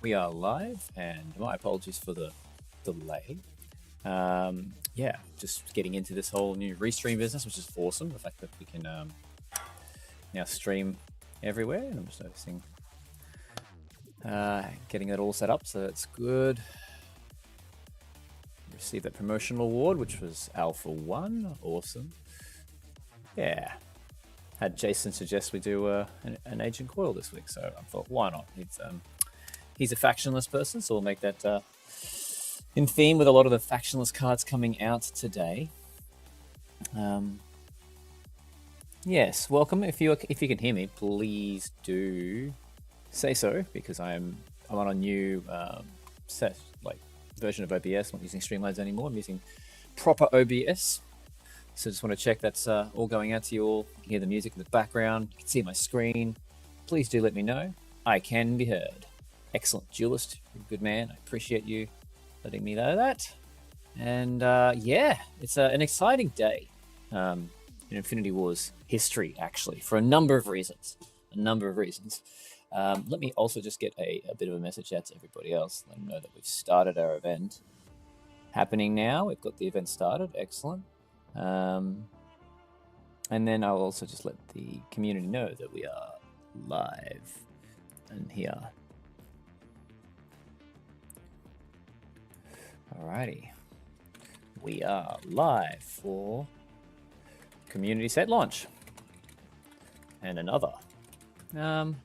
We are live, and my apologies for the delay. Yeah, just getting into this whole new restream business, which is awesome. The fact that we can now stream everywhere, and I'm just noticing getting it all set up, so that's good. Received that promotional award, which was Alpha 1. Awesome. Yeah. Had Jason suggest we do an AgentCoyle this week, so I thought, why not? He's a factionless person, so we'll make that in theme with a lot of the factionless cards coming out today. Yes, welcome. If you can hear me, please do say so, because I'm on a new version of OBS. I'm not using Streamlabs anymore. I'm using proper OBS. So just want to check that's all going out to you all. You can hear the music in the background. You can see my screen. Please do let me know. I can be heard. Excellent, Duelist. You're a good man. I appreciate you letting me know that. And yeah, it's an exciting day in Infinity War's history, actually, for a number of reasons. Let me also just get a bit of a message out to everybody else. Let them know that we've started our event. Happening now. We've got the event started. Excellent. And then I'll also just let the community know that we are live and here. Alrighty. We are live for community set launch. And another. I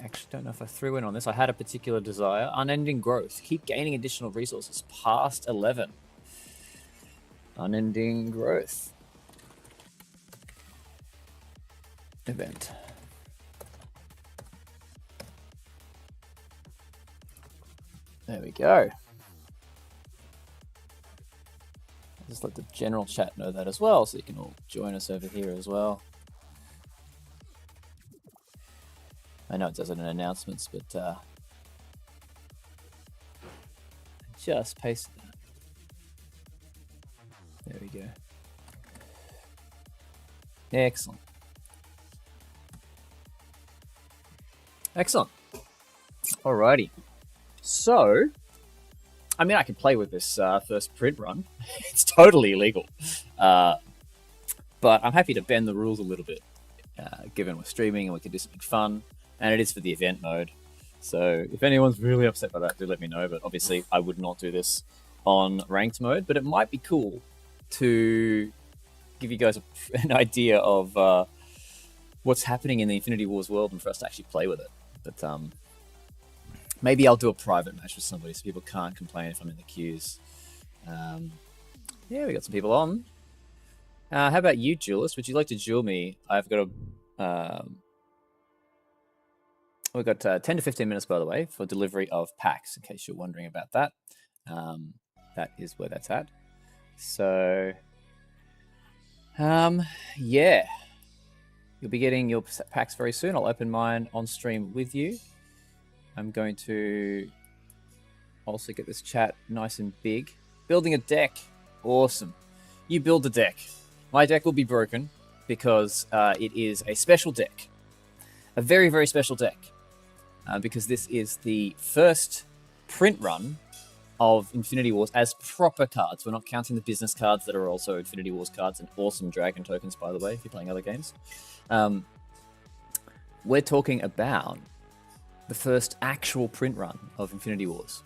actually don't know if I threw in on this. I had a particular desire. Unending growth. Keep gaining additional resources past 11. Unending growth. Event. There we go. Just let the general chat know that as well, so you can all join us over here as well. I know it does it in announcements, but just paste that. There we go. Excellent. Excellent. Alrighty. So, I mean, I can play with this first print run. It's totally illegal. But I'm happy to bend the rules a little bit, given we're streaming and we can do something fun. And it is for the event mode. So if anyone's really upset by that, do let me know. But obviously, I would not do this on ranked mode. But it might be cool to give you guys an idea of what's happening in the Infinity Wars world and for us to actually play with it. But maybe I'll do a private match with somebody so people can't complain if I'm in the queues. Yeah, we got some people on. How about you, Duelist? Would you like to duel me? I've got a... we've got 10 to 15 minutes, by the way, for delivery of packs, in case you're wondering about that. That is where that's at. So, yeah. You'll be getting your packs very soon. I'll open mine on stream with you. I'm going to also get this chat nice and big. Building a deck. Awesome. You build the deck. My deck will be broken because it is a special deck. A very, very special deck. Because this is the first print run of Infinity Wars as proper cards. We're not counting the business cards that are also Infinity Wars cards and awesome dragon tokens, by the way, if you're playing other games. We're talking about the first actual print run of Infinity Wars.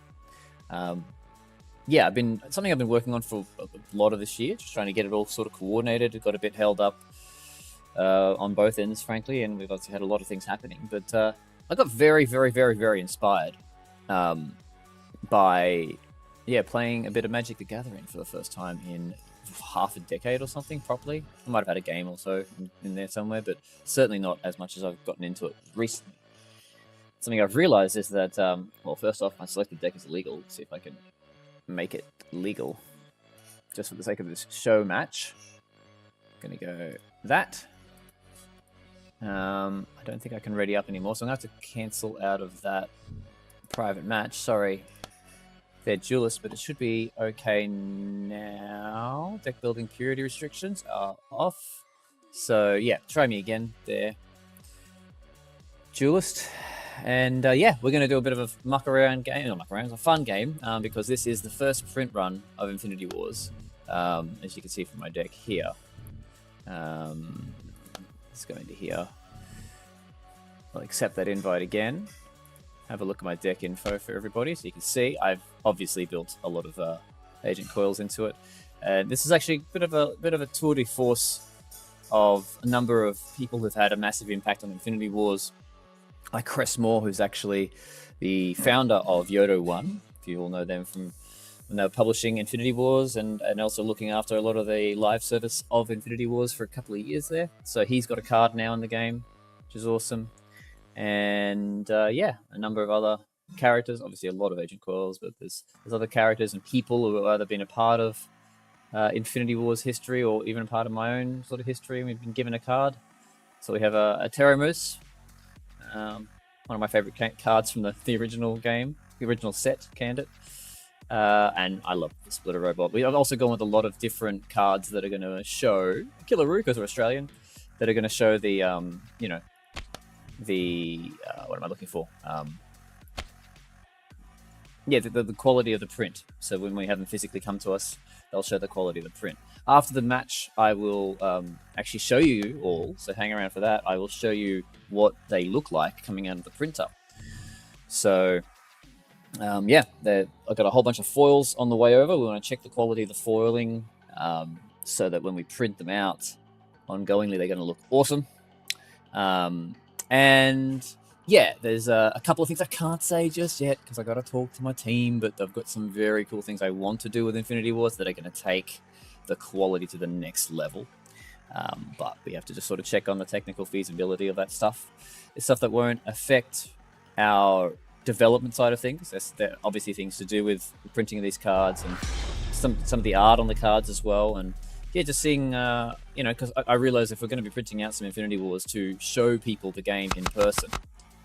Yeah, something I've been working on for a lot of this year, just trying to get it all sort of coordinated. It got a bit held up on both ends, frankly, and we've obviously had a lot of things happening. But I got very, very, very, very inspired by playing a bit of Magic the Gathering for the first time in half a decade or something, properly. I might have had a game or so in there somewhere, but certainly not as much as I've gotten into it recently. Something I've realized is that, well, first off, my selected deck is illegal. Let's see if I can make it legal just for the sake of this show match. I'm going to go that. I don't think I can ready up anymore, so I'm going to have to cancel out of that private match. Sorry, they're duelists, but it should be okay now. Deck building purity restrictions are off. So, yeah, try me again there. Duelist. And yeah, we're going to do a bit of a muck around game. Not muck around, it's a fun game because this is the first print run of Infinity Wars, as you can see from my deck here. Let's go into here. I'll accept that invite again. Have a look at my deck info for everybody, so you can see I've obviously built a lot of AgentCoyles into it. And this is actually a bit of a tour de force of a number of people who've had a massive impact on Infinity Wars. Like Cressmore, who's actually the founder of Yodo One, if you all know them from when they were publishing Infinity Wars and also looking after a lot of the live service of Infinity Wars for a couple of years there. So he's got a card now in the game, which is awesome. And yeah, a number of other characters, obviously a lot of AgentCoyles, but there's other characters and people who have either been a part of Infinity Wars history or even a part of my own sort of history, and we've been given a card. So we have a Terramus. One of my favorite cards from the original game, the original set, Candid. And I love the Splitter Robot. We've also gone with a lot of different cards that are going to show Killer Roo, because we're Australian, that are going to show the, you know, the what am I looking for? Yeah, the quality of the print. So when we have them physically come to us, they'll show the quality of the print. After the match, I will actually show you all, so hang around for that. I will show you what they look like coming out of the printer. So, yeah, I've got a whole bunch of foils on the way over. We want to check the quality of the foiling so that when we print them out ongoingly, they're going to look awesome. And yeah, there's a couple of things I can't say just yet because I got to talk to my team, but I've got some very cool things I want to do with Infinity Wars that are going to take the quality to the next level. But we have to just sort of check on the technical feasibility of that stuff. It's stuff that won't affect our development side of things. There are obviously things to do with the printing of these cards and some of the art on the cards as well. And yeah, just seeing, you know, because I realize if we're going to be printing out some Infinity Wars to show people the game in person,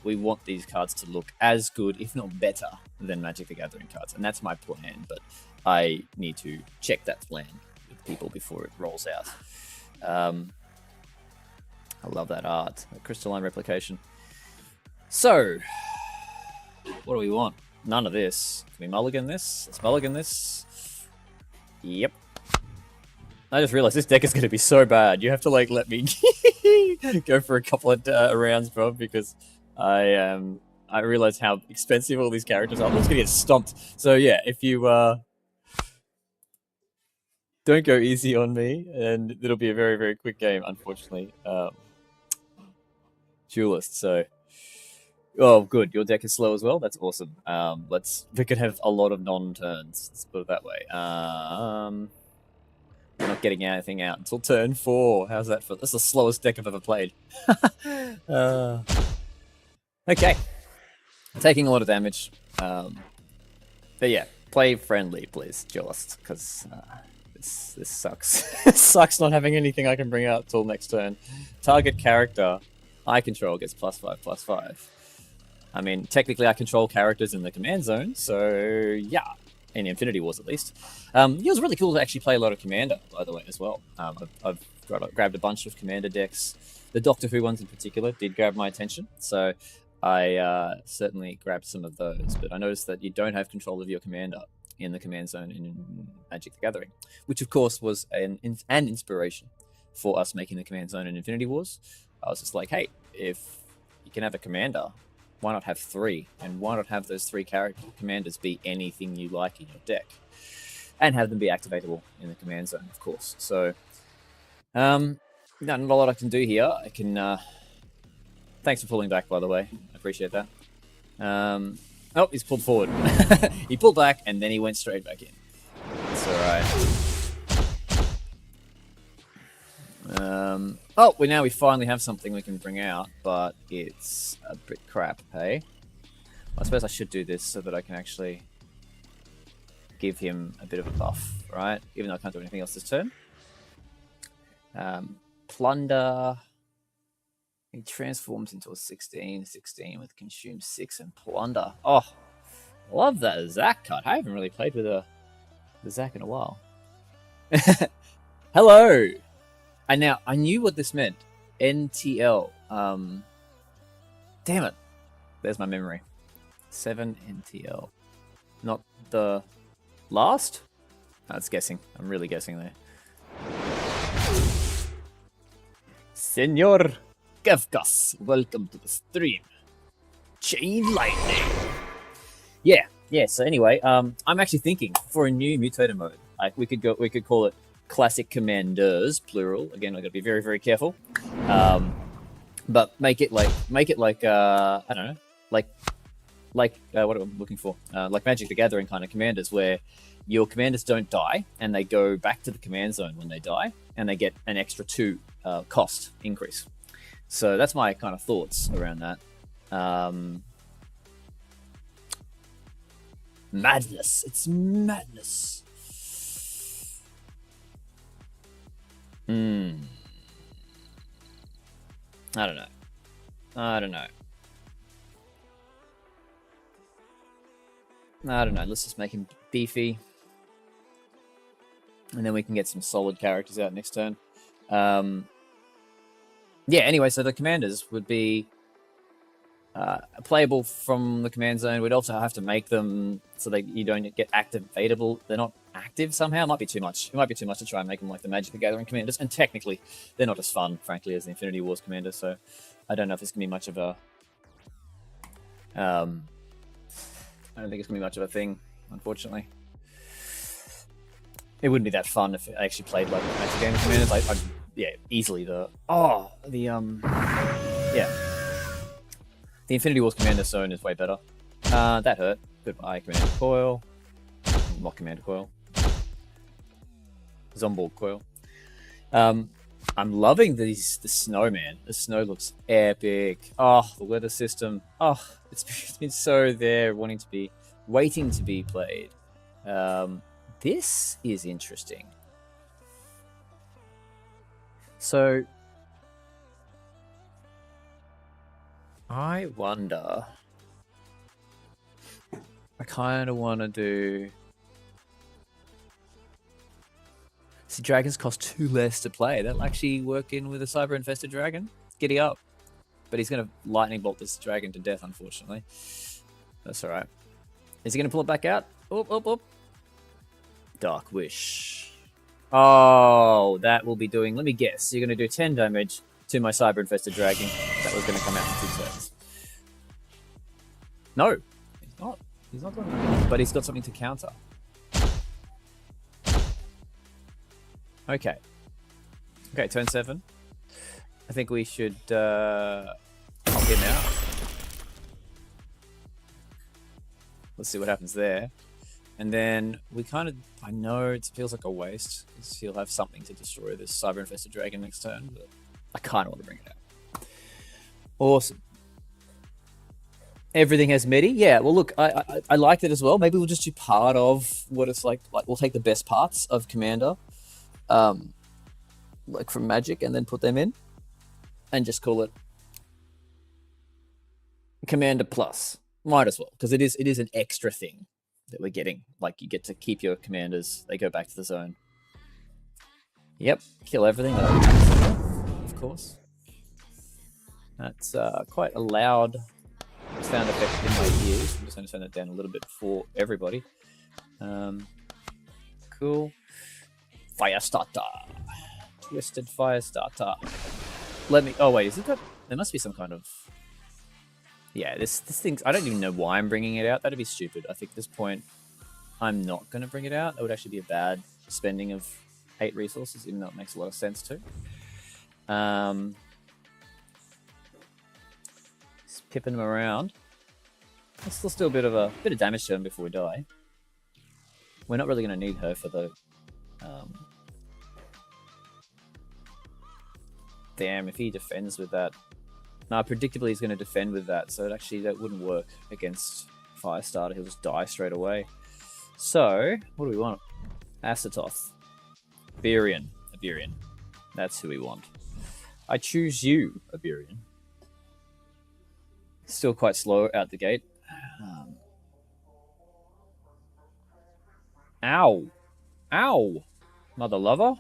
we want these cards to look as good, if not better, than Magic the Gathering cards. And that's my plan, but I need to check that plan with people before it rolls out. I love that art, that crystalline replication. So, what do we want? None of this. Can we mulligan this? Let's mulligan this. Yep. I just realized this deck is going to be so bad. You have to like let me go for a couple of rounds, bro, because I realize how expensive all these characters are. I'm just going to get stomped. So yeah, if you don't go easy on me, and it'll be a very, very quick game, unfortunately. Duelist, so... Oh, good. Your deck is slow as well? That's awesome. We could have a lot of non-turns. Let's put it that way. We're not getting anything out until turn 4. How's that for... That's the slowest deck I've ever played. Okay. Taking a lot of damage. But yeah, play friendly, please, duelist, because... This sucks. It sucks not having anything I can bring out till next turn. Target character I control gets +5/+5. I mean, technically I control characters in the command zone, so yeah, in Infinity Wars at least. It was really cool to actually play a lot of Commander, by the way, as well. I've grabbed a bunch of Commander decks. The Doctor Who ones in particular did grab my attention, so I certainly grabbed some of those. But I noticed that you don't have control of your Commander in the command zone in Magic the Gathering, which of course was an inspiration for us making the command zone in Infinity Wars. I was just like, hey, if you can have a commander, why not have 3? And why not have those 3 commanders be anything you like in your deck? And have them be activatable in the command zone, of course. So, not a lot I can do here. I can... Thanks for pulling back, by the way. I appreciate that. Oh, he's pulled forward. He pulled back, and then he went straight back in. That's alright. Oh, now we finally have something we can bring out, but it's a bit crap, hey? I suppose I should do this so that I can actually give him a bit of a buff, right? Even though I can't do anything else this turn. Plunder. He transforms into a 16/16 with Consume 6 and Plunder. Oh, love that Zach card. I haven't really played with the Zach in a while. Hello! And now, I knew what this meant. NTL. Damn it. There's my memory. 7 NTL. Not the last? That's guessing. I'm really guessing there. Senor Kefkas, welcome to the stream. Chain lightning. Yeah. So anyway, I'm actually thinking for a new mutator mode. Like we could call it classic commanders, plural. Again, I got to be very, very careful. But make it like I don't know, like what am I looking for? Like Magic the Gathering kind of commanders, where your commanders don't die and they go back to the command zone when they die, and they get an extra 2 cost increase. So that's my kind of thoughts around that. Madness. It's madness. I don't know. Let's just make him beefy. And then we can get some solid characters out next turn. Yeah, anyway, so the commanders would be playable from the command zone. We'd also have to make them so that you don't get activatable. They're not active somehow. It might be too much. It might be too much to try and make them like the Magic the Gathering commanders. And technically, they're not as fun, frankly, as the Infinity Wars commander. So I don't know if it's going to be much of a... I don't think it's going to be much of a thing, unfortunately. It wouldn't be that fun if I actually played like Magic Game commanders. Yeah, easily the... Yeah. The Infinity Wars Commander Zone is way better. That hurt. Goodbye, Commander Coil. Not Commander Coil. Zomborg Coil. I'm loving the snowman. The snow looks epic. Oh, the weather system. Oh, it's been so there, waiting to be played. This is interesting. So... I wonder... I kind of want to do... See, dragons cost 2 less to play. That'll actually work in with a cyber-infested dragon. Giddy up. But he's going to lightning bolt this dragon to death, unfortunately. That's alright. Is he going to pull it back out? Oop. Dark Wish. Oh, that will be doing... Let me guess. You're going to do 10 damage to my cyber-infested dragon. That was going to come out in 2 turns. No, he's not. He's not doing that. But he's got something to counter. Okay. Okay, turn 7. I think we should pop him out. Let's see what happens there. And then we kind of... I know it feels like a waste, because he'll have something to destroy this cyber-infested dragon next turn, but I kind of want to bring it out. Awesome. Everything has midi? Yeah, well, look, I liked it as well. Maybe we'll just do part of what it's like. Like, we'll take the best parts of Commander, like from Magic, and then put them in, and just call it Commander Plus. Might as well, because it is an extra thing that we're getting. Like, you get to keep your commanders. They go back to the zone. Yep, kill everything. Of course. That's quite a loud sound effect in my ears. I'm just going to turn it down a little bit for everybody. Cool. Firestarter. Twisted Firestarter. Let me... Oh, wait. Is it that... There must be some kind of... Yeah, this thing... I don't even know why I'm bringing it out. That'd be stupid. I think at this point, I'm not going to bring it out. That would actually be a bad spending of 8 resources, even though it makes a lot of sense too. Just pipping them around. Let's do a bit of damage to him before we die. We're not really going to need her for the... Damn, if he defends with that... No, predictably he's going to defend with that, so actually that wouldn't work against Firestarter. He'll just die straight away. So, what do we want? Asatoth. Aberian. That's who we want. I choose you, Aberian. Still quite slow out the gate. Ow! Ow! Mother lover?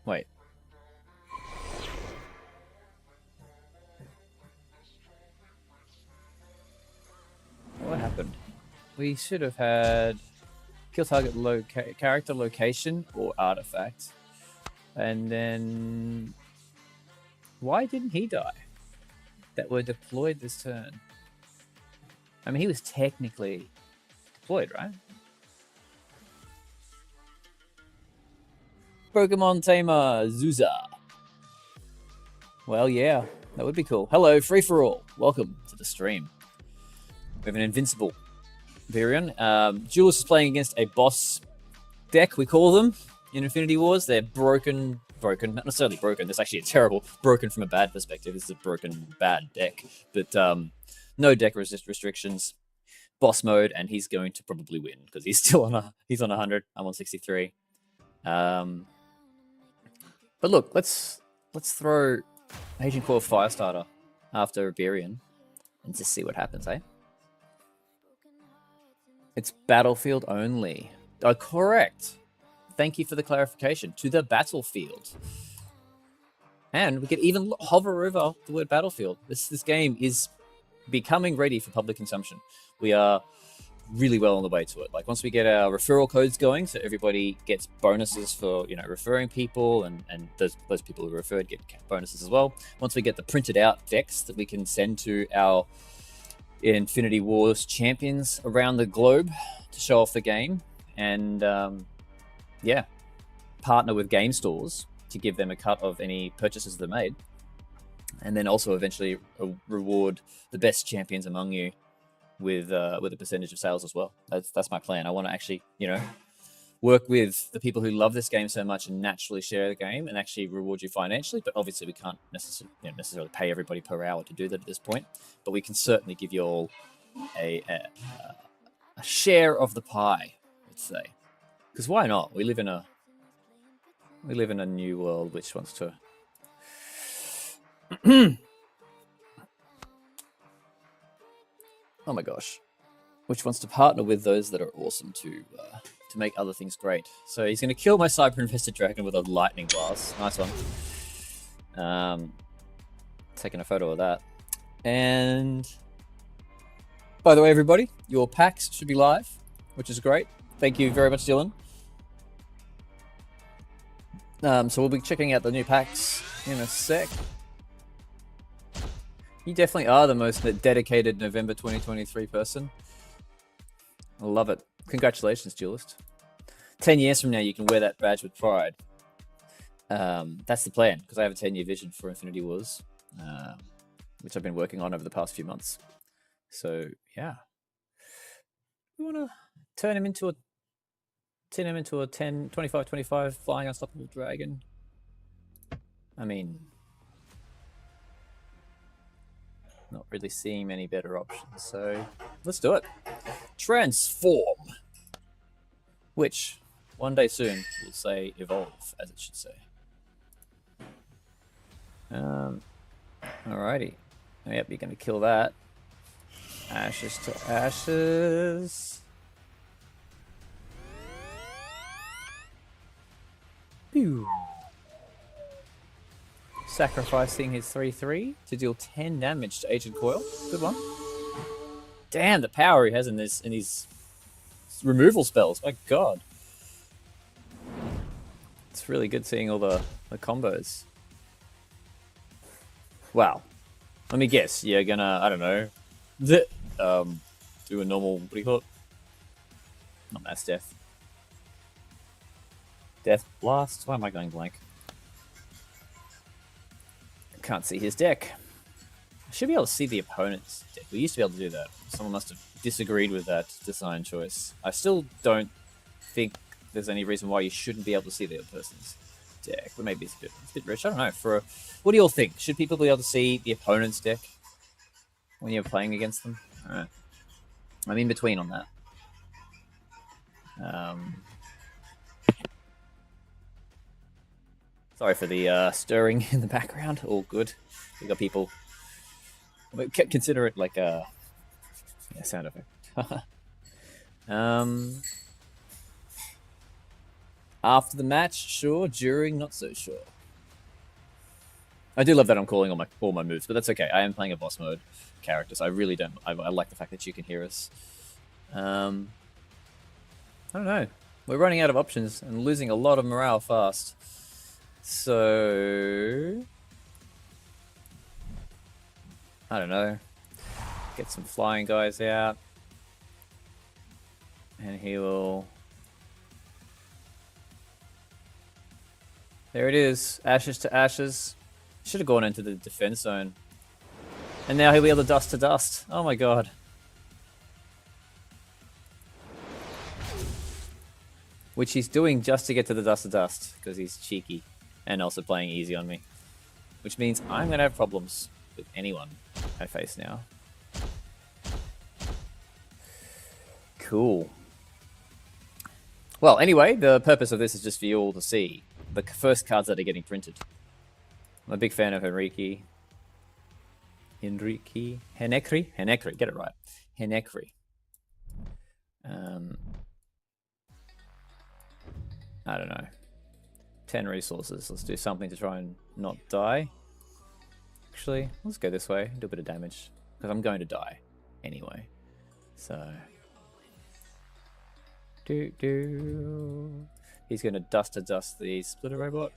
Wait. happened? We should have had kill target character location or artifact. And then why didn't he die? That were deployed this turn. I mean, he was technically deployed, right? Pokemon Tamer Zuza. Well, yeah, that would be cool. Hello, Free For All. Welcome to the stream. We have an Invincible Virion. Julius is playing against a boss deck, we call them, in Infinity Wars. They're broken, not necessarily broken. There's actually a terrible broken from a bad perspective. This is a broken, bad deck. But no deck restrictions. Boss mode, and he's going to probably win because he's still on 100. I'm on 63. But look, let's throw AgentCoyle Firestarter after Iberian and just see what happens, eh? It's battlefield only. Oh, correct. Thank you for the clarification. To the battlefield. And we could even hover over the word battlefield. This game is becoming ready for public consumption. We are really well on the way to it. Like, once we get our referral codes going, so everybody gets bonuses for, referring people, and those people who referred get bonuses as well. Once we get the printed out decks that we can send to our Infinity Wars champions around the globe to show off the game, and partner with game stores to give them a cut of any purchases they made, and then also eventually reward the best champions among you with a percentage of sales as well. That's my plan. I want to actually work with the people who love this game so much and naturally share the game and actually reward you financially. But obviously we can't necessarily pay everybody per hour to do that at this point. But we can certainly give you all a share of the pie, let's say. Because why not? We live in a new world which wants to oh my gosh, which wants to partner with those that are awesome to make other things great. So he's going to kill my cyber-infested dragon with a lightning blast. Nice one. Taking a photo of that. And by the way, everybody, your packs should be live, which is great. Thank you very much, Dylan. So we'll be checking out the new packs in a sec. You definitely are the most dedicated November 2023 person. I love it. Congratulations, Duelist. 10 years from now, you can wear that badge with pride. That's the plan, because I have a 10-year vision for Infinity Wars, which I've been working on over the past few months. So, yeah. We want to turn him into a 25-25 flying unstoppable dragon. I mean, not really seeing many better options, so let's do it. Transform, which one day soon will say evolve, as it should say. Alrighty. Yep, you're gonna kill that. Ashes to ashes. Pew. Sacrificing his 3/3 to deal 10 damage to AgentCoyle. Good one. Damn, the power he has in his removal spells. My god. It's really good seeing all the combos. Wow. Let me guess. You're gonna, I don't know, do a normal, what do you call it? Not mass death. Death blast? Why am I going blank? Can't see his deck. I should be able to see the opponent's deck. We used to be able to do that. Someone must have disagreed with that design choice. I still don't think there's any reason why you shouldn't be able to see the other person's deck. But maybe it's a bit rich. I don't know. What do you all think? Should people be able to see the opponent's deck when you're playing against them? I don't know. I'm in between on that. Sorry for the stirring in the background. All good. We got people. Consider it like a sound effect. After the match, sure. During, not so sure. I do love that I'm calling all my moves, but that's okay. I am playing a boss mode character, so I really don't. I like the fact that you can hear us. I don't know. We're running out of options and losing a lot of morale fast. So I don't know. Get some flying guys out. And he will... There it is. Ashes to ashes. Should have gone into the defense zone. And now he'll be able to dust to dust. Oh my god. Which he's doing just to get to the dust to dust. Because he's cheeky. And also playing easy on me. Which means I'm going to have problems with anyone I face now. Cool. Well, anyway, the purpose of this is just for you all to see the first cards that are getting printed. I'm a big fan of Henekri. Get it right. Henekri. I don't know. 10 resources. Let's do something to try and not die. Actually, let's go this way. Do a bit of damage. Because I'm going to die anyway. So... He's going to dust to dust the splitter robot.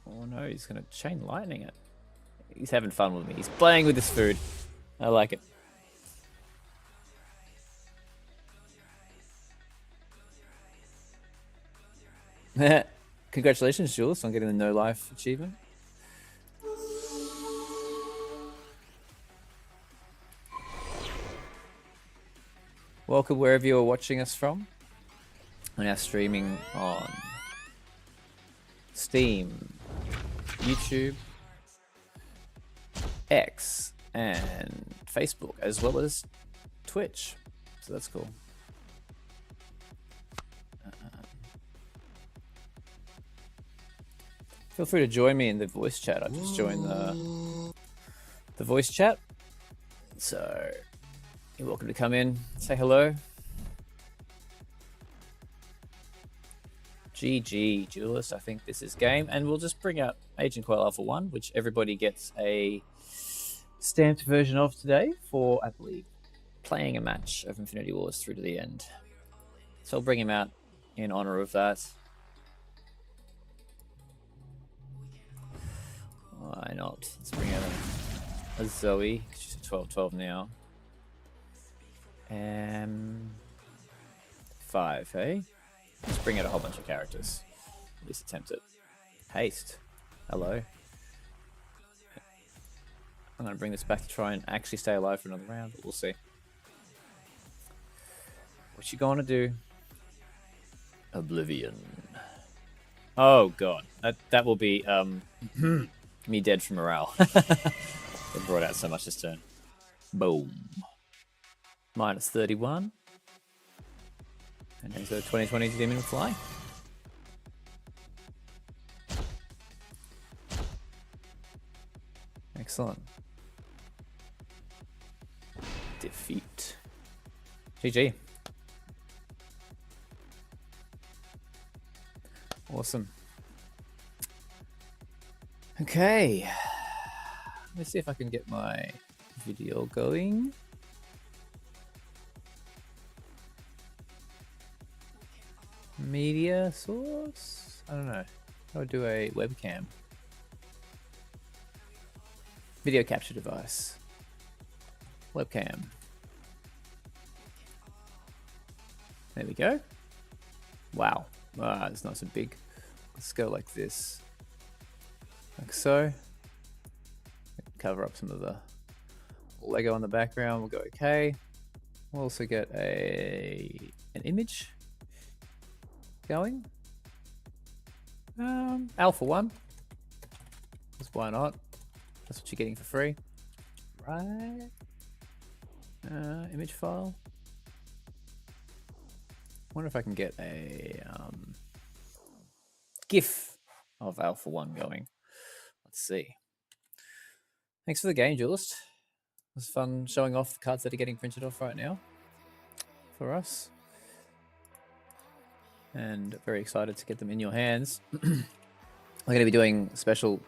Oh no, he's going to chain lightning it. He's having fun with me. He's playing with this food. I like it. Congratulations, Jules, on getting the no life achievement. Welcome wherever you're watching us from. We're now streaming on Steam, YouTube, X, and Facebook, as well as Twitch. So that's cool. Feel free to join me in the voice chat. I just joined the voice chat. So you're welcome to come in, say hello. GG, Duelist, I think this is game. And we'll just bring out AgentCoyle Alpha 1, which everybody gets a stamped version of today for, I believe, playing a match of Infinity Wars through to the end. So I'll bring him out in honor of that. Why not? Let's bring out a Zoe. She's a 12-12 now. 5, hey? Let's bring out a whole bunch of characters. At least attempt it. Haste. Hello. I'm going to bring this back to try and actually stay alive for another round, but we'll see. What you going to do? Oblivion. Oh god. That will be me dead from morale. They brought out so much this turn. Boom. Minus 31. And then so 2020 Demon Fly. Excellent. Defeat. GG. Awesome. Okay. Let's see if I can get my video going. Media source? I don't know. How do I do a webcam? Video capture device. Webcam. There we go. Wow. It's nice and big. Let's go like this. Like so. Cover up some of the Lego on the background. We'll go okay. We'll also get an image going. Alpha 1. Because why not? That's what you're getting for free. Right. Image file. Wonder if I can get a GIF of Alpha 1 going. Let's see. Thanks for the game, Duelist. It was fun showing off the cards that are getting printed off right now for us. And very excited to get them in your hands. We're going to be doing special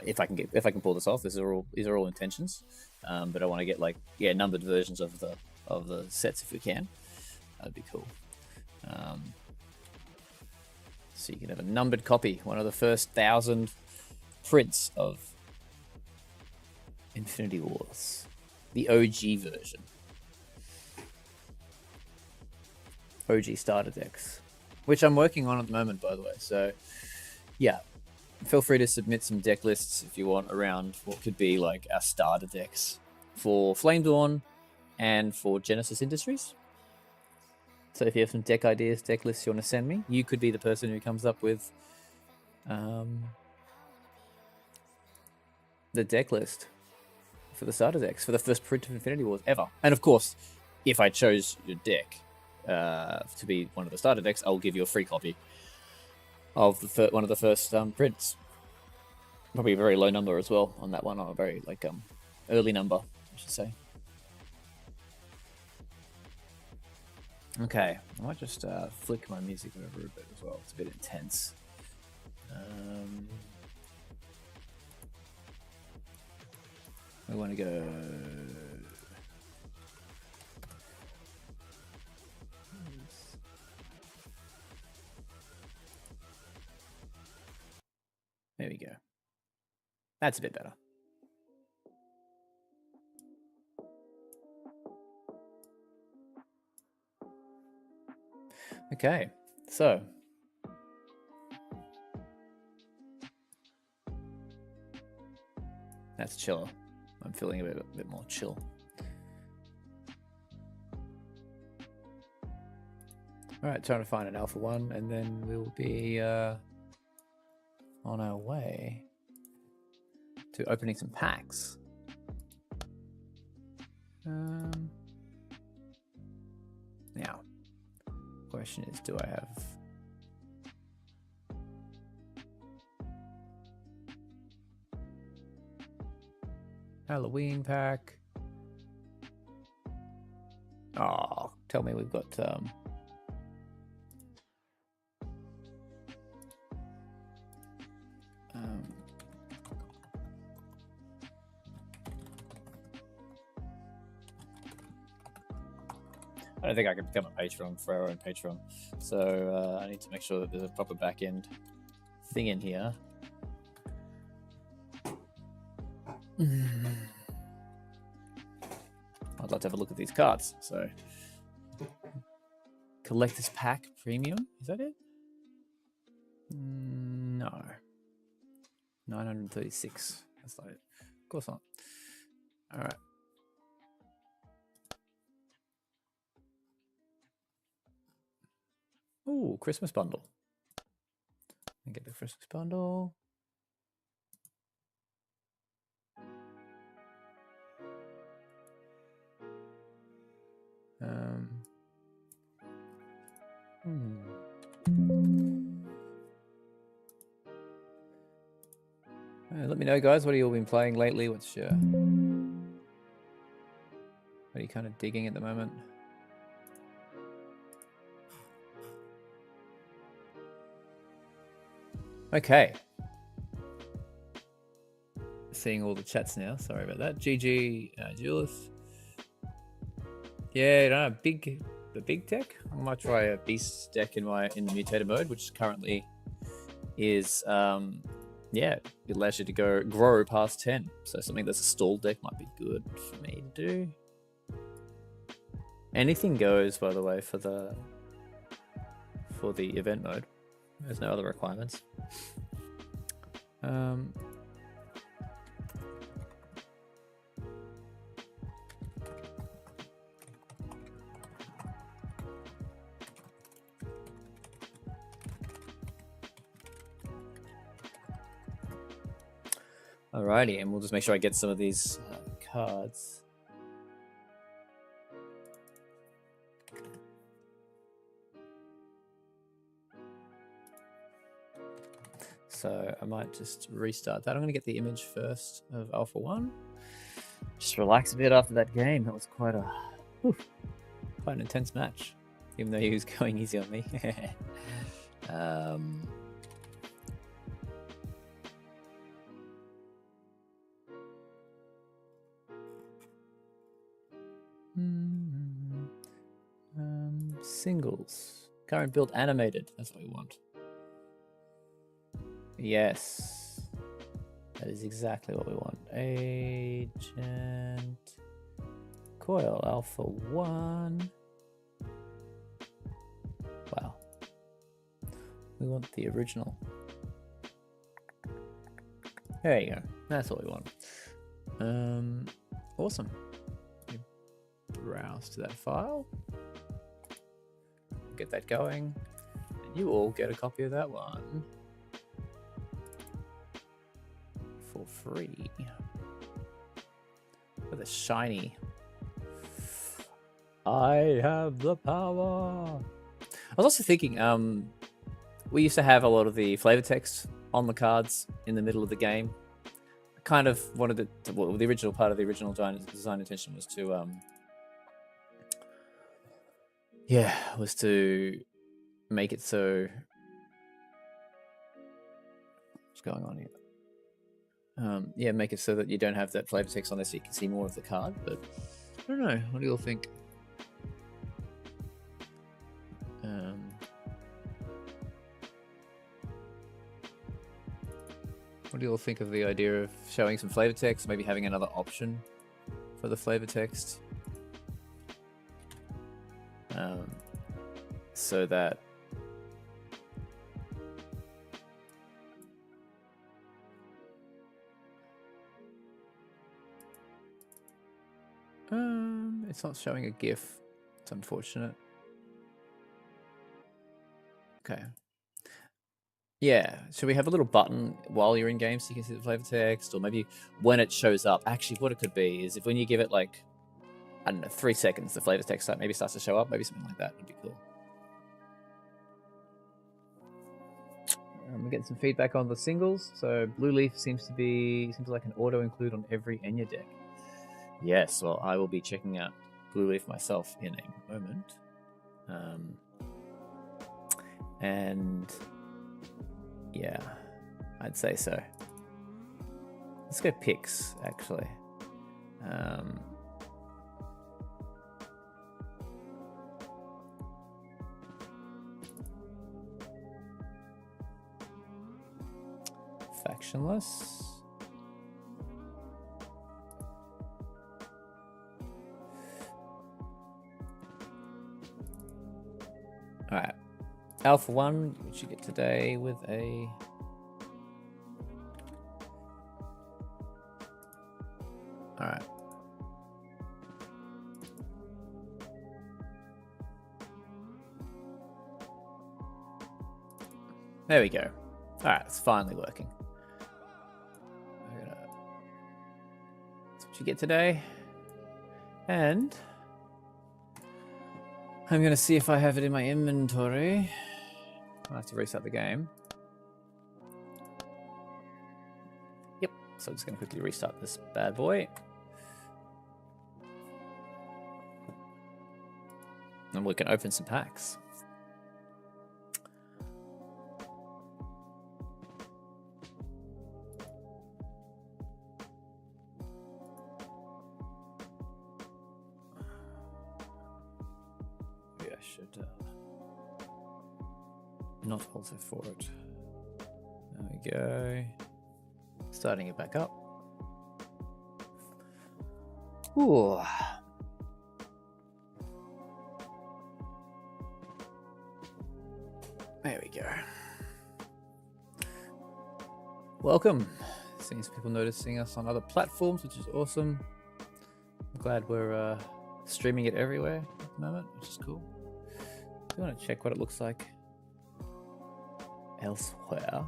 if I can pull this off. These are all intentions, but I want to get like numbered versions of the sets if we can. That'd be cool. So you can have a numbered copy, one of the first 1,000 prints of Infinity Wars, the OG version, OG starter decks, which I'm working on at the moment, by the way. So yeah, feel free to submit some deck lists if you want around what could be like our starter decks for Flame Dawn and for Genesis Industries. So if you have some deck ideas, deck lists you want to send me, you could be the person who comes up with the deck list for the starter decks for the first print of Infinity Wars ever. And of course, if I chose your deck to be one of the starter decks, I'll give you a free copy of one of the first prints. Probably a very low number as well on that one, or a very like early number, I should say. Okay, I might just flick my music over a bit as well. It's a bit intense. We want to go. There we go. That's a bit better. Okay, so that's chiller. I'm feeling a bit more chill. All right, trying to find an Alpha 1, and then we'll be on our way to opening some packs. Now, question is, do I have Halloween pack? Oh, tell me we've got I don't think I can become a patron for our own Patreon, so I need to make sure that there's a proper back end thing in here. I'd like to have a look at these cards. So, Collector's Pack Premium, is that it? No. 936. That's not it. Of course not. All right. Ooh, Christmas bundle. I get the Christmas bundle. Let me know, guys. What have you all been playing lately? What are you kind of digging at the moment? Okay. Seeing all the chats now. Sorry about that. GG, Julius. Yeah, no, the big deck. I might try a beast deck in the mutator mode, which currently is it allows you to grow past 10. So something that's a stall deck might be good for me to do. Anything goes, by the way, for the event mode. There's no other requirements. Alrighty, and we'll just make sure I get some of these cards. So I might just restart that. I'm going to get the image first of Alpha 1. Just relax a bit after that game. That was quite an intense match, even though he was going easy on me. Singles. Current build animated. That's what we want. Yes. That is exactly what we want. AgentCoyle Alpha 1. Wow. We want the original. There you go. That's what we want. Awesome. Browse to that file. Get that going. And you all get a copy of that one. For free. With a shiny. I have the power. I was also thinking, we used to have a lot of the flavor text on the cards in the middle of the game. I kind of wanted it to, well, the original part of the original design intention was to, was to make it so. What's going on here? Make it so that you don't have that flavor text on there so you can see more of the card, but I don't know. What do you all think? What do you all think of the idea of showing some flavor text, maybe having another option for the flavor text? So that it's not showing a GIF. It's unfortunate. Okay. Yeah, should we have a little button while you're in game so you can see the flavor text, or maybe when it shows up? Actually, what it could be is if when you give it like, I don't know, 3 seconds, the flavor text maybe starts to show up, maybe something like that would be cool. We're getting some feedback on the singles. So Blue Leaf seems like an auto include on every Enya deck. Yes, well, I will be checking out Blue Leaf myself in a moment. And yeah, I'd say so. Let's go picks, actually. Factionless. All right. Alpha 1, which you get today with a... All right. There we go. All right, it's finally working. That's what you get today. And I'm going to see if I have it in my inventory. I'll have to restart the game. Yep, so I'm just going to quickly restart this bad boy. And we can open some packs. Maybe I should not alter for it. There we go. Starting it back up. Ooh. There we go. Welcome. Seems people noticing us on other platforms, which is awesome. I'm glad we're streaming it everywhere at the moment, which is cool. I want to check what it looks like elsewhere.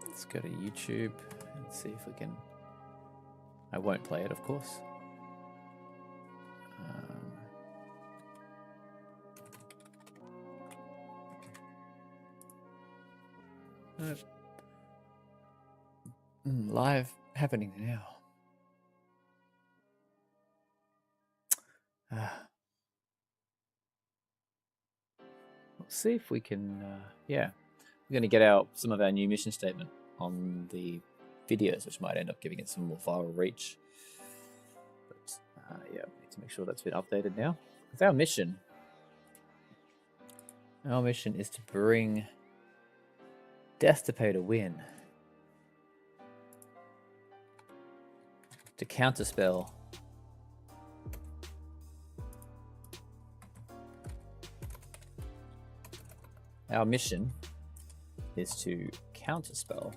Let's go to YouTube and see if we can... I won't play it, of course. Live happening now. Let's see if we can, yeah. We're going to get some of our new mission statement on the videos, which might end up giving it some more viral reach. But yeah, we need to make sure that's been updated now. Because our mission is to bring death to pay to win. To counterspell. Our mission is to counterspell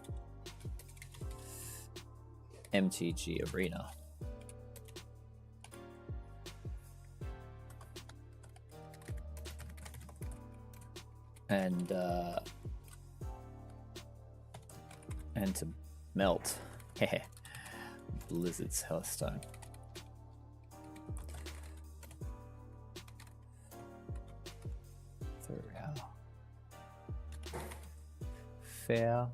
MTG Arena. And to melt Blizzard's Hearthstone. Fair.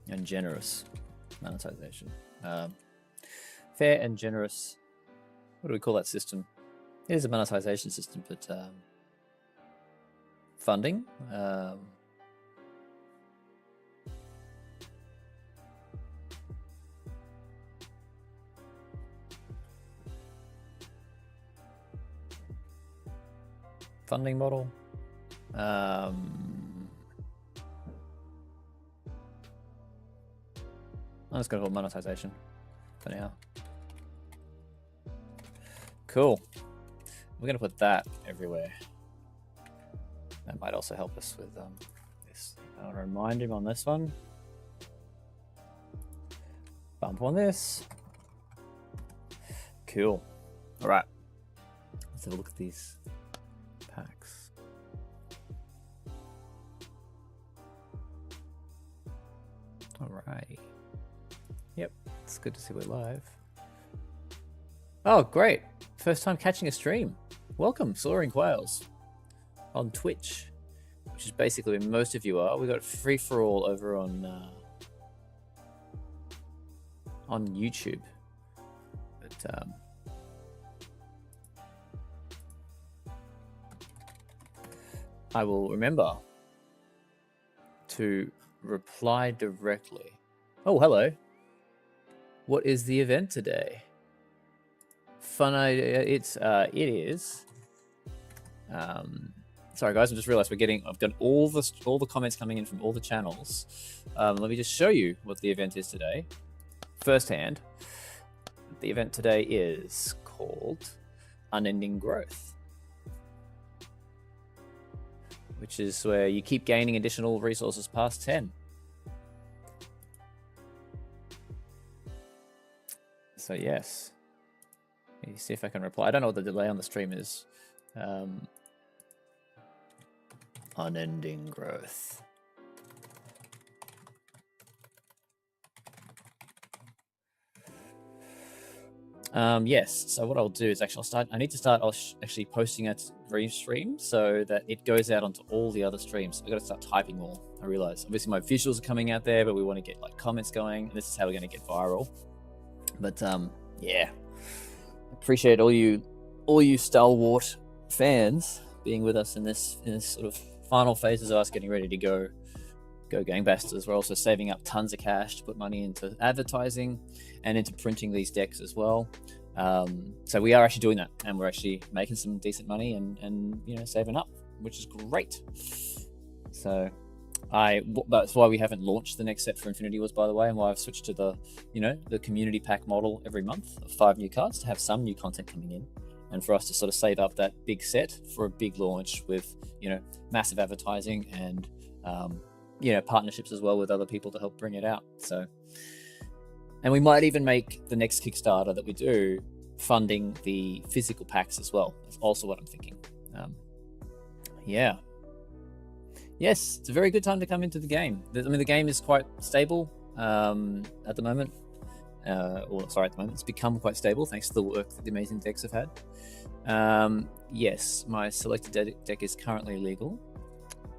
And generous monetization. Fair and generous. What do we call that system? It is a monetization system, but funding. Funding model. I'm just going to call it monetization for now. Cool. We're going to put that everywhere. That might also help us with this. I'll remind him on this one. Bump on this. Cool. All right. Let's have a look at these packs. Alrighty. Yep, it's good to see we're live. Oh, great. First time catching a stream. Welcome, Soaring Quails on Twitch, which is basically where most of you are. We got free for all over on YouTube. But I will remember to reply directly. Oh, hello. What is the event today? Fun idea. It is. Sorry guys, I just realized I've got all the comments coming in from all the channels. Let me just show you what the event is today. Firsthand. The event today is called Unending Growth, which is where you keep gaining additional resources past 10. So yes, let me see if I can reply. I don't know what the delay on the stream is. Unending Growth. Yes, so what I'll do is actually I need to start actually posting it stream so that it goes out onto all the other streams. I've got to start typing more. I realize obviously my visuals are coming out there, but we want to get like comments going. And this is how we're going to get viral. But yeah, appreciate all you stalwart fans being with us in this sort of final phases of us getting ready to go gangbusters. We're also saving up tons of cash to put money into advertising and into printing these decks as well. So we are actually doing that, and we're actually making some decent money and saving up, which is great. So that's why we haven't launched the next set for Infinity Wars, by the way, and why I've switched to the community pack model every month of 5 new cards to have some new content coming in, and for us to sort of save up that big set for a big launch with massive advertising and partnerships as well with other people to help bring it out. So, and we might even make the next Kickstarter that we do funding the physical packs as well. That's also what I'm thinking. Yeah. Yes, it's a very good time to come into the game. I mean, the game is quite stable at the moment. At the moment, it's become quite stable thanks to the work that the amazing decks have had. Yes, my selected deck is currently legal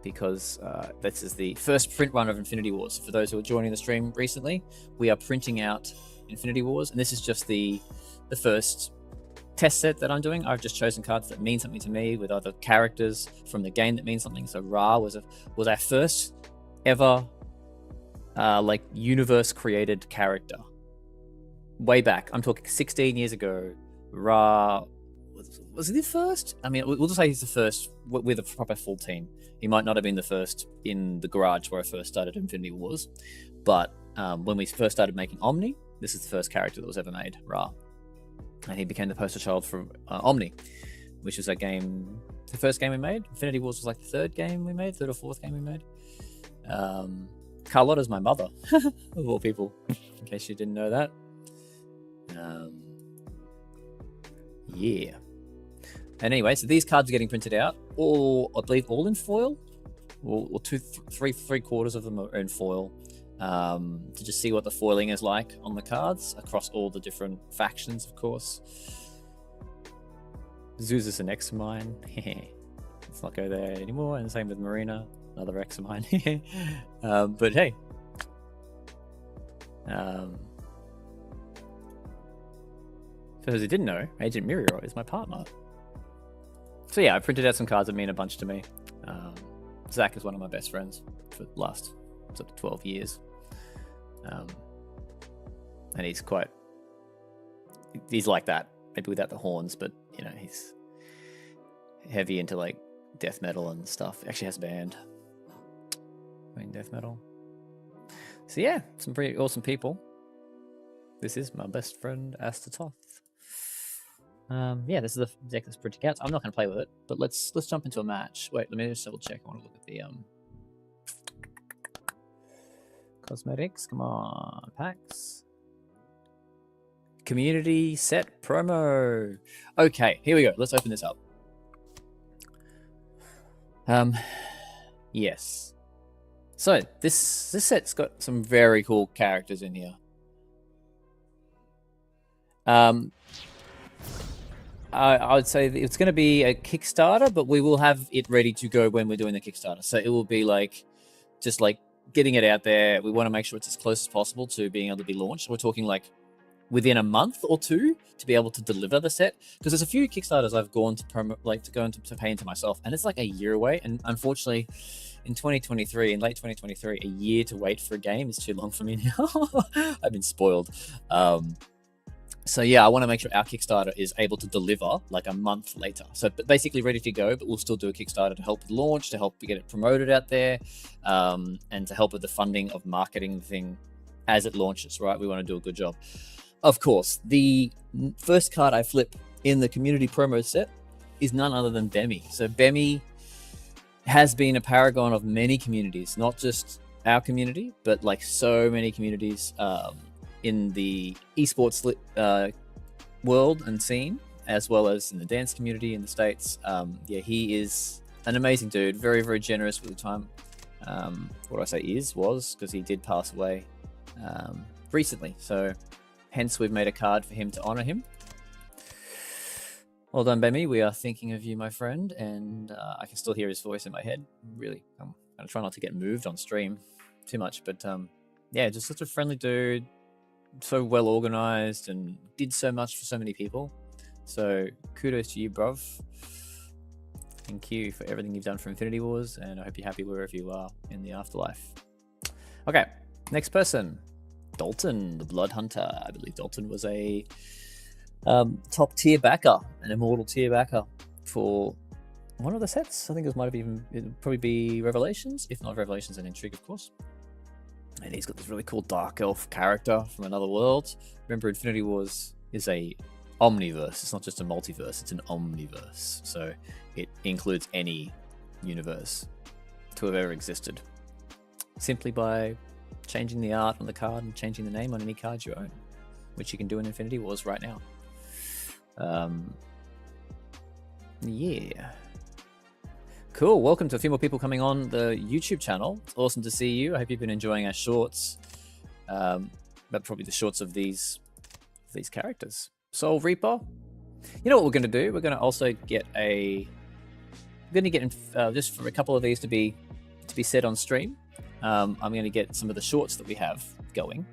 because this is the first print run of Infinity Wars. For those who are joining the stream recently, we are printing out Infinity Wars, and this is just the first test set that I'm doing, I've just chosen cards that mean something to me with other characters from the game that mean something. So Ra was our first ever like universe created character. Way back, I'm talking 16 years ago. Ra was he the first? I mean, we'll just say he's the first with a proper full team. He might not have been the first in the garage where I first started Infinity Wars, but when we first started making Omni, this is the first character that was ever made, Ra. And he became the poster child for Omni, which was the first game we made. Infinity Wars was like the third or fourth game we made. Carlotta's my mother, of all people, in case you didn't know that. Yeah. And anyway, so these cards are getting printed out, I believe all in foil, or three quarters of them are in foil, to just see what the foiling is like on the cards across all the different factions, of course. Zeus is an ex of mine. Let's not go there anymore. And the same with Marina, another ex of mine. But hey. For those who didn't know, Agent Muriel is my partner. So yeah, I printed out some cards that mean a bunch to me. Zach is one of my best friends for the last sort of 12 years. And he's like that, maybe without the horns, but you know, he's heavy into like death metal and stuff. He actually has a band playing death metal. So yeah, some pretty awesome people. This is my best friend, Asta Toth. Yeah, this is the deck that's printing out. I'm not going to play with it, but let's jump into a match. Wait, let me just double check. I want to look at the cosmetics. Come on, packs. Community set promo. Okay, here we go. Let's open this up. Yes. So this set's got some very cool characters in here. I would say that it's going to be a Kickstarter, but we will have it ready to go when we're doing the Kickstarter. So it will be like, just like getting it out there. We want to make sure it's as close as possible to being able to be launched. We're talking like within a month or two to be able to deliver the set, because there's a few Kickstarters I've gone to to pay into myself, and it's like a year away. And unfortunately, in 2023, in late 2023, a year to wait for a game is too long for me now. I've been spoiled. So yeah, I want to make sure our Kickstarter is able to deliver like a month later. So basically ready to go, but we'll still do a Kickstarter to help with launch, to help get it promoted out there, and to help with the funding of marketing the thing as it launches, right? We want to do a good job. Of course, the first card I flip in the community promo set is none other than Bemi. So Bemi has been a paragon of many communities, not just our community, but like so many communities, in the esports world and scene, as well as in the dance community in the States. Yeah, he is an amazing dude, very, very generous with the time. What I say was, because he did pass away recently. So hence we've made a card for him to honor him. Well done, Bemi. We are thinking of you, my friend, and I can still hear his voice in my head. Really, I'm going to try not to get moved on stream too much, but yeah, just such a friendly dude. So well organized and did so much for so many people. So kudos to you, bruv. Thank you for everything you've done for Infinity Wars, and I hope you're happy wherever you are in the afterlife. Okay, next person, Dalton, the Blood Hunter. I believe Dalton was a top tier backer, an immortal tier backer for one of the sets. I think it'd probably be Revelations, if not Revelations and Intrigue, of course. And he's got this really cool dark elf character from another world. Remember, Infinity Wars is a omniverse. It's not just a multiverse, it's an omniverse. So it includes any universe to have ever existed, simply by changing the art on the card and changing the name on any card you own, which you can do in Infinity Wars right now. Yeah. Cool. Welcome to a few more people coming on the YouTube channel. It's awesome to see you. I hope you've been enjoying our shorts, but probably the shorts of these characters. Soul Reaper. You know what we're going to do? We're going to also get just for a couple of these to be set on stream. I'm going to get some of the shorts that we have going.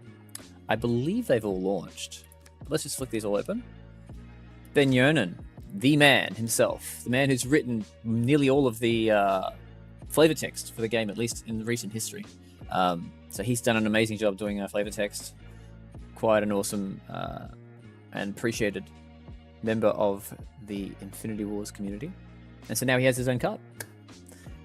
I believe they've all launched. Let's just flick these all open. Ben Yonan, the man himself, the man who's written nearly all of the flavor text for the game, at least in recent history. So he's done an amazing job doing flavor text. Quite an awesome and appreciated member of the Infinity Wars community. And so now he has his own card.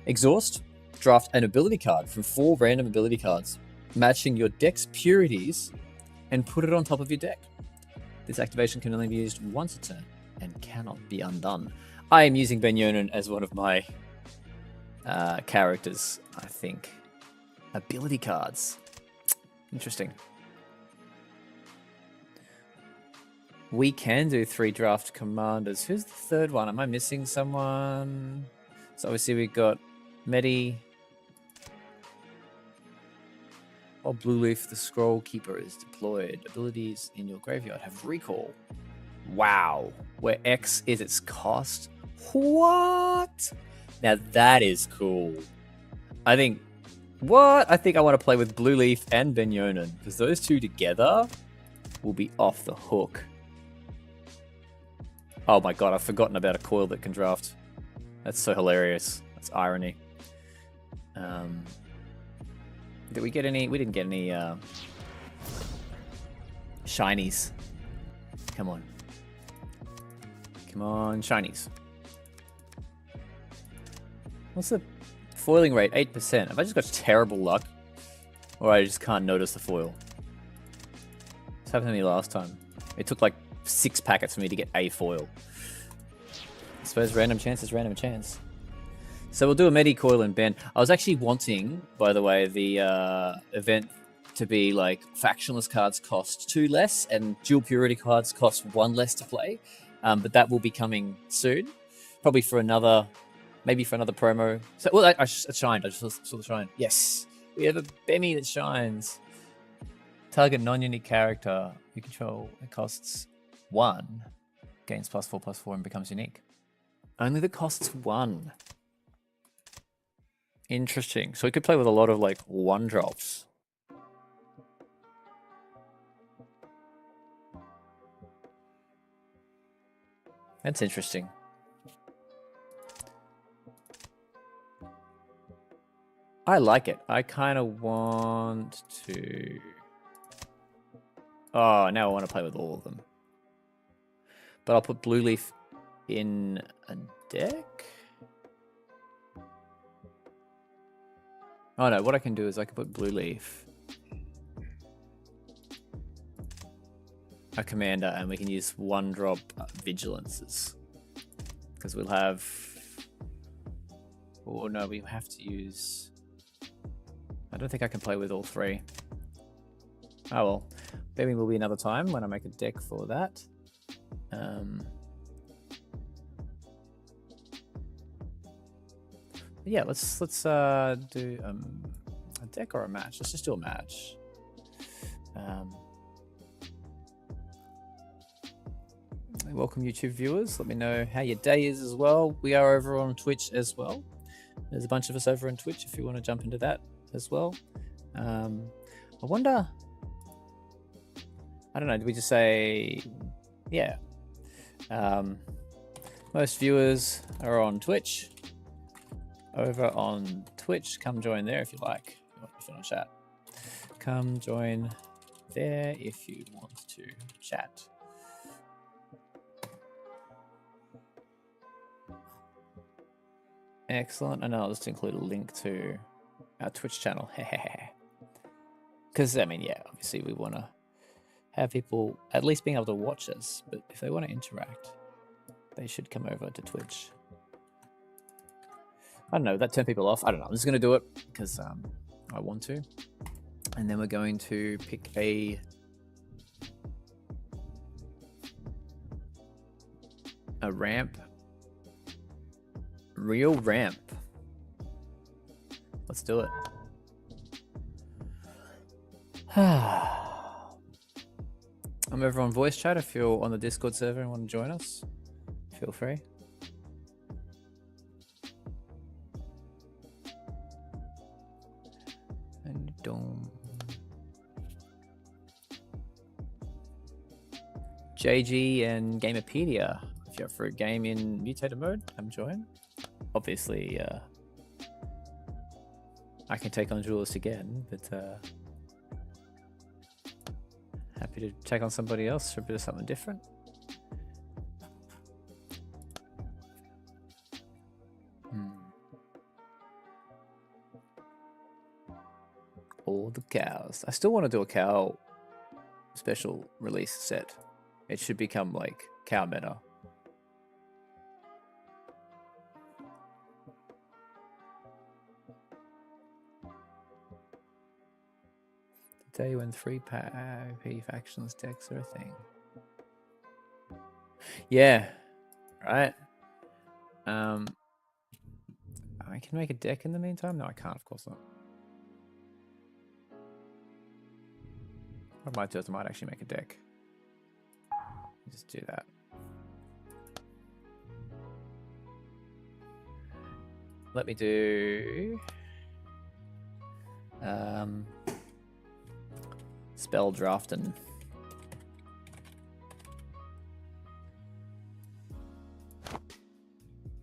Exhaust, draft an ability card from 4 random ability cards, matching your deck's purities, and put it on top of your deck. This activation can only be used once a turn and cannot be undone. I am using Ben Yonan as one of my characters, I think. Ability cards. Interesting. We can do 3 draft commanders. Who's the third one? Am I missing someone? So obviously we got Medi. While Blue Leaf, the Scroll Keeper, is deployed, abilities in your graveyard have recall. Wow. Where X is its cost. What? Now that is cool. I think I want to play with Blue Leaf and Ben Yonan, because those two together will be off the hook. Oh my god, I've forgotten about a coil that can draft. That's so hilarious. That's irony. Did we get any? We didn't get any shinies. Come on. Come on, shinies. What's the foiling rate? 8%. Have I just got terrible luck? Or I just can't notice the foil? This happened to me last time. It took like 6 packets for me to get a foil. I suppose random chance is random chance. So we'll do a Medi, Coil, and Ben. I was actually wanting, by the way, the event to be like factionless cards cost 2 less and dual purity cards cost 1 less to play. But that will be coming soon. Probably for another, maybe for another promo. So, well, it shined. I just saw the shine. Yes. We have a Bemmy that shines. Target non-unique character you control. It costs 1. Gains +4/+4 and becomes unique. Only that costs 1. Interesting. So we could play with a lot of like 1-drops. That's interesting. I like it. I kind of want to... Oh, now I want to play with all of them. But I'll put Blue Leaf in a deck? Oh no, what I can do is I can put Blue Leaf, a commander, and we can use 1-drop vigilances. Because we'll have... Oh no, we have to use... I don't think I can play with all 3. Oh well, maybe will be another time when I make a deck for that. Yeah, let's do a deck or a match. Let's just do a match. Welcome, YouTube viewers. Let me know how your day is as well. We are over on Twitch as well. There's a bunch of us over on Twitch if you want to jump into that as well. I wonder... I don't know, did we just say... Yeah. Most viewers are on Twitch. Over on Twitch, come join there if you like. If you want to chat, come join there if you want to chat. Excellent. And I'll just include a link to our Twitch channel. Because, I mean, yeah, obviously we want to have people at least being able to watch us. But if they want to interact, they should come over to Twitch. I don't know, that turned people off. I don't know. I'm just going to do it because I want to. And then we're going to pick a ramp. Real ramp. Let's do it. I'm over on voice chat. If you're on the Discord server and want to join us, feel free. JG and Gamepedia. If you're up for a game in mutated mode, come join. Obviously, I can take on Duelist again, but happy to take on somebody else for a bit of something different. All the cows. I still want to do a cow special release set. It should become like cow meta. The day when 3 P factions decks are a thing. Yeah, right. I can make a deck in the meantime. No, I can't. Of course not. What I might do is I might actually make a deck. Just do that. Let me do spell drafting.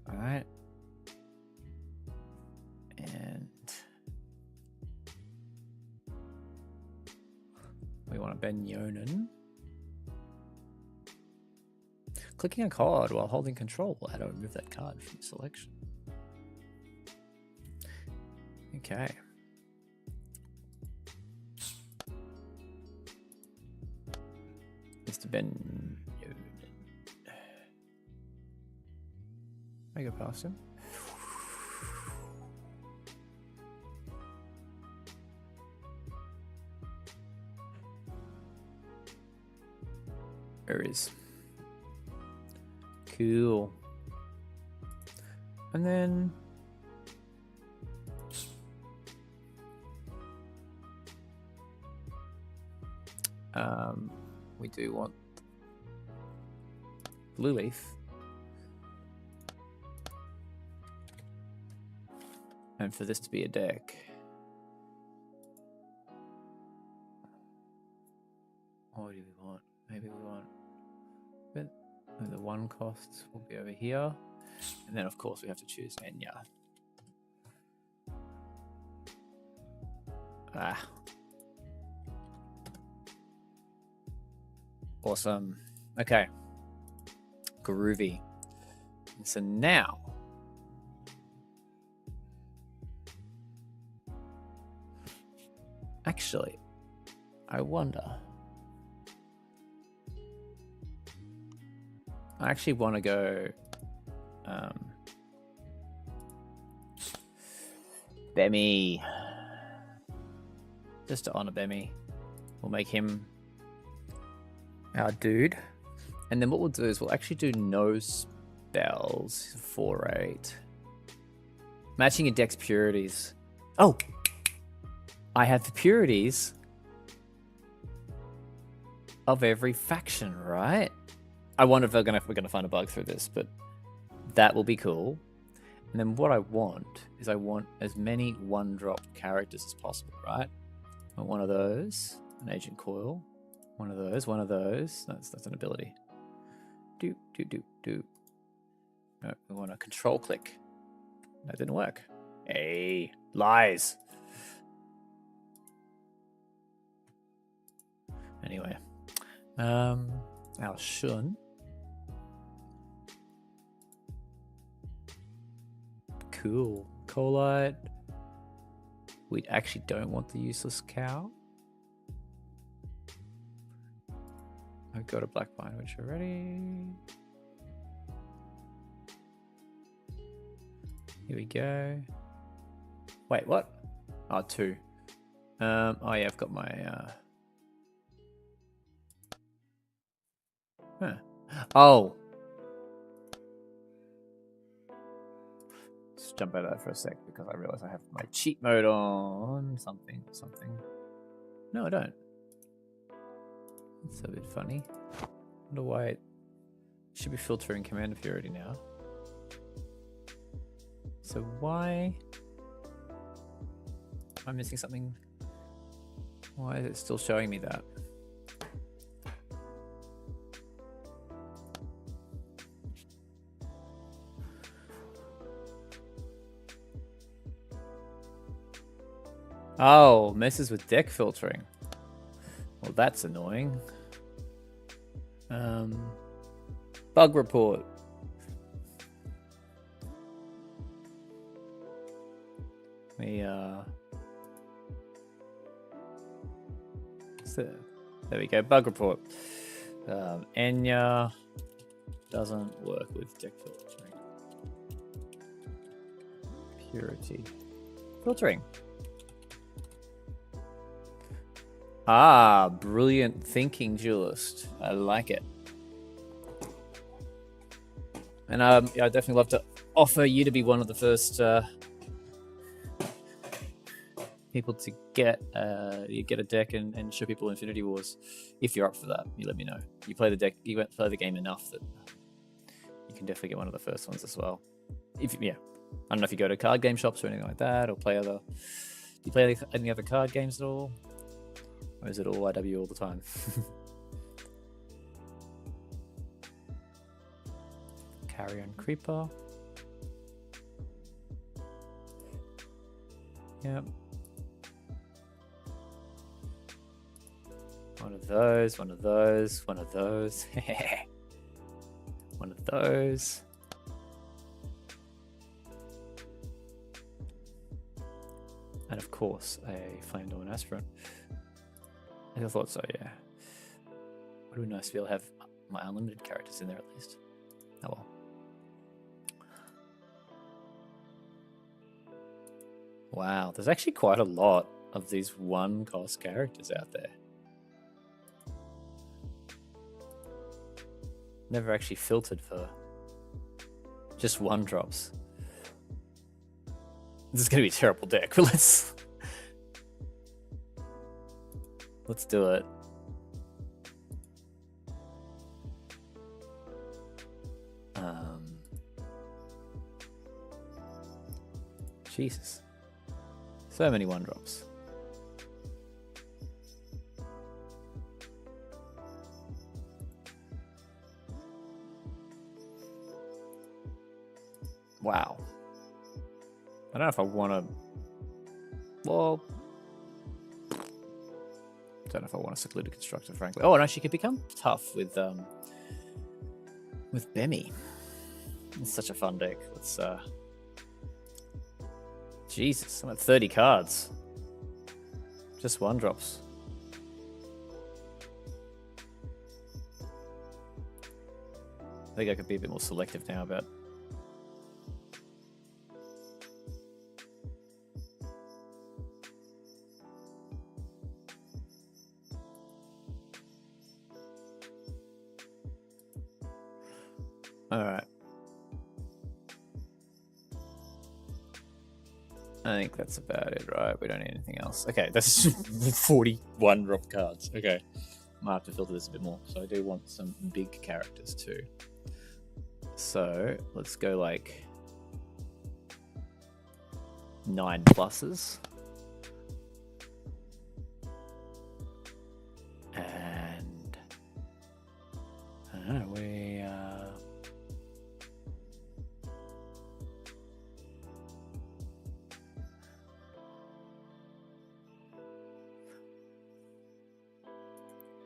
All right. And we want to Ben Yonan. Clicking a card while holding control will add or remove that card from the selection. Okay. Mr. Ben Yonan. I go past him. There is. Cool. And then we do want blue leaf. And for this to be a deck. What do we want? Maybe we want the 1 costs will be over here. And then of course we have to choose Enya. Awesome. Okay. Groovy. So now actually I wonder. I actually want to go Bemi. Just to honor Bemi. We'll make him our dude. And then what we'll do is we'll actually do no spells. 4/8. Matching your deck's purities. Oh! I have the purities of every faction, right? I wonder if we're gonna find a bug through this, but that will be cool. And then what I want is I want as many 1-drop characters as possible, right? I want one of those, an AgentCoyle, one of those, one of those. That's an ability. Do. No, we want a control click. That didn't work. Hey, lies. Anyway, our Shun. Cool. Colite. We actually don't want the useless cow. I've got a black vine witch already. Here we go. Wait, what? Oh, 2. Oh yeah, I've got my Oh. Just jump out of that for a sec because I realize I have my cheat mode on. Something. No, I don't. It's a bit funny. I wonder why it should be filtering command purity now. So why am I missing something? Why is it still showing me that? Oh, messes with deck filtering. Well, that's annoying. Bug report. There we go. Bug report. Enya doesn't work with deck filtering. Purity. Filtering. Ah, brilliant thinking, duelist. I like it. And yeah, I'd definitely love to offer you to be one of the first people to get a deck and show people Infinity Wars. If you're up for that, you let me know. You play the deck, you play the game enough that you can definitely get one of the first ones as well. I don't know if you go to card game shops or anything like that, or play other. Do you play any other card games at all, or is it all IW all the time? Carrion Creeper. Yep. One of those, one of those, one of those. One of those. And of course, a Flame Dawn Aspirant. I thought so, yeah. Would be nice to be able to have my unlimited characters in there at least. Oh well. Wow, there's actually quite a lot of these one-cost characters out there. Never actually filtered for just one-drops. This is going to be a terrible deck, but let's do it. Jesus. So many one-drops. Wow. I don't know if I want to... Well... I don't know if I want a Secluded Constructor, frankly. Oh, and she could become tough with Bemi. It's such a fun deck. Let's... Jesus, I'm at 30 cards. Just one-drops. I think I could be a bit more selective now about... Alright. I think that's about it, right? We don't need anything else. Okay, that's 41 drop cards. Okay. I might have to filter this a bit more. So I do want some big characters too. So let's go like 9 pluses. And I don't know,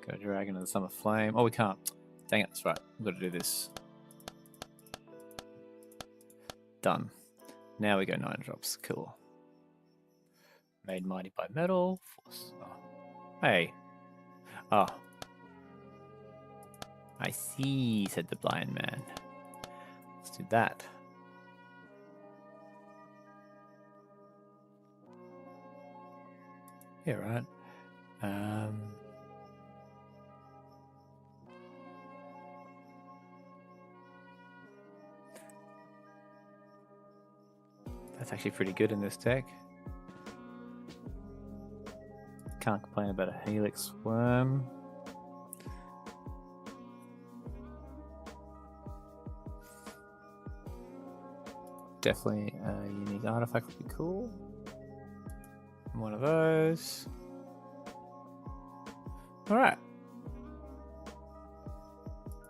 Go Dragon of the Summer Flame. Oh, we can't. Dang it, that's right. We've got to do this. Done. Now we go 9 drops. Cool. Made mighty by metal. Force. Oh. Hey. Oh. I see, said the blind man. Let's do that. Yeah, right. That's actually pretty good in this deck. Can't complain about a Helix Worm. Definitely a unique artifact would be cool. One of those. Alright.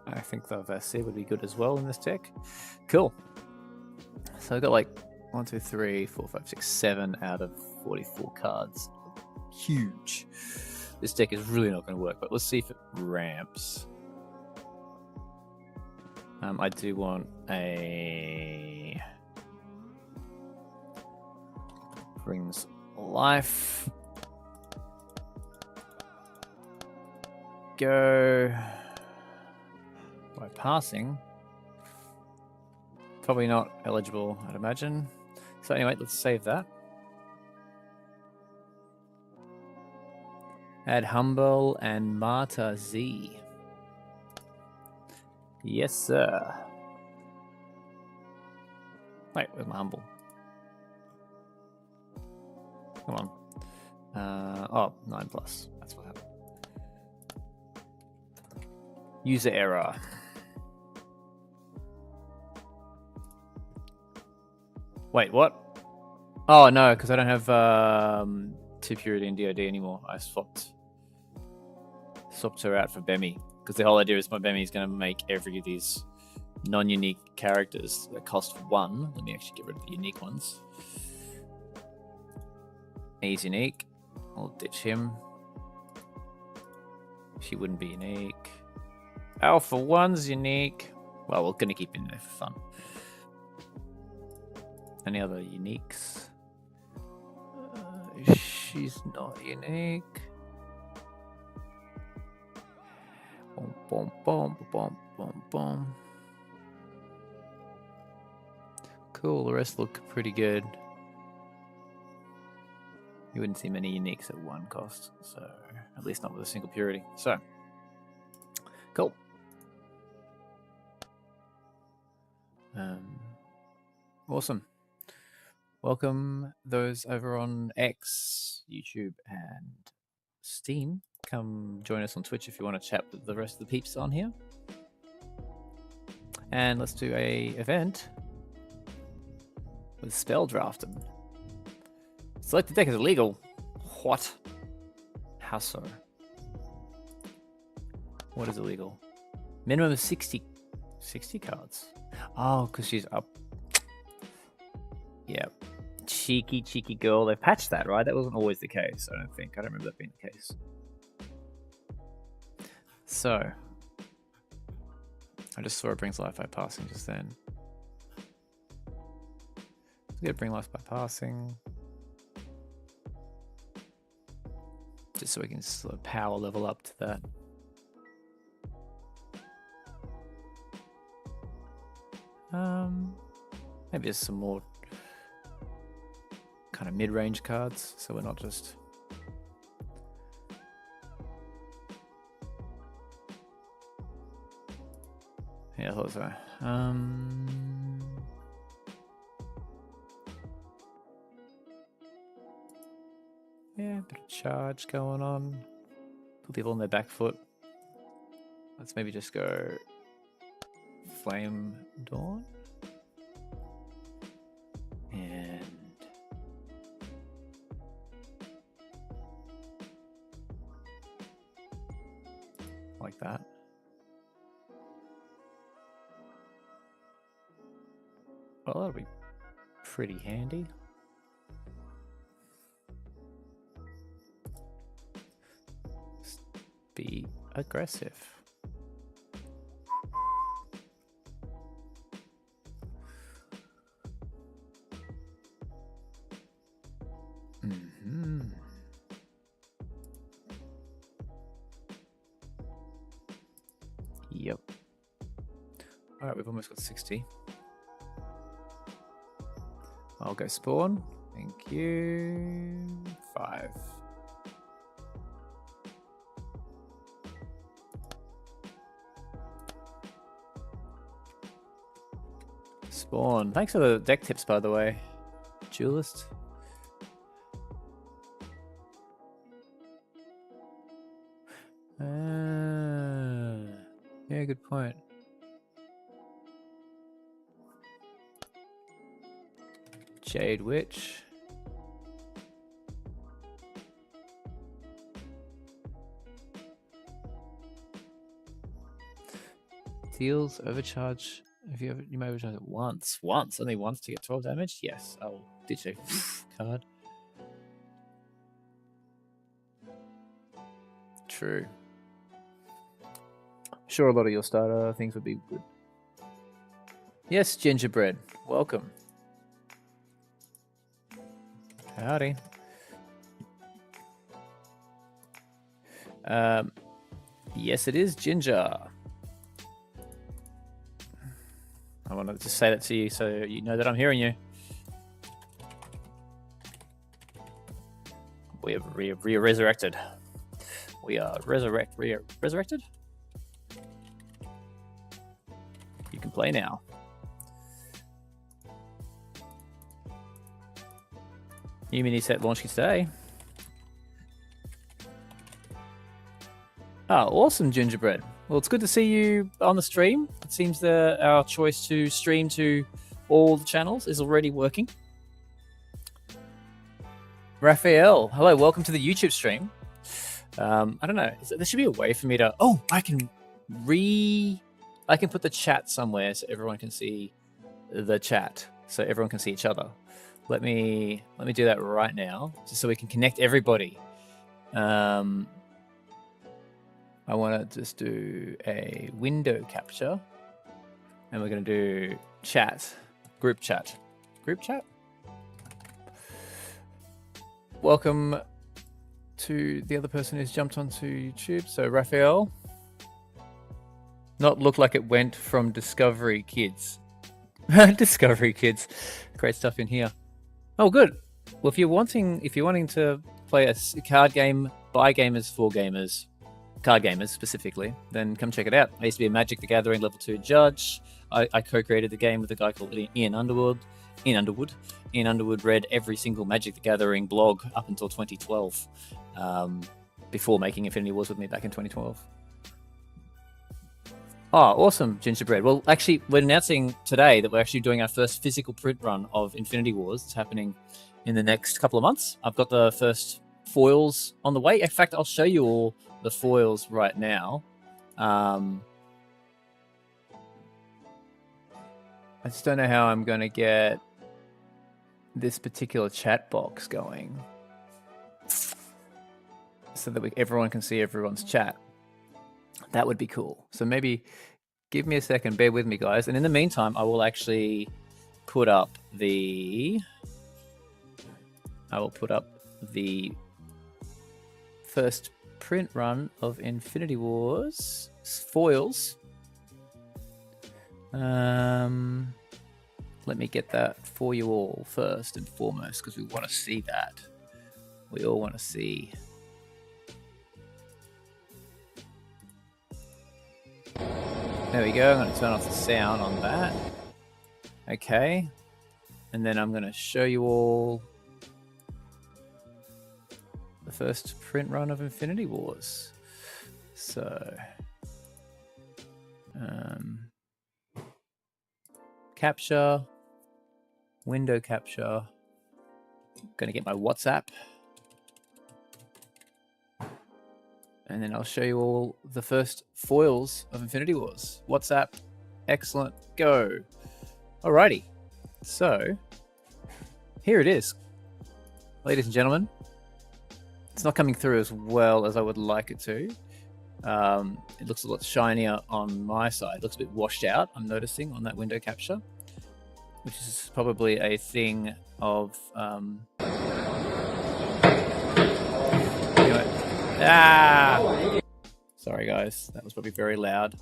I think the Vasir would be good as well in this deck. Cool. So I've got like 1, 2, 3, 4, 5, 6, 7 out of 44 cards. Huge. This deck is really not going to work, but let's see if it ramps. I do want a brings life. Go by passing. Probably not eligible, I'd imagine. So anyway, let's save that. Add Humble and Marta Z. Yes, sir. Wait, where's my Humble? Come on. Oh, 9+. That's what happened. User error. Wait, what? Oh, no, because I don't have 2 Purity and DOD anymore. I swapped her out for Bemi. Because the whole idea is my Bemi is going to make every of these non-unique characters that cost 1. Let me actually get rid of the unique ones. He's unique. I'll ditch him. She wouldn't be unique. Alpha 1's unique. Well, we're going to keep him there for fun. Any other uniques? She's not unique. Boom, boom, boom, boom, boom, boom. Cool, the rest look pretty good. You wouldn't see many uniques at 1 cost, so at least not with a single purity. So, cool. Awesome. Welcome those over on X, YouTube, and Steam. Come join us on Twitch if you want to chat with the rest of the peeps on here. And let's do a event with spell drafting. Selected deck is illegal. What? How so? What is illegal? Minimum of 60 cards. Oh, because she's up. Yeah. Cheeky girl. They've patched that, right? That wasn't always the case, I don't think. I don't remember that being the case. So, I just saw it brings life by passing just then. Let's get bring life by passing. Just so we can sort of power level up to that. Maybe just some more kind of mid-range cards, so we're not just yeah, I thought so. Yeah, a bit of charge going on. Put people on their back foot. Let's maybe just go Flame Dawn. And like that. Well, that'll be pretty handy. Just be aggressive. Yep. Alright, we've almost got 60. I'll go spawn. Thank you. 5. Spawn. Thanks for the deck tips, by the way. Duelist. Yeah, good point. Jade Witch. Deals overcharge If you may have done it once, only once to get 12 damage. Yes, I'll ditch a card. True. Sure, a lot of your starter things would be good. Yes, Gingerbread, welcome. Howdy. Yes, it is Ginger. I want to just say that to you so you know that I'm hearing you. We have resurrected. We are resurrected. You can play now. New mini set launch today. Oh, awesome, Gingerbread. Well, it's good to see you on the stream. It seems that our choice to stream to all the channels is already working. Raphael, hello, welcome to the YouTube stream. I don't know. There should be a way for me to. Oh, I can put the chat somewhere so everyone can see the chat, so everyone can see each other. Let me do that right now, just so we can connect everybody. I want to just do a window capture, and we're going to do chat, group chat. Welcome to the other person who's jumped onto YouTube. So Raphael, not look like it went from Discovery Kids. Discovery Kids, great stuff in here. Oh, good. Well, if you're wanting to play a card game by gamers for gamers, card gamers specifically, then come check it out. I used to be a Magic the Gathering level 2 judge. I co-created the game with a guy called Ian Underwood. Ian Underwood read every single Magic the Gathering blog up until 2012, before making Infinity Wars with me back in 2012. Oh, awesome, Gingerbread. Well, actually, we're announcing today that we're actually doing our first physical print run of Infinity Wars. It's happening in the next couple of months. I've got the first foils on the way. In fact, I'll show you all the foils right now. I just don't know how I'm going to get this particular chat box going so that everyone can see everyone's chat. That would be cool. So maybe give me a second, bear with me, guys. And in the meantime, I will actually put up the first print run of Infinity Wars foils. Let me get that for you all first and foremost, because we want to see that. We all want to see. There we go. I'm going to turn off the sound on that. Okay. And then I'm going to show you all the first print run of Infinity Wars. So, capture, window capture. I'm going to get my WhatsApp. And then I'll show you all the first foils of Infinity Wars. WhatsApp, excellent, go. Alrighty, so here it is, ladies and gentlemen. It's not coming through as well as I would like it to. It looks a lot shinier on my side. It looks a bit washed out, I'm noticing, on that window capture, which is probably a thing of... Anyway. Sorry, guys. That was probably very loud.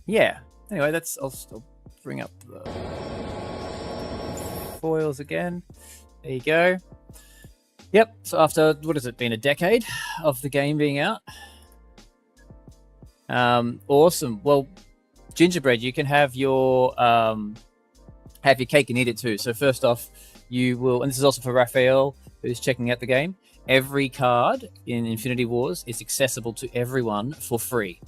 Yeah. Anyway, I'll bring up the foils again. There you go. Yep. So after, what has it been, a decade of the game being out? Awesome. Well, Gingerbread, you can have your cake and eat it too. So first off, you will, and this is also for Raphael, who's checking out the game. Every card in Infinity Wars is accessible to everyone for free.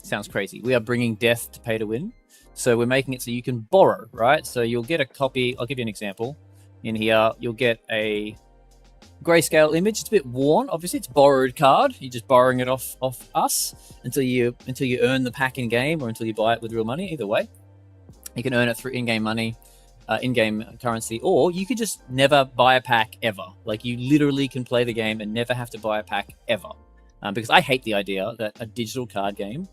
Sounds crazy. We are bringing death to pay to win. So we're making it so you can borrow, right? So you'll get a copy. I'll give you an example. In here, you'll get a grayscale image. It's a bit worn. Obviously, it's borrowed card. You're just borrowing it off us until you earn the pack in game or until you buy it with real money. Either way, you can earn it through in-game money, in-game currency, or you could just never buy a pack ever. Like you literally can play the game and never have to buy a pack ever. Because I hate the idea that a digital card game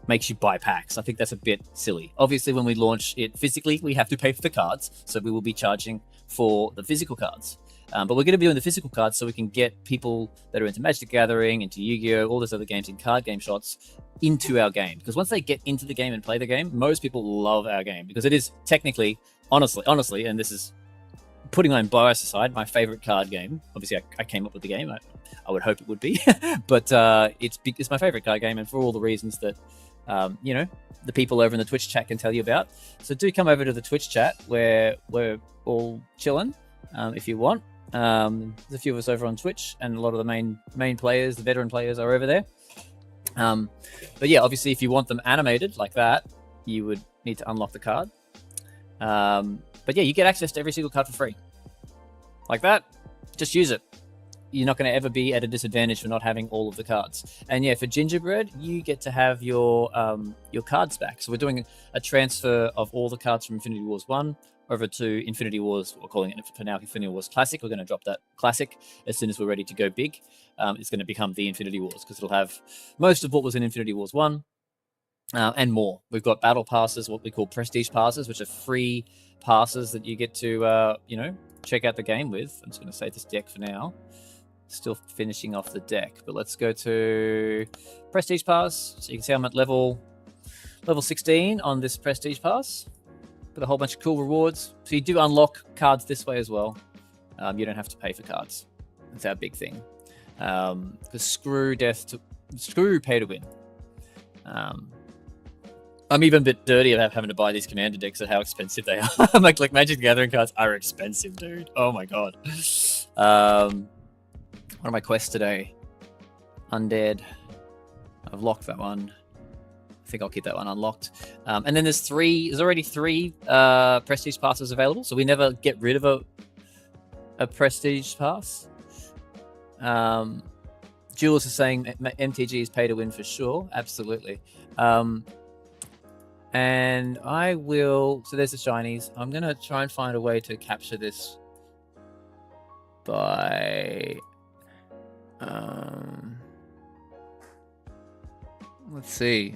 makes you buy packs. I think that's a bit silly. Obviously, when we launch it physically, we have to pay for the cards, so we will be charging for the physical cards. But we're going to be doing the physical cards so we can get people that are into Magic the Gathering, into Yu-Gi-Oh!, all those other games in card game shots into our game. Because once they get into the game and play the game, most people love our game because it is technically, honestly, and this is putting my own bias aside, my favorite card game. Obviously, I came up with the game. I would hope it would be, but it's my favorite card game, and for all the reasons that the people over in the Twitch chat can tell you about. So do come over to the Twitch chat where we're all chilling if you want. There's a few of us over on Twitch, and a lot of the main players, the veteran players, are over there. But yeah, obviously, if you want them animated like that, you would need to unlock the card. But yeah, you get access to every single card for free. Like that, just use it. You're not going to ever be at a disadvantage for not having all of the cards. And yeah, for Gingerbread, you get to have your cards back. So we're doing a transfer of all the cards from Infinity Wars 1 over to Infinity Wars. We're calling it for now Infinity Wars Classic. We're going to drop that Classic as soon as we're ready to go big. It's going to become the Infinity Wars because it'll have most of what was in Infinity Wars 1 and more. We've got battle passes, what we call prestige passes, which are free passes that you get to check out the game with. I'm just going to save this deck for now. Still finishing off the deck, but let's go to Prestige Pass. So you can see I'm at level 16 on this Prestige Pass with a whole bunch of cool rewards. So you do unlock cards this way as well. You don't have to pay for cards. That's our big thing. Because screw pay to win. I'm even a bit dirty about having to buy these commander decks at how expensive they are. like Magic the Gathering cards are expensive, dude. Oh my god. What are my quests today? Undead. I've locked that one. I think I'll keep that one unlocked. And then there's already three prestige passes available, so we never get rid of a prestige pass. Jules is saying MTG is pay to win for sure. Absolutely. And I will. So there's the shinies. I'm gonna try and find a way to capture this by. Let's see.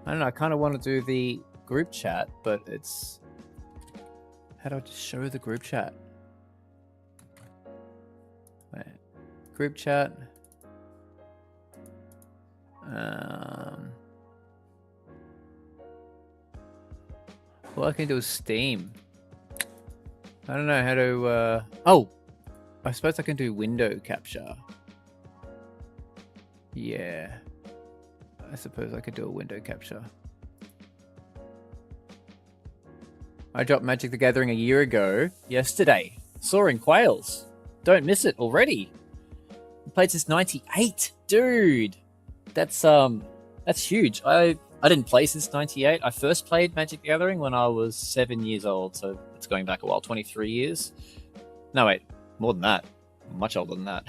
I don't know. I kind of want to do the group chat, but it's. How do I just show the group chat? Wait. Group chat. All I can do is Steam. I don't know how to. Oh, I suppose I can do window capture. Yeah, I suppose I could do a window capture. I dropped Magic the Gathering a year ago. Yesterday, Soaring Quails. Don't miss it already. I played since '98, dude. That's huge. I didn't play since '98. I first played Magic the Gathering when I was 7 years old, so it's going back a while. 23 years. No, wait, more than that. Much older than that.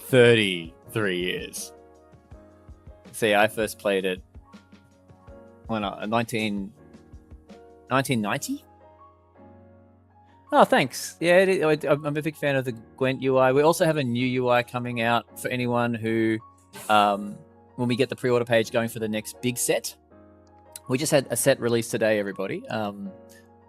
33 years. See, I first played it when 1990. Oh, thanks. Yeah, I'm a big fan of the Gwent UI. We also have a new UI coming out for anyone who, when we get the pre-order page going for the next big set. We just had a set released today, everybody.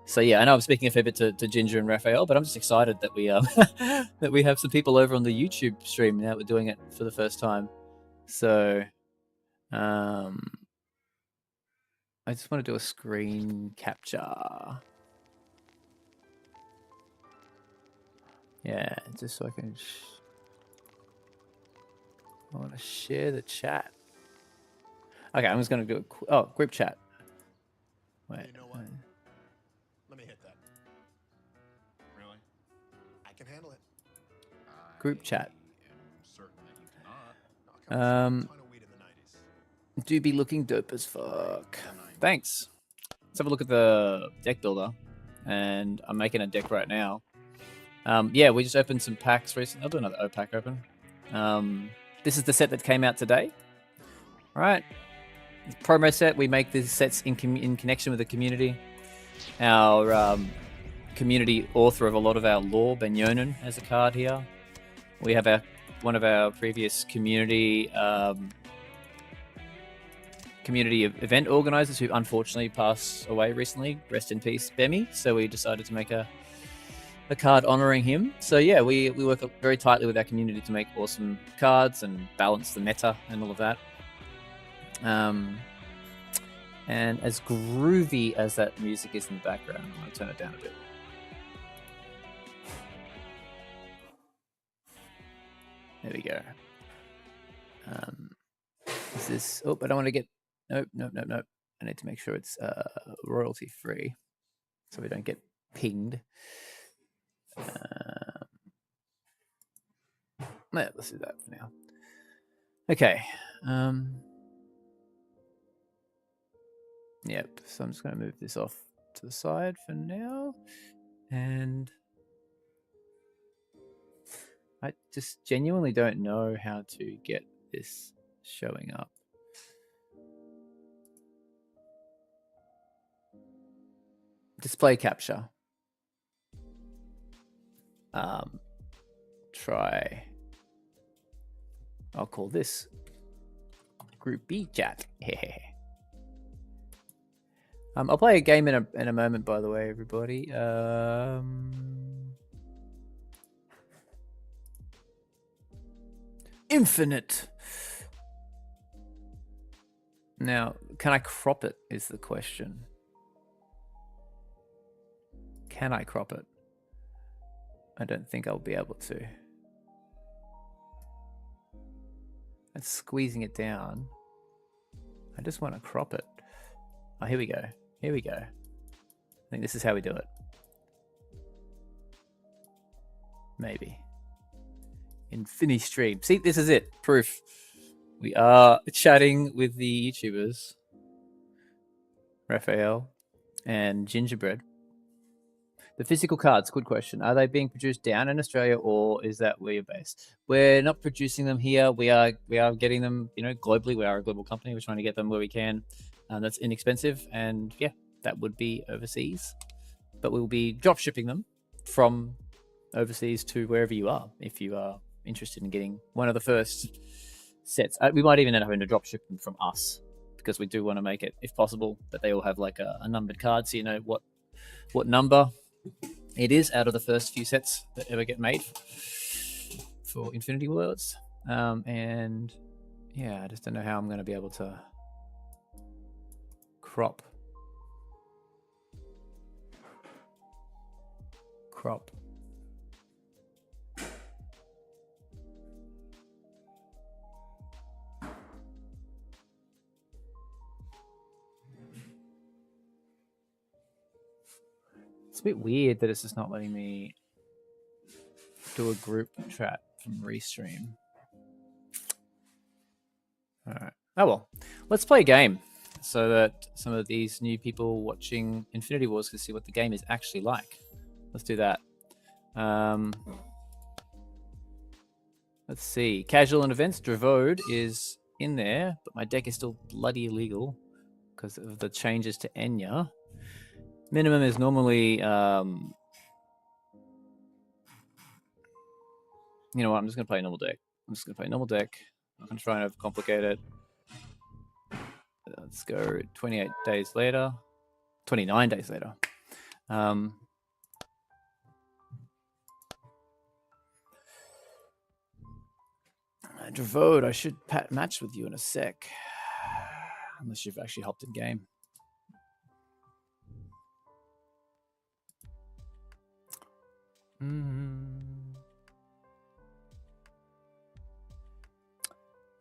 So yeah, I know I'm speaking a fair bit to Ginger and Raphael, but I'm just excited that we that we have some people over on the YouTube stream now. We're doing it for the first time. So, I just want to do a screen capture. Yeah, just so I can. I want to share the chat. Okay, I'm just going to do group chat. Wait. You know what? Let me hit that. Really? I can handle it. Group chat. Certain that you cannot. Do be looking dope as fuck. Thanks. let's have a look at the deck builder, and I'm making a deck right now. Yeah, we just opened some packs recently. I'll do another O-pack open. This is the set that came out today. All right, promo set. We make these sets in connection with the community. Our community author of a lot of our lore, Ben Yonan, has a card here. We have one of our previous community event organizers who unfortunately passed away recently. Rest in peace, Bemi. So we decided to make a card honoring him. So yeah, we work very tightly with our community to make awesome cards and balance the meta and all of that. And as groovy as that music is in the background, I'll turn it down a bit. There we go. Is this... Oh, I don't want to get... Nope. I need to make sure it's royalty free so we don't get pinged. Let's do that for now. Okay. Yep. So I'm just going to move this off to the side for now. And I just genuinely don't know how to get this showing up. Display capture. Try. I'll call this Group B chat. I'll play a game in a moment, by the way, everybody. Infinite. Now, can I crop it is the question. Can I crop it? I don't think I'll be able to. That's squeezing it down. I just want to crop it. Oh, here we go. Here we go. I think this is how we do it. Maybe. Infinity stream. See, this is it. Proof. We are chatting with the YouTubers. Raphael and Gingerbread. The physical cards, good question. Are they being produced down in Australia, or is that where you're based? We're not producing them here. We are getting them, globally. We are a global company. We're trying to get them where we can. That's inexpensive, and yeah, that would be overseas. But we'll be drop shipping them from overseas to wherever you are, if you are interested in getting one of the first sets. We might even end up having to drop ship them from us, because we do want to make it, if possible, that they all have like a numbered card, so you know what number it is out of the first few sets that ever get made for Infinity Worlds. And yeah, I just don't know how I'm going to be able to crop. It's a bit weird that it's just not letting me do a group chat from Restream. All right. Oh well. Let's play a game so that some of these new people watching Infinity Wars can see what the game is actually like. Let's do that. Let's see. Casual and events. Dravode is in there, but my deck is still bloody illegal because of the changes to Enya. Minimum is normally, you know what, I'm just going to play a normal deck. I'm not going to try and overcomplicate it. Let's go 28 days later. 29 days later. Dravode, I should match with you in a sec. Unless you've actually hopped in game.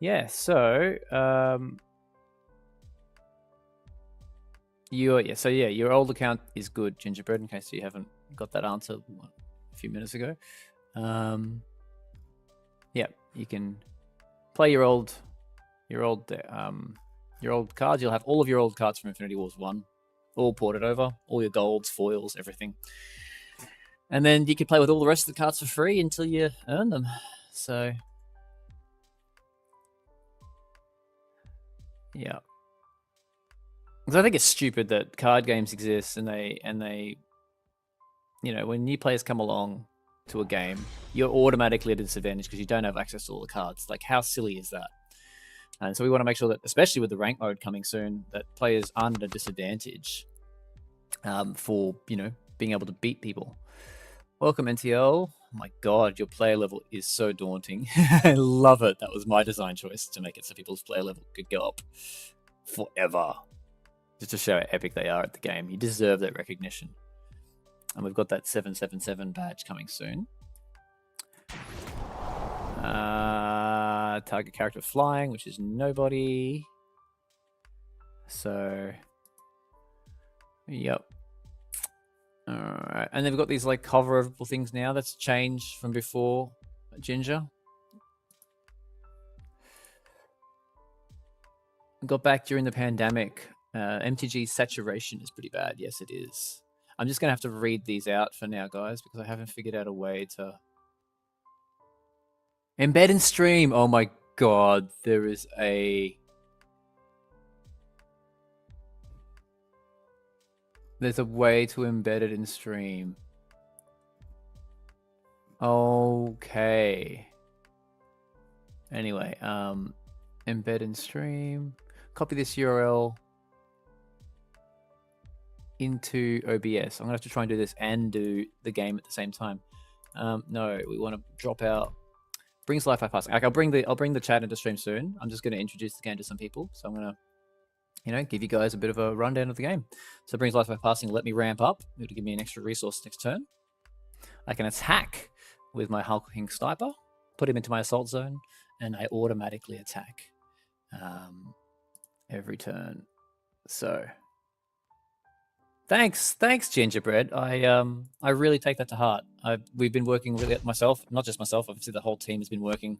Yeah, so your old account is good, Gingerbread, in case you haven't got that answer a few minutes ago. Yeah, you can play your old cards. You'll have all of your old cards from Infinity Wars 1 all ported over, all your golds, foils, everything. And then you can play with all the rest of the cards for free until you earn them. So, yeah. Because I think it's stupid that card games exist and they, you know, when new players come along to a game, you're automatically at a disadvantage because you don't have access to all the cards. Like, how silly is that? And so we want to make sure that, especially with the rank mode coming soon, that players aren't at a disadvantage for, you know, being able to beat people. Welcome, NTL. Oh my God, your player level is so daunting. I love it. That was my design choice to make it so people's player level could go up forever. Just to show how epic they are at the game. You deserve that recognition. And we've got that 777 badge coming soon. Target character flying, which is nobody. So, yep. Alright, and they've got these like hoverable things now. That's changed from before, Ginger. Got back during the pandemic. MTG saturation is pretty bad. Yes, it is. I'm just going to have to read these out for now, guys, because I haven't figured out a way to... Embed and stream. Oh my God, there is a... There's a way to embed it in stream. Okay. Anyway, embed in stream. Copy this URL into OBS. I'm gonna have to try and do this and do the game at the same time. No, we want to drop out. Brings life by passing. Like I'll bring the chat into stream soon. I'm just gonna introduce the game to some people. So I'm gonna, you know, give you guys a bit of a rundown of the game. So brings life by passing. Let me ramp up. It'll give me an extra resource next turn. I can attack with my hulking sniper. Put him into my assault zone, and I automatically attack every turn. So. Thanks, Gingerbread. I really take that to heart. We've been working with it myself, not just myself. Obviously, the whole team has been working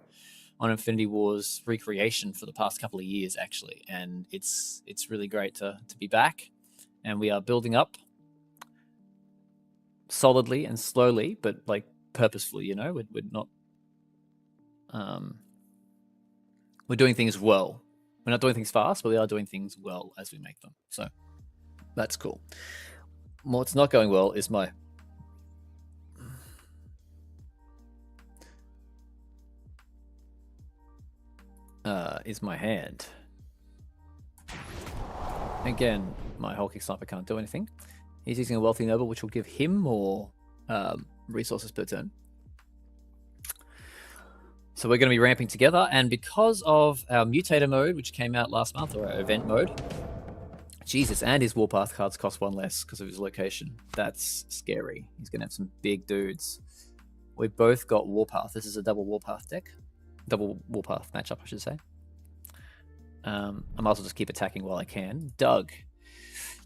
on Infinity War's recreation for the past couple of years, actually, and it's really great to be back. And we are building up solidly and slowly, but like purposefully. You know, we're not. We're doing things well. We're not doing things fast, but we are doing things well as we make them. So. That's cool. What's not going well is my hand. Again, my hulking sniper can't do anything. He's using a wealthy noble, which will give him more resources per turn. So we're going to be ramping together, and because of our mutator mode, which came out last month, or our event mode. Jesus, and his Warpath cards cost one less because of his location. That's scary. He's going to have some big dudes. We've both got Warpath. This is a double Warpath deck. Double Warpath matchup, I should say. I might as well just keep attacking while I can. Doug.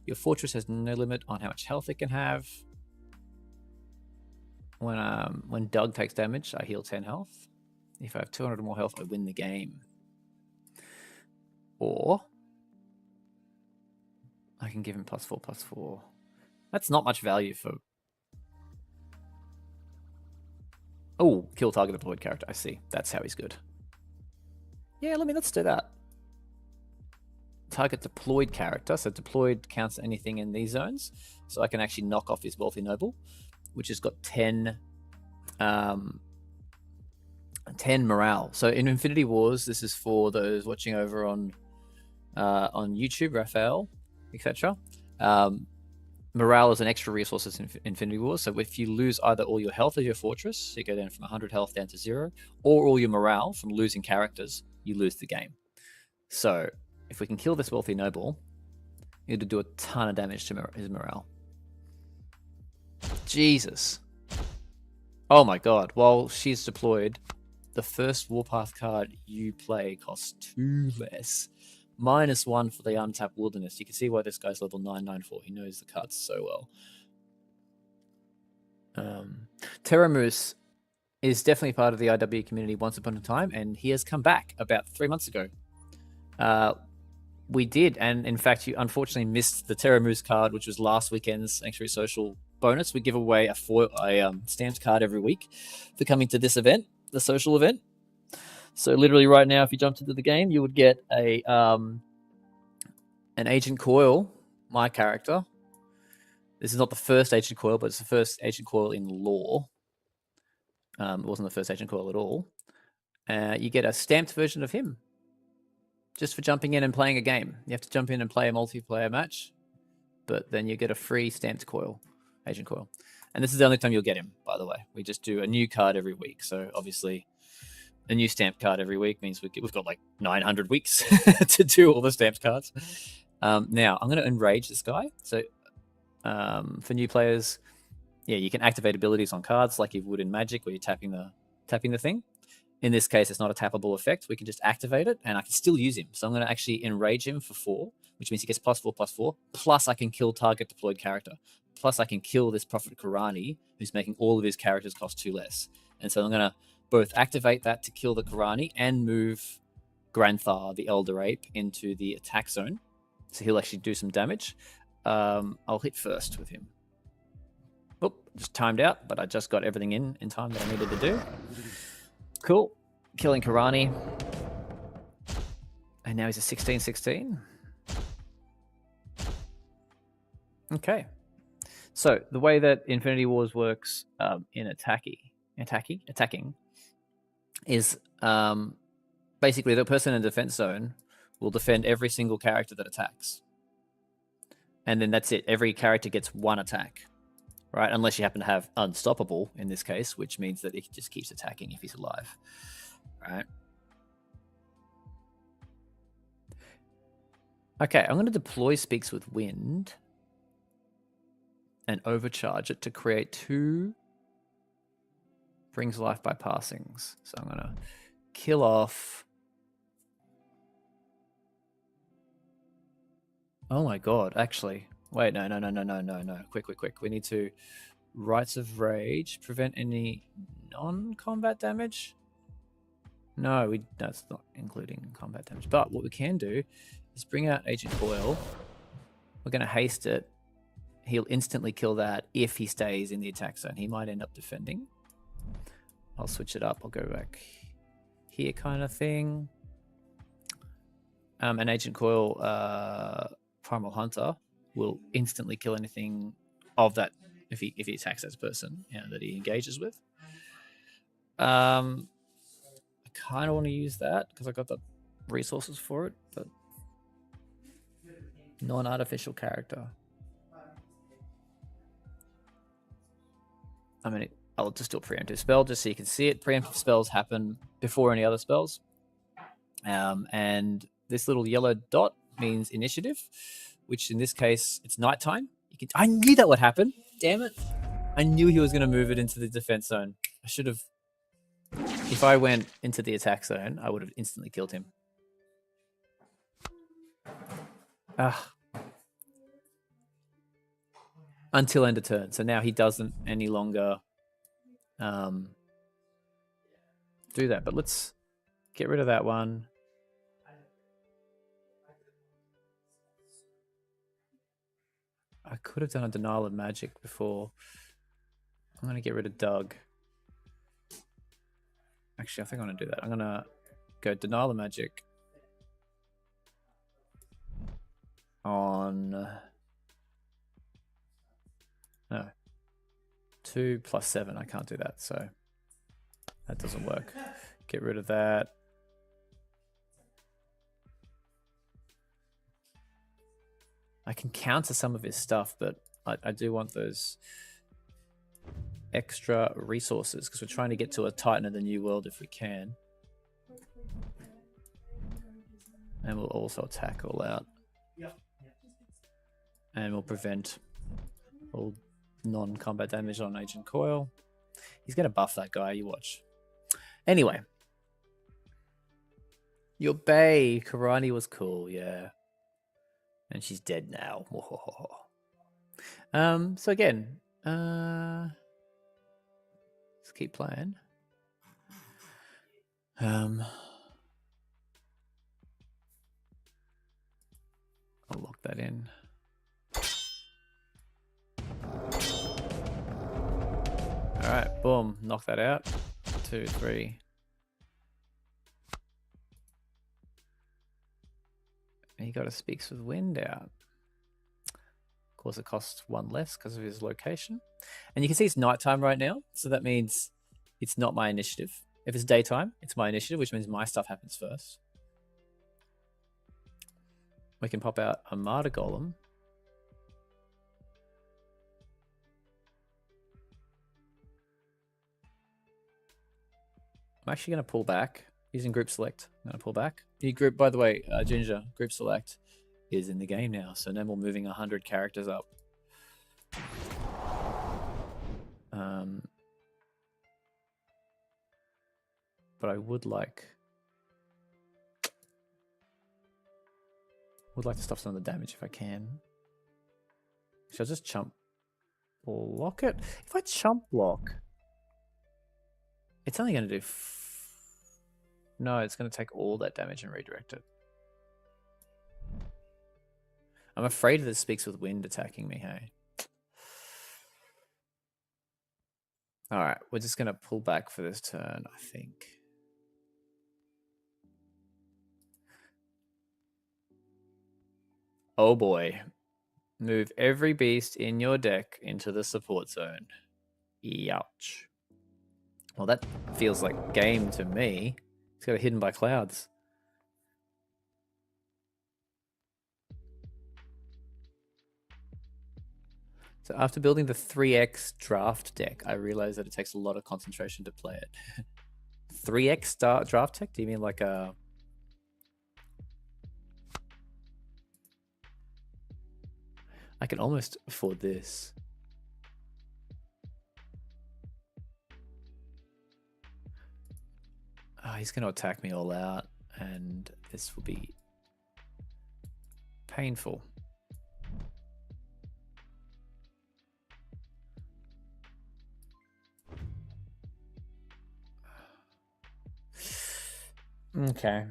Your fortress has no limit on how much health it can have. When Doug takes damage, I heal 10 health. If I have 200 or more health, I win the game. Or... I can give him +4/+4. That's not much value for... Oh, kill target deployed character. I see. That's how he's good. Yeah, let's do that. Target deployed character. So deployed counts anything in these zones. So I can actually knock off his wealthy noble, which has got 10 morale. So in Infinity Wars, this is for those watching over on YouTube, Raphael, etc. Morale is an extra resource in Infinity Wars. So if you lose either all your health of your fortress, you go down from 100 health down to 0, or all your morale from losing characters, you lose the game. So if we can kill this wealthy noble, it'll do a ton of damage to his morale. Jesus. Oh my God. While she's deployed, the first Warpath card you play costs 2 less. -1 for the untapped wilderness. You can see why this guy's level 994. He knows the cards so well. Terramoose is definitely part of the IW community once upon a time, and he has come back about 3 months ago. We did, and in fact, you unfortunately missed the Terra Moose card, which was last weekend's Sanctuary Social bonus. We give away a stamped card every week for coming to this event, the social event. So literally right now, if you jumped into the game, you would get a an AgentCoyle, my character. This is not the first AgentCoyle, but it's the first AgentCoyle in lore. It wasn't the first AgentCoyle at all. You get a stamped version of him just for jumping in and playing a game. You have to jump in and play a multiplayer match, but then you get a free stamped coil, AgentCoyle. And this is the only time you'll get him, by the way. We just do a new card every week. So obviously, a new stamped card every week means we've got like 900 weeks to do all the stamped cards. Now, I'm going to enrage this guy. So for new players, yeah, you can activate abilities on cards like you would in Magic, where you're tapping the thing. In this case, it's not a tappable effect. We can just activate it, and I can still use him. So I'm going to actually enrage him for 4, which means he gets +4/+4. Plus, I can kill target deployed character. Plus, I can kill this Prophet Karani, who's making all of his characters cost 2 less. And so I'm going to both activate that to kill the Karani and move Granthar, the Elder Ape, into the attack zone. So he'll actually do some damage. I'll hit first with him. Oh, just timed out, but I just got everything in time that I needed to do. Cool. Killing Karani. And now he's a 16/16. Okay. So the way that Infinity Wars works in attacking is basically the person in defense zone will defend every single character that attacks. And then that's it. Every character gets 1 attack. Right, unless you happen to have Unstoppable in this case, which means that it just keeps attacking if he's alive. Right. Okay, I'm going to deploy Speaks with Wind and overcharge it to create 2 Brings Life by Passings. So I'm going to kill off. Oh my god, actually. Wait, no. Quick. We need to Rites of Rage, prevent any non-combat damage. No, that's not including combat damage. But what we can do is bring out AgentCoyle. We're going to haste it. He'll instantly kill that if he stays in the attack zone. He might end up defending. I'll switch it up. I'll go back here kind of thing. And AgentCoyle Primal Hunter will instantly kill anything of that if he attacks that person that he engages with. I kind of want to use that because I got the resources for it, but non-artificial character. I mean, I'll just do a preemptive spell just so you can see it. Preemptive spells happen before any other spells. And this little yellow dot means initiative, which in this case, it's nighttime. I knew that would happen. Damn it. I knew he was going to move it into the defense zone. I should have... If I went into the attack zone, I would have instantly killed him. Until end of turn. So now he doesn't any longer do that. But let's get rid of that one. I could have done a Denial of Magic before. I'm going to get rid of Doug. Actually, I think I'm going to do that. I'm going to go Denial of Magic on... No. 2 + 7. I can't do that, so that doesn't work. Get rid of that. I can counter some of his stuff, but I do want those extra resources because we're trying to get to a Titan of the New World if we can. And we'll also attack all out. And we'll prevent all non-combat damage on AgentCoyle. He's going to buff that guy, you watch. Anyway. Your Bay, Karani was cool, yeah. And she's dead now. So again, let's keep playing. Lock that in. All right, boom, knock that out. 2, 3. And he got a Speaks with Wind out. Of course, it costs 1 less because of his location. And you can see it's nighttime right now, so that means it's not my initiative. If it's daytime, it's my initiative, which means my stuff happens first. We can pop out a Martyr Golem. I'm actually going to pull back using group select. I'm going to pull back. The group, by the way, Ginger, group select is in the game now, so no more moving 100 characters up. But I would like to stop some of the damage if I can. Should I just chump block it? If I chump block, it's only going to do... No, it's going to take all that damage and redirect it. I'm afraid that it Speaks with Wind attacking me, hey? Alright, we're just going to pull back for this turn, I think. Oh boy. Move every beast in your deck into the support zone. Youch. Well, that feels like game to me. It's got it hidden by clouds. So after building the 3x draft deck, I realized that it takes a lot of concentration to play it. 3x draft deck? Do you mean like a... I can almost afford this. Oh, he's going to attack me all out, and this will be painful. Okay.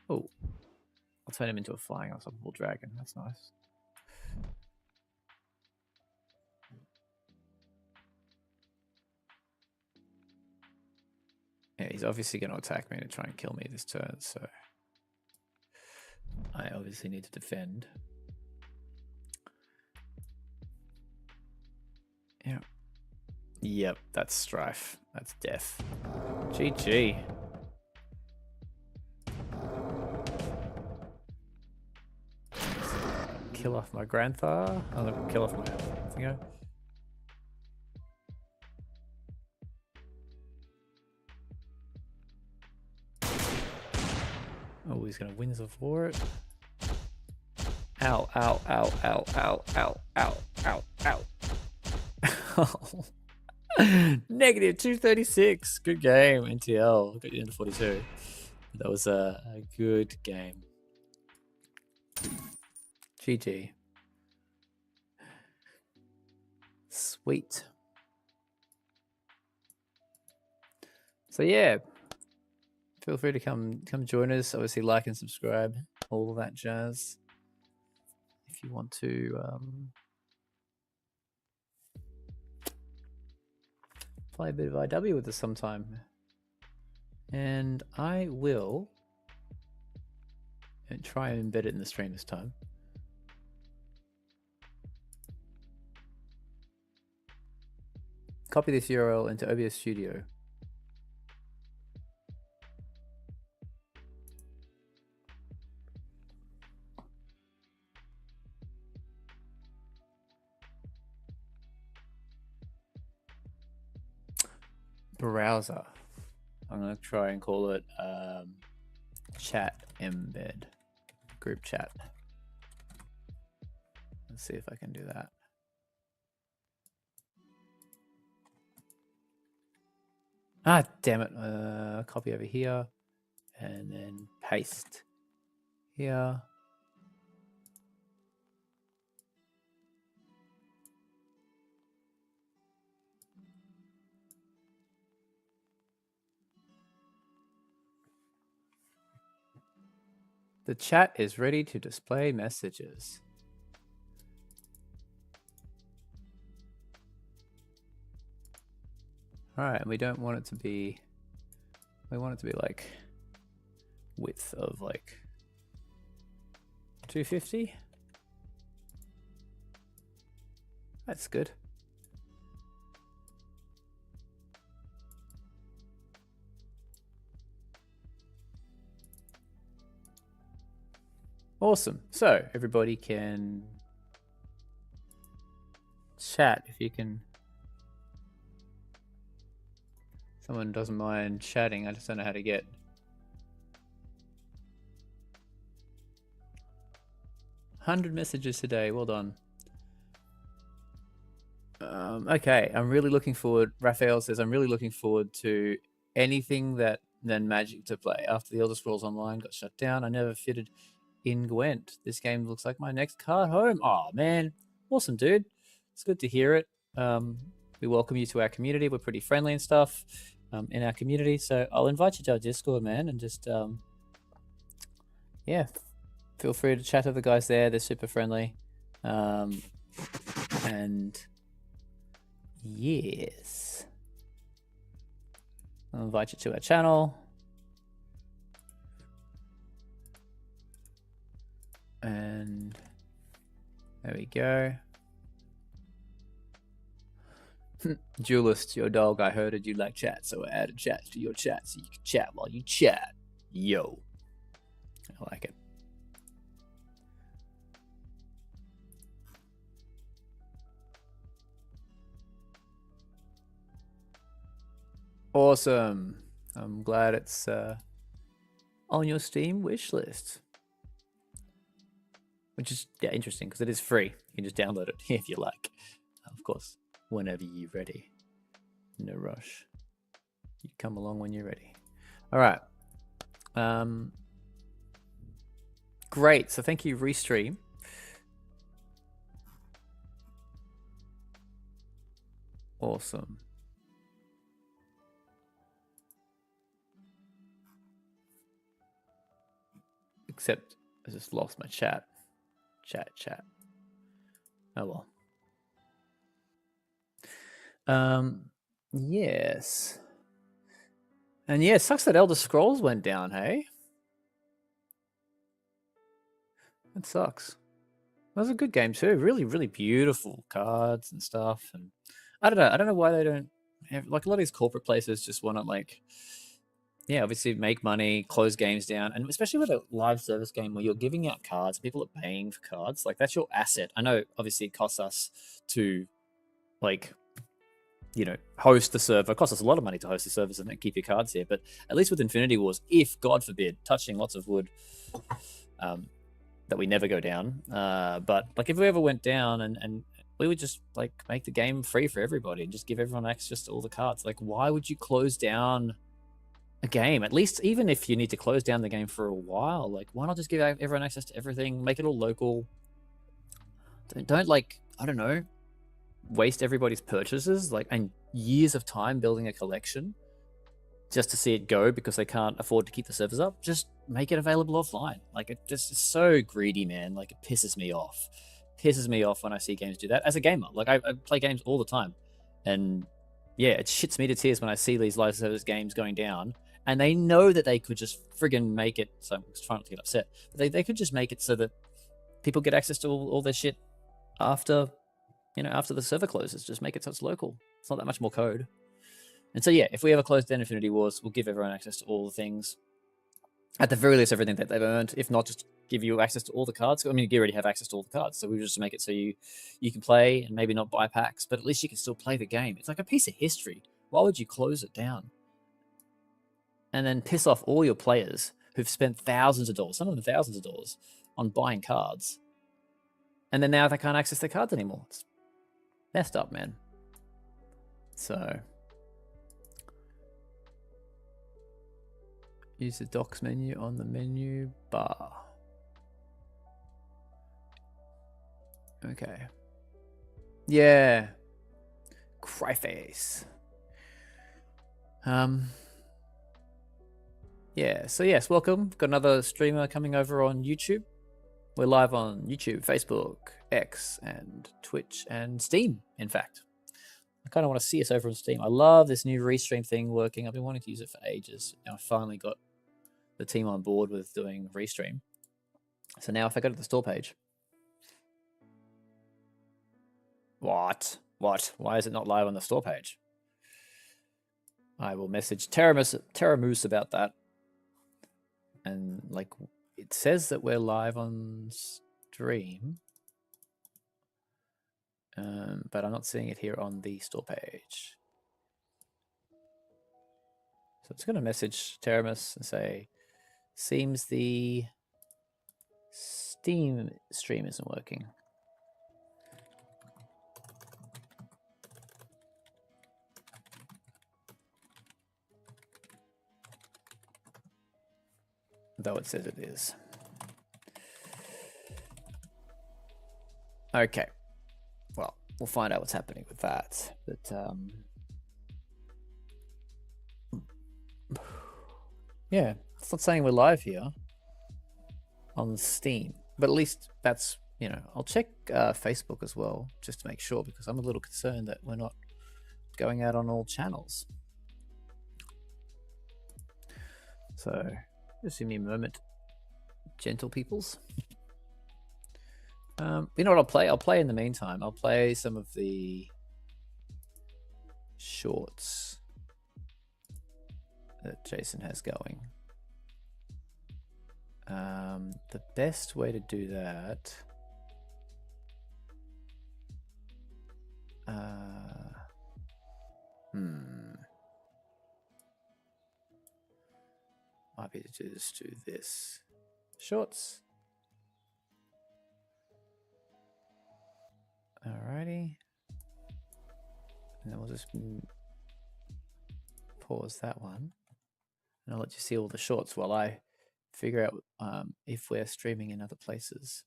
Oh, I'll turn him into a flying unstoppable dragon. That's nice. Yeah, he's obviously going to attack me to try and kill me this turn, so I obviously need to defend. Yeah. Yep, that's strife. That's death. GG. Kill off my grandfather. I'll kill off my thingo. Oh, he's gonna Winds of War it. Ow, ow, ow, ow, ow, ow, ow, ow, ow. Negative 236. Good game, NTL. Got you into 42. That was a good game. GG. Sweet. So yeah, feel free to come join us. Obviously, like and subscribe, all of that jazz. If you want to play a bit of IW with us sometime, and I will try and embed it in the stream this time. Copy this URL into OBS Studio. Browser. I'm going to try and call it chat embed, group chat. Let's see if I can do that. Ah, damn it. Copy over here and then paste here. The chat is ready to display messages. All right, and we don't want it to be, we want it to be like width of like 250. That's good. Awesome. So everybody can chat if you can. Someone doesn't mind chatting. I just don't know how to get. $100 messages today. Well done. Okay, I'm really looking forward. Raphael says, I'm really looking forward to anything that then Magic to play. After the Elder Scrolls Online got shut down, I never fitted in Gwent. This game looks like my next card home. Oh, man. Awesome, dude. It's good to hear it. We welcome you to our community. We're pretty friendly and stuff in our community. So I'll invite you to our Discord, man, and just, yeah, feel free to chat to the guys there. They're super friendly. And yes, I'll invite you to our channel. And there we go. Duelist, your dog, I heard it, you like chat, so I added chat to your chat so you can chat while you chat. Yo. I like it. Awesome. I'm glad it's on your Steam wish list. Which is, yeah, interesting because it is free. You can just download it if you like. Of course, whenever you're ready. No rush. You come along when you're ready. All right. Great. So thank you, Restream. Awesome. Except I just lost my chat. Chat. Oh well. Yes. And yeah, it sucks that Elder Scrolls went down, hey? It sucks. That was a good game too. Really, really beautiful cards and stuff. And I don't know why they don't have, like, a lot of these corporate places just want to, like, yeah, obviously make money, close games down, and especially with a live service game where you're giving out cards, people are paying for cards, like that's your asset. I know obviously it costs us to, like, you know, host the server. It costs us a lot of money to host the servers and keep your cards here, but at least with Infinity Wars, if God forbid, touching lots of wood, that we never go down, but like if we ever went down and we would just like make the game free for everybody and just give everyone access to all the cards. Like, why would you close down a game? At least, even if you need to close down the game for a while, like, why not just give everyone access to everything, make it all local? Don't like, I don't know, waste everybody's purchases, like, and years of time building a collection just to see it go because they can't afford to keep the servers up. Just make it available offline. Like, it just is so greedy, man. Like, it pisses me off. Pisses me off when I see games do that. As a gamer, like, I play games all the time, and yeah, it shits me to tears when I see these live service games going down, and they know that they could just friggin' make it. So I'm trying not to get upset, but they could just make it so that people get access to all their shit after, you know, after the server closes. Just make it so it's local. It's not that much more code. And so yeah, if we ever close down Infinity Wars, we'll give everyone access to all the things. At the very least, everything that they've earned. If not, just give you access to all the cards. I mean, you already have access to all the cards, so we just make it so you can play and maybe not buy packs, but at least you can still play the game. It's like a piece of history. Why would you close it down? And then piss off all your players who've spent thousands of dollars, some of them thousands of dollars, on buying cards. And then now they can't access their cards anymore. It's messed up, man. So use the docs menu on the menu bar. Okay. Yeah. Cryface. Yeah, so yes, welcome. Got another streamer coming over on YouTube. We're live on YouTube, Facebook, X, and Twitch, and Steam, in fact. I kind of want to see us over on Steam. I love this new restream thing working. I've been wanting to use it for ages. And I finally got the team on board with doing restream. So now if I go to the store page... What? Why is it not live on the store page? I will message Terramoose about that. And like, it says that we're live on stream, but I'm not seeing it here on the store page. So I'm just going to message Terramus and say, seems the Steam stream isn't working. Though it says it is. Okay. Well, we'll find out what's happening with that. But yeah, it's not saying we're live here on Steam, but at least that's, you know, I'll check Facebook as well just to make sure, because I'm a little concerned that we're not going out on all channels. So just give me a moment, gentle peoples. You know what I'll play? I'll play in the meantime. I'll play some of the shorts that Jason has going. The best way to do that... might be to just do this. Shorts. Alrighty. And then we'll just pause that one. And I'll let you see all the shorts while I figure out if we're streaming in other places.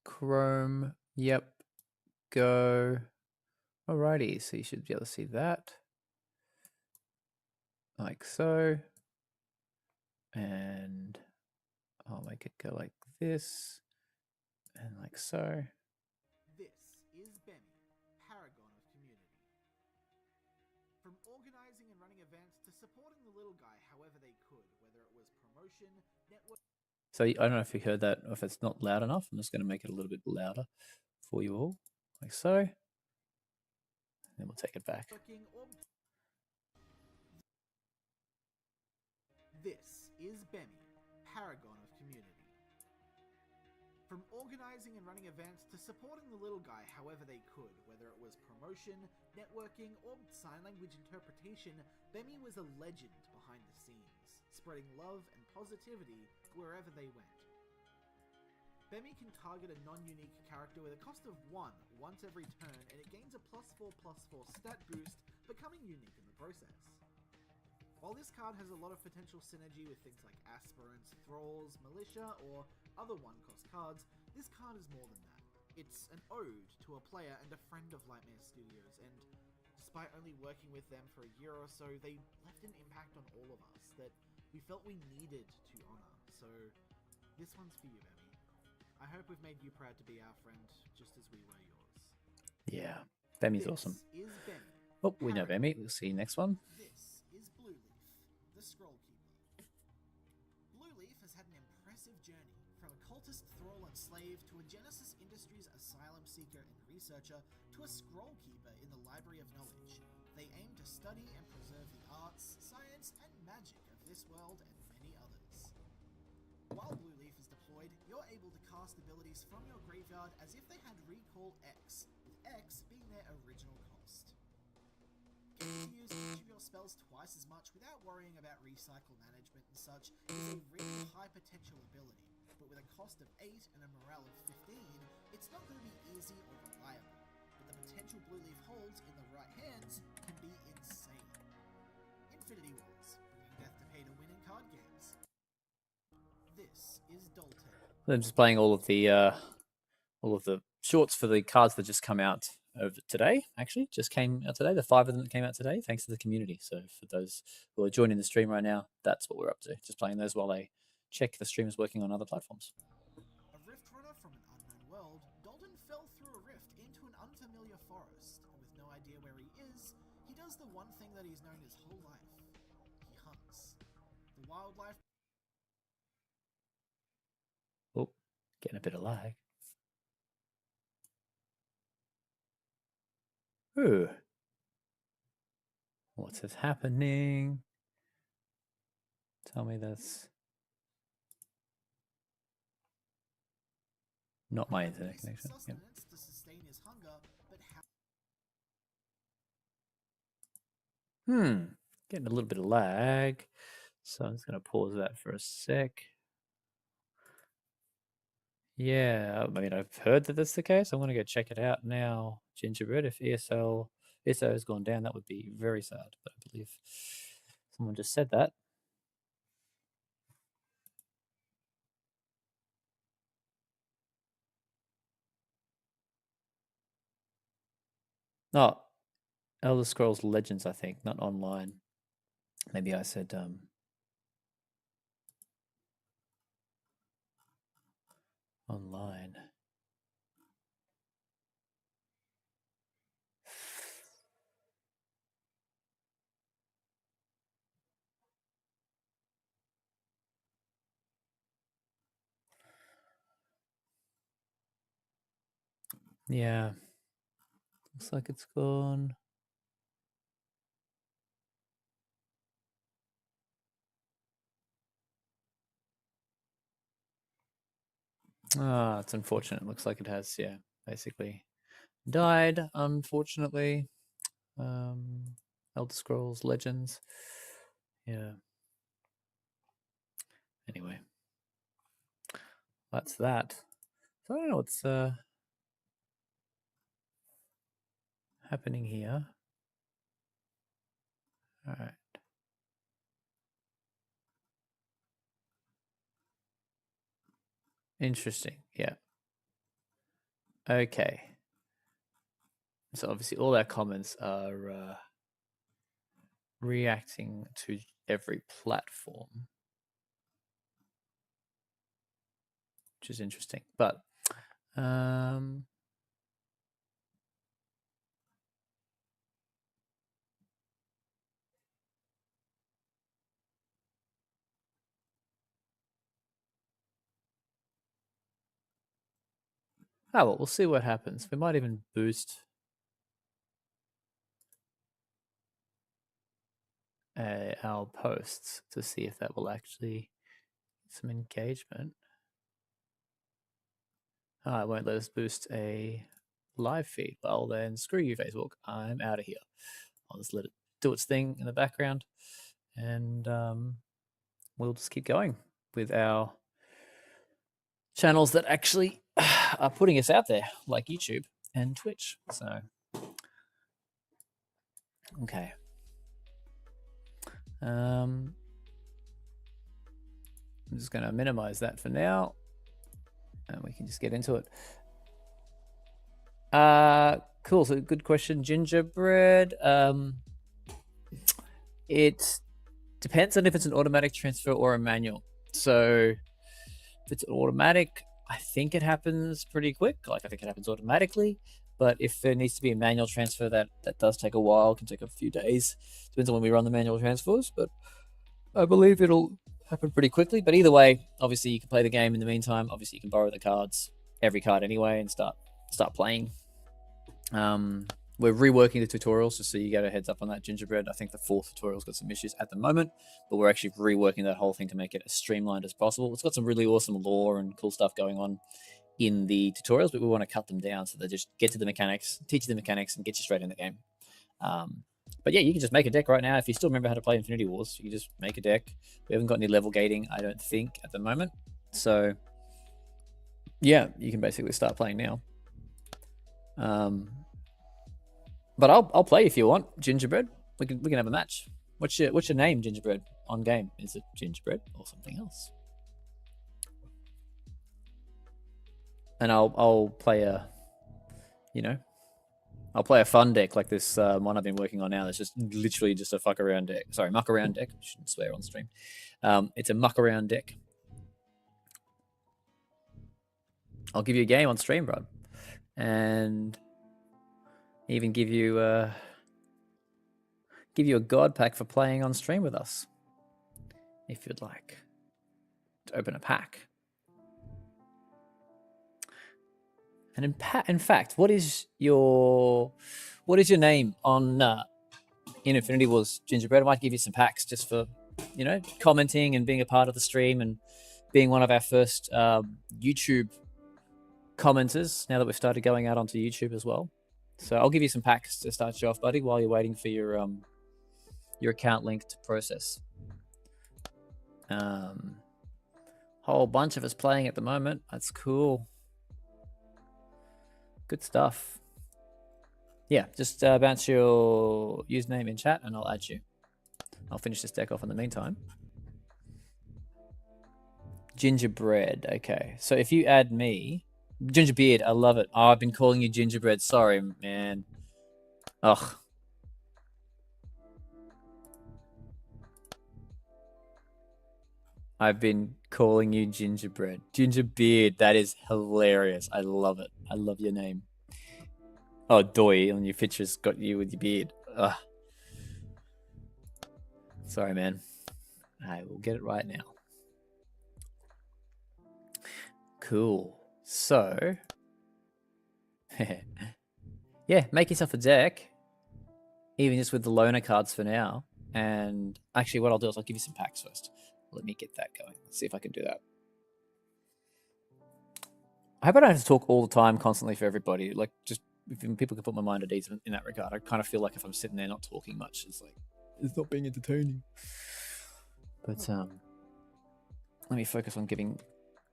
Chrome, yep, go. Alrighty, so you should be able to see that. Like so. And I'll make it go like this. And like so. This is Benny, paragon of community. From organizing and running events to supporting the little guy however they could, whether it was promotion, network... So I don't know if you heard that, or if it's not loud enough. I'm just going to make it a little bit louder for you all, like so. And then we'll take it back. This is Benny, paragon of community. From organizing and running events to supporting the little guy however they could, whether it was promotion, networking, or sign language interpretation, Bemi was a legend behind the scenes, spreading love and positivity wherever they went. Bemi can target a non-unique character with a cost of 1 once every turn, and it gains a +4/+4 stat boost, becoming unique in the process. While this card has a lot of potential synergy with things like Aspirants, Thralls, Militia, or other one-cost cards, this card is more than that. It's an ode to a player and a friend of Lightmare Studios, and despite only working with them for a year or so, they left an impact on all of us that we felt we needed to honor. So this one's for you, Bemi. I hope we've made you proud to be our friend, just as we were yours. Yeah, Bemi's awesome. This is Bemi. Oh, we know Bemi. We'll see you next one. This is Blueleaf, the Scroll Keeper. Blueleaf has had an impressive journey, from a cultist thrall and slave to a Genesis Industries asylum seeker and researcher to a Scroll Keeper in the Library of Knowledge. They aim to study and preserve the arts, science, and magic of this world and many others. While Blueleaf is deployed, you're able to cast abilities from your graveyard as if they had Recall X, with X being their original cost. Getting to use each of your spells twice as much without worrying about recycle management and such is a really high potential ability, but with a cost of 8 and a morale of 15, it's not going to be easy or reliable, but the potential Blueleaf holds in the right hands can be insane. Infinity Wars, bringing death to pay to win in card games. This is Dolten. I'm just playing all of the all of the shorts for the cards that just come out over today. Actually, just came out today. The 5 of them that came out today, thanks to the community. So for those who are joining the stream right now, that's what we're up to. Just playing those while they check the stream is working on other platforms. A rift runner from an unknown world, Dalton fell through a rift into an unfamiliar forest, and with no idea where he is, he does the one thing that he's known his whole life. He hunts. The wildlife... Oh, getting a bit of lag. Ooh. What's happening? Tell me that's not my internet connection. Yep. To sustain his hunger, but Getting a little bit of lag. So I'm just going to pause that for a sec. Yeah, I mean, I've heard that that's the case. I'm going to go check it out now. Gingerbread, if ESO has gone down, that would be very sad. But I believe someone just said that. Oh, Elder Scrolls Legends, I think, not online. Maybe I said online. Yeah. Looks like it's gone. Ah, it's unfortunate. Looks like it has, yeah, basically died, unfortunately. Elder Scrolls Legends. Yeah. Anyway. That's that. So I don't know what's happening here. All right. Interesting. Yeah. Okay. So obviously all our comments are reacting to every platform, which is interesting. But well, we'll see what happens. We might even boost our posts to see if that will actually get some engagement. It won't let us boost a live feed. Well, then screw you, Facebook. I'm out of here. I'll just let it do its thing in the background, and we'll just keep going with our channels that actually are putting us out there, like YouTube and Twitch. So, okay. I'm just going to minimize that for now, and we can just get into it. Cool. So, good question, Gingerbread. It depends on if it's an automatic transfer or a manual. So, if it's automatic, I think it happens pretty quick. Like, I think it happens automatically. But if there needs to be a manual transfer, that does take a while. It can take a few days. Depends on when we run the manual transfers. But I believe it'll happen pretty quickly. But either way, obviously, you can play the game in the meantime. Obviously, you can borrow the cards, every card anyway, and start playing. We're reworking the tutorials, just so you get a heads up on that, Gingerbread. I think the 4th tutorial's got some issues at the moment, but we're actually reworking that whole thing to make it as streamlined as possible. It's got some really awesome lore and cool stuff going on in the tutorials, but we want to cut them down so they just get to the mechanics, teach you the mechanics, and get you straight in the game. But yeah, you can just make a deck right now. If you still remember how to play Infinity Wars, you can just make a deck. We haven't got any level gating, I don't think, at the moment. So yeah, you can basically start playing now. But I'll play if you want, Gingerbread. We can have a match. What's your name, Gingerbread, on game? Is it Gingerbread or something else? and I'll play a, you know, I'll play a fun deck like this one I've been working on now. That's just literally just a fuck around deck. Sorry, muck around deck. I shouldn't swear on stream. It's a muck around deck. I'll give you a game on stream, bro, and even give you a god pack for playing on stream with us, if you'd like to open a pack. And in fact, what is your name on in Infinity Wars, Gingerbread? I might give you some packs just for, you know, commenting and being a part of the stream and being one of our first YouTube commenters now that we've started going out onto YouTube as well. So I'll give you some packs to start you off, buddy, while you're waiting for your account link to process. Whole bunch of us playing at the moment. That's cool. Good stuff. Yeah, just bounce your username in chat and I'll add you. I'll finish this deck off in the meantime. Gingerbread. Okay, so if you add me, Gingerbeard, I love it. Oh, I've been calling you Gingerbread. Sorry, man. Ugh. I've been calling you Gingerbread. Gingerbeard, that is hilarious. I love it. I love your name. Oh, Doy, on your pictures got you with your beard. Ugh. Sorry, man. I will get it right now. Cool. So, yeah, make yourself a deck, even just with the loaner cards for now. And actually, what I'll do is I'll give you some packs first. Let me get that going. Let's see if I can do that. I hope I don't have to talk all the time, constantly for everybody. Like, just if people can put my mind at ease in that regard. I kind of feel like if I'm sitting there not talking much, it's like it's not being entertaining. But let me focus on giving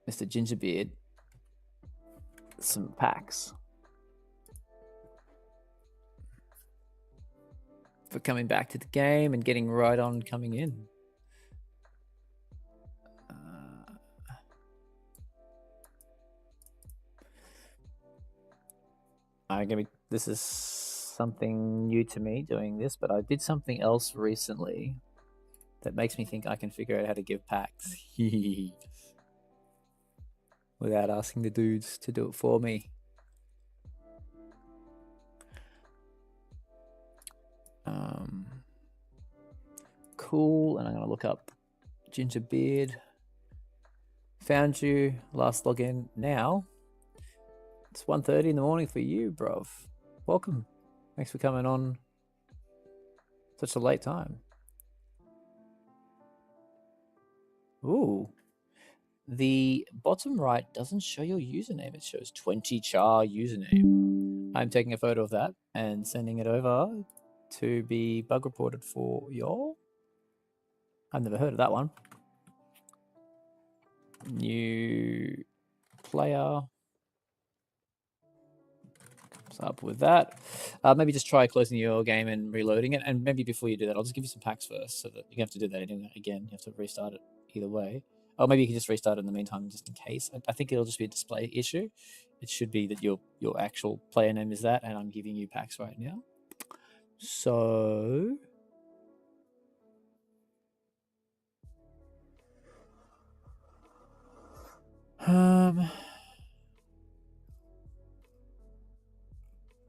Mr. Gingerbeard some packs for coming back to the game and getting right on coming in. This is something new to me doing this, but I did something else recently that makes me think I can figure out how to give packs without asking the dudes to do it for me. Cool, and I'm going to look up Gingerbeard. Found you, last login now. It's 1:30 in the morning for you, bruv. Welcome. Thanks for coming on such a late time. Ooh. The bottom right doesn't show your username. It shows 20 char username. I'm taking a photo of that and sending it over to be bug reported for y'all. I've never heard of that one. New player. Up with that. Maybe just try closing your game and reloading it. And maybe before you do that, I'll just give you some packs first so that you have to do that again. You have to restart it either way. Or maybe you can just restart it in the meantime just in case. I think it'll just be a display issue. It should be that your actual player name is that, and I'm giving you packs right now. So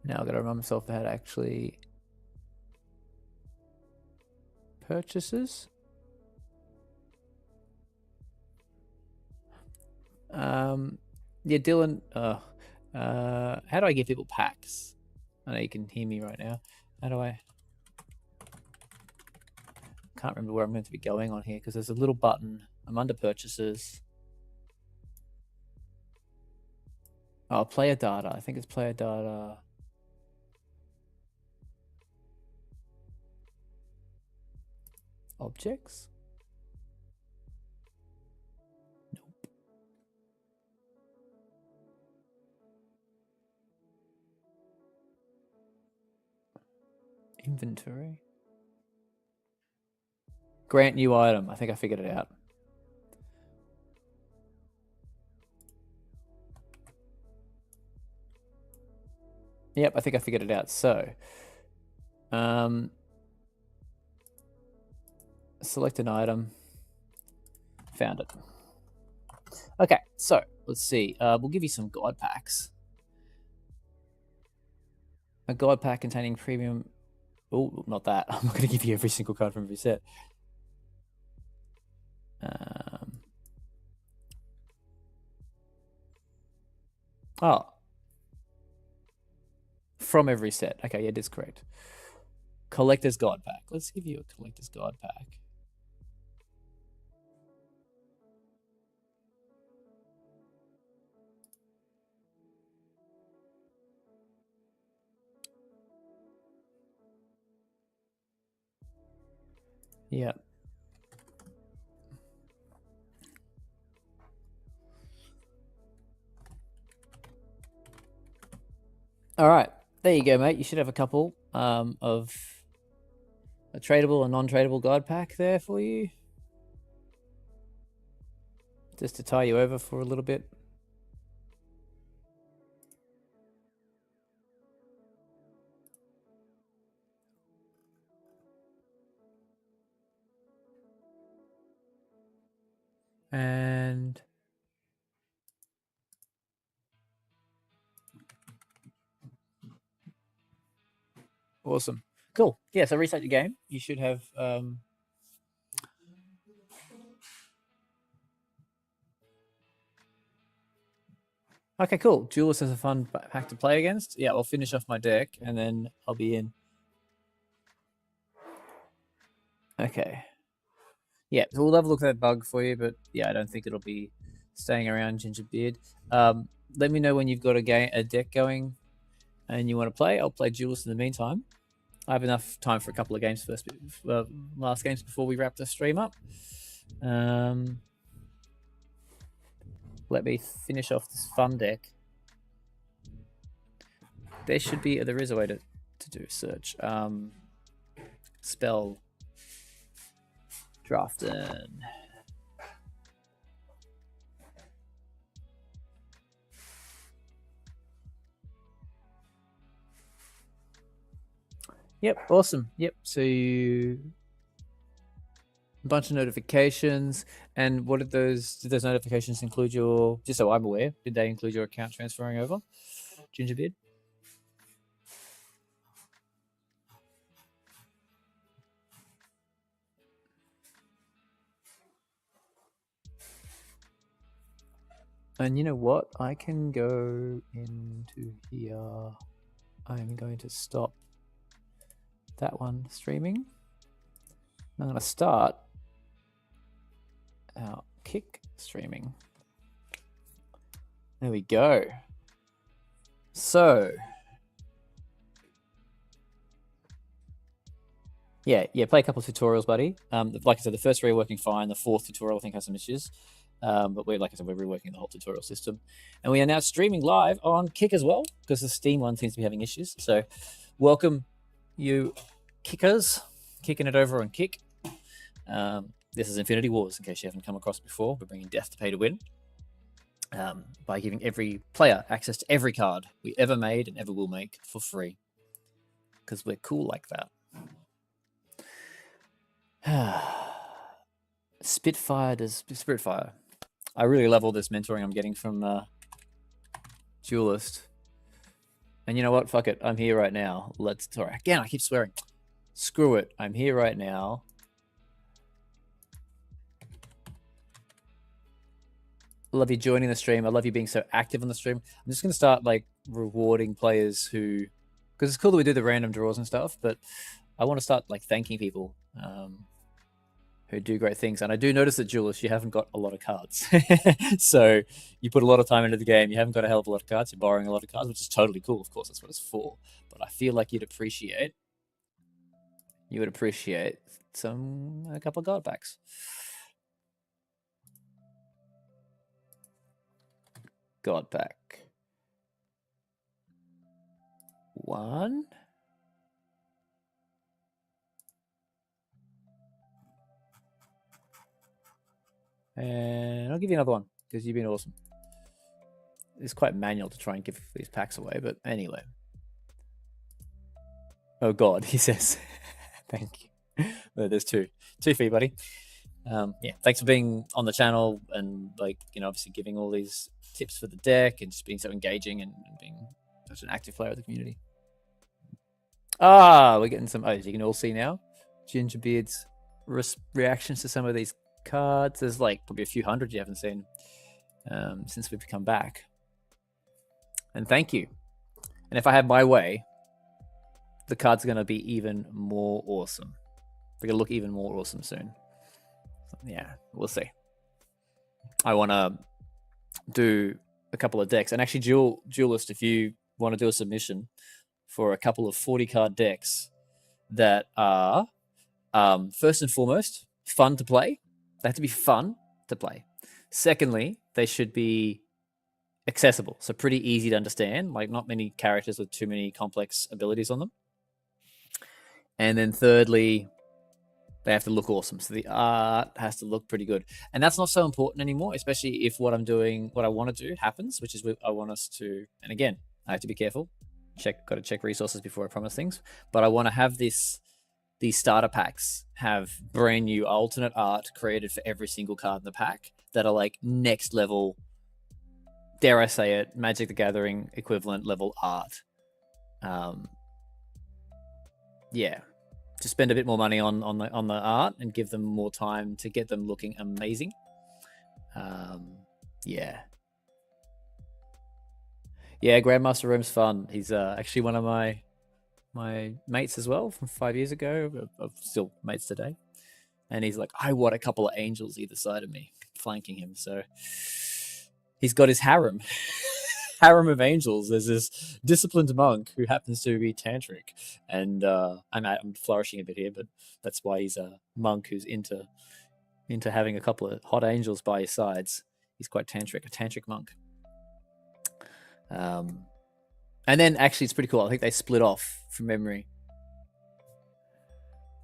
now I've got to remind myself how to actually purchases. Yeah, Dylan. How do I give people packs? I know you can hear me right now. How do I? Can't remember where I'm going to be going on here because there's a little button. I'm under purchases. Oh, player data. I think it's player data. Objects? Nope. Inventory. Grant new item. I think I figured it out. Yep, I think I figured it out. So, select an item. Found it. Okay, so let's see. We'll give you some god packs. A god pack containing premium. Oh, not that. I'm not going to give you every single card from every set. Oh, from every set. Okay, yeah, it is correct. Collector's God pack. Let's give you a Collector's God pack. Yeah. All right, there you go, mate. You should have a couple of a tradable and non-tradable God pack there for you. Just to tie you over for a little bit. And awesome. Cool. Yeah, so reset your game. You should have okay, cool. Duelist is a fun pack to play against. Yeah, I'll finish off my deck and then I'll be in. Okay. Yeah, so we'll have a look at that bug for you, but yeah, I don't think it'll be staying around, Gingerbeard. Let me know when you've got a deck going and you want to play. I'll play Duelist in the meantime. I have enough time for a couple of games first, last games before we wrap the stream up. Let me finish off this fun deck. There is a way to do a search. Spell Drafting. Yep, awesome. Yep, so a bunch of notifications. And what did those notifications include your, just so I'm aware, did they include your account transferring over, Gingerbeard? And you know what? I can go into here. I'm going to stop that one streaming. I'm going to start our kick streaming. There we go. So, yeah, play a couple of tutorials, buddy. Like I said, the first three are working fine. The fourth tutorial, I think, has some issues. But like I said, we're reworking the whole tutorial system. And we are now streaming live on Kick as well, because the Steam one seems to be having issues. So welcome, you kickers, kicking it over on Kick. This is Infinity Wars, in case you haven't come across it before. We're bringing death to pay to win by giving every player access to every card we ever made and ever will make for free, because we're cool like that. Spitfire. I really love all this mentoring I'm getting from Duelist. And you know what? Fuck it. I'm here right now. Sorry, again, I keep swearing. Screw it. I'm here right now. I love you joining the stream. I love you being so active on the stream. I'm just going to start like rewarding players who, because it's cool that we do the random draws and stuff, but I want to start like thanking people who do great things. And I do notice that, Julius, you haven't got a lot of cards. So you put a lot of time into the game. You haven't got a hell of a lot of cards. You're borrowing a lot of cards, which is totally cool. Of course, that's what it's for. But I feel like you'd appreciate a couple of god packs. God pack. 1. And I'll give you another one because you've been awesome. It's quite manual to try and give these packs away, but anyway. Oh God, he says. Thank you. There's two for you, buddy. Yeah, thanks for being on the channel and like obviously giving all these tips for the deck and just being so engaging and being such an active player of the community. We're getting some. As you can all see now, Gingerbeard's reactions to some of these cards. There's like probably a few hundred you haven't seen since we've come back. And thank you. And if I have my way, the cards are going to be even more awesome. They're going to look even more awesome soon. Yeah, we'll see. I want to do a couple of decks. And actually, Duelist, if you want to do a submission for a couple of 40-card decks that are, first and foremost, fun to play. They have to be fun to play. Secondly, they should be accessible, so pretty easy to understand, like not many characters with too many complex abilities on them. And then thirdly, they have to look awesome. So the art has to look pretty good. And that's not so important anymore, especially if what I'm doing, what I want to do happens, which is I want us to, and again, I have to be careful. Got to check resources before I promise things. But I want to have these starter packs have brand new alternate art created for every single card in the pack that are like next level, dare I say it, Magic the Gathering equivalent level art. Yeah. Just spend a bit more money on the art and give them more time to get them looking amazing. Yeah, Grandmaster Room's fun. He's actually one of my mates as well from 5 years ago. I'm still mates today, and he's like, I want a couple of angels either side of me flanking him. So he's got his harem. Harem of angels. There's this disciplined monk who happens to be tantric, and I'm flourishing a bit here, but that's why he's a monk who's into having a couple of hot angels by his sides. He's quite tantric, a tantric monk. And then actually it's pretty cool. I think they split off from memory.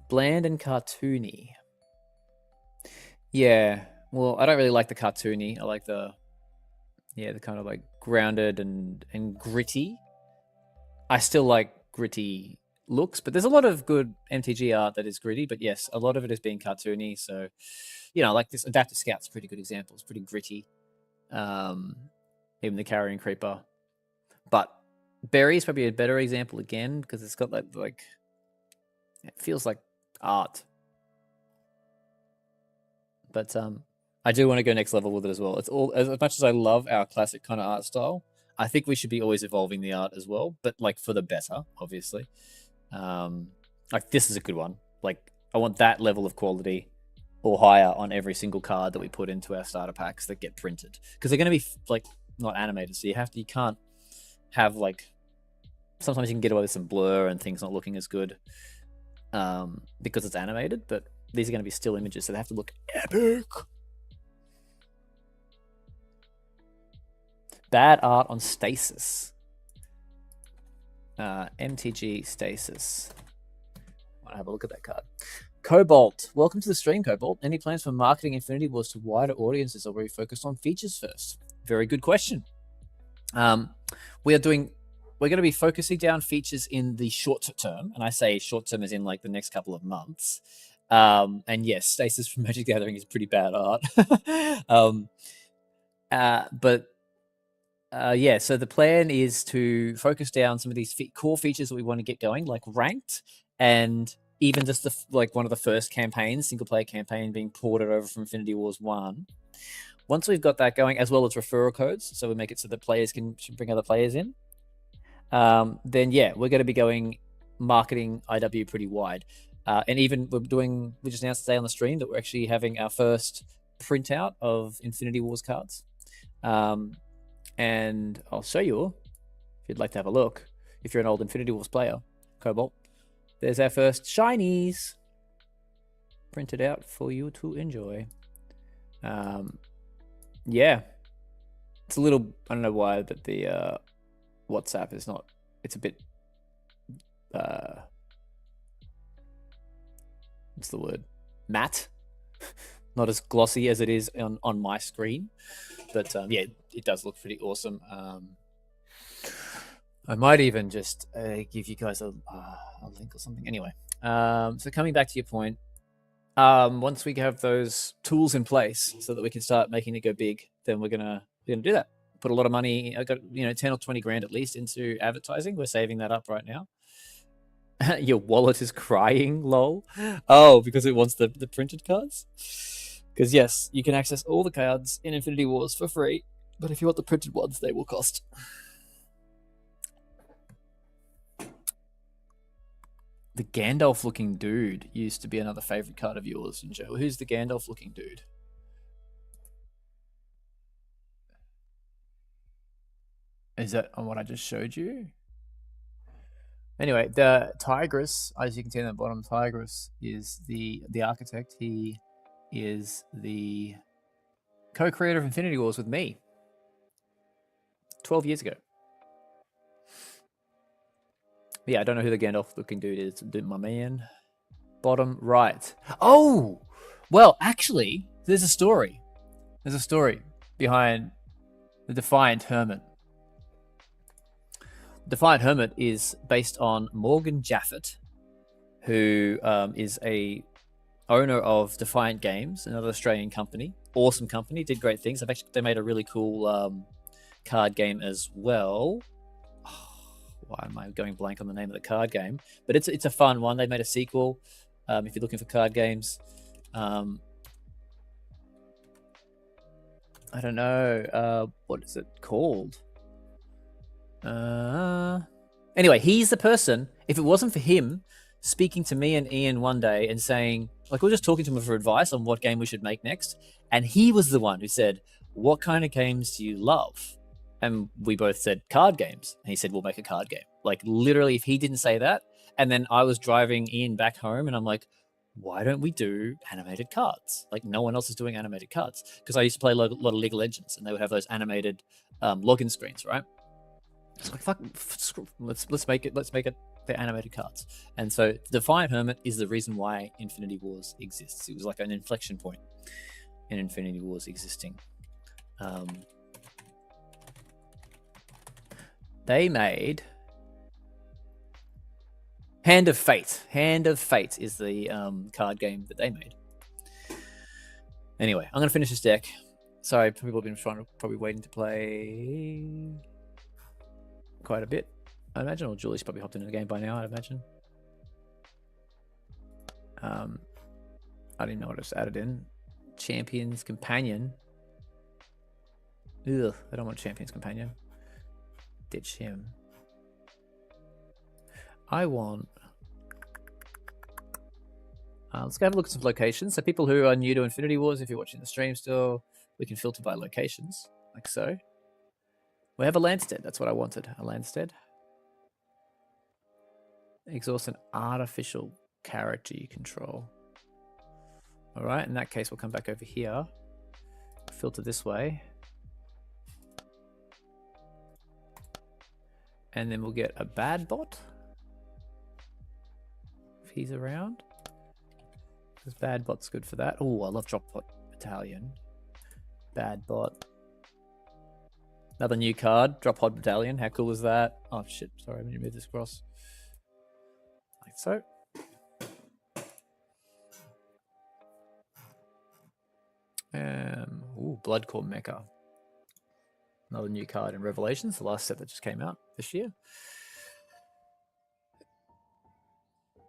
Bland and cartoony. Yeah, well, I don't really like the cartoony. I like the kind of like grounded and gritty. I still like gritty looks, but there's a lot of good MTG art that is gritty, but yes, a lot of it is being cartoony. So, like this Adaptive Scout's a pretty good example. It's pretty gritty. Even the Carrion Creeper. But Berry is probably a better example again, because it's got that like it feels like art. But I do want to go next level with it as well. It's all, as much as I love our classic kind of art style, I think we should be always evolving the art as well, but like for the better, obviously. Like this is a good one. Like I want that level of quality or higher on every single card that we put into our starter packs that get printed, because they're going to be like not animated, so you can't have like, sometimes you can get away with some blur and things not looking as good because it's animated, but these are going to be still images, so they have to look epic. Bad art on Stasis. MTG Stasis. I want to have a look at that card. Cobalt. Welcome to the stream, Cobalt. Any plans for marketing Infinity Wars to wider audiences, or were you focused on features first? Very good question. We're going to be focusing down features in the short term, and I say short term as in like the next couple of months. And yes, Stasis from Magic Gathering is pretty bad art. Yeah, so the plan is to focus down some of these core features that we want to get going, like ranked, and even just like one of the first campaigns, single player campaign, being ported over from Infinity Wars 1. Once we've got that going, as well as referral codes, so we make it so that players can bring other players in, then yeah, we're going to be going marketing IW pretty wide. And even we just announced today on the stream that we're actually having our first printout of Infinity Wars cards. And I'll show you if you'd like to have a look. If you're an old Infinity Wars player, Cobalt, there's our first shinies printed out for you to enjoy. Yeah, it's a little, I don't know why, but the WhatsApp is not, it's a bit, what's the word? Matte. Not as glossy as it is on my screen. But yeah, it does look pretty awesome. I might even just give you guys a link or something. Anyway, so coming back to your point, once we have those tools in place so that we can start making it go big, then we're gonna do that. Put a lot of money. I got 10 or 20 grand at least into advertising. We're saving that up right now. Your wallet is crying, lol. Oh, because it wants the printed cards. Because yes, you can access all the cards in Infinity Wars for free, but if you want the printed ones, they will cost. The Gandalf-looking dude used to be another favorite card of yours, Joe. Who's the Gandalf-looking dude? Is that on what I just showed you? Anyway, the Tigress, as you can see on the bottom, Tigress is the architect. He is the co-creator of Infinity Wars with me 12 years ago. Yeah, I don't know who the Gandalf-looking dude is. My man. Bottom right. Oh! Well, actually, there's a story. There's a story behind the Defiant Hermit. Defiant Hermit is based on Morgan Jaffet, who is a owner of Defiant Games, another Australian company. Awesome company, did great things. They made a really cool card game as well. Why am I going blank on the name of the card game? But it's a fun one. They made a sequel. If you're looking for card games, I don't know what is it called. Anyway, he's the person. If it wasn't for him speaking to me and Ian one day and saying, like, we were just talking to him for advice on what game we should make next, and he was the one who said, "What kind of games do you love?" And we both said card games. And he said, "We'll make a card game." Like, literally, if he didn't say that, and then I was driving Ian back home and I'm like, why don't we do animated cards? Like, no one else is doing animated cards. Because I used to play a lot of League of Legends and they would have those animated login screens, right? It's like, fuck, let's make it the animated cards. And so Defiant Hermit is the reason why Infinity Wars exists. It was like an inflection point in Infinity Wars existing. They made Hand of Fate. Hand of Fate is the card game that they made. Anyway, I'm going to finish this deck. Sorry, people have been probably waiting to play quite a bit, I imagine. Or Julie's probably hopped into the game by now, I'd imagine. I didn't know what I just added in. Champion's Companion. Ugh, I don't want Champion's Companion. Ditch him. I want... let's go have a look at some locations. So people who are new to Infinity Wars, if you're watching the stream still, we can filter by locations, like so. We have a Landstead. That's what I wanted, a Landstead. Exhaust an artificial character you control. All right, in that case, we'll come back over here. Filter this way. And then we'll get a bad bot. If he's around. Because bad bot's good for that. Oh, I love drop bot battalion. Bad bot. Another new card, drop pod battalion. How cool is that? Oh shit, sorry, let me move this across. Like so. Ooh, Bloodcore Mecha. Another new card in Revelations, the last set that just came out this year.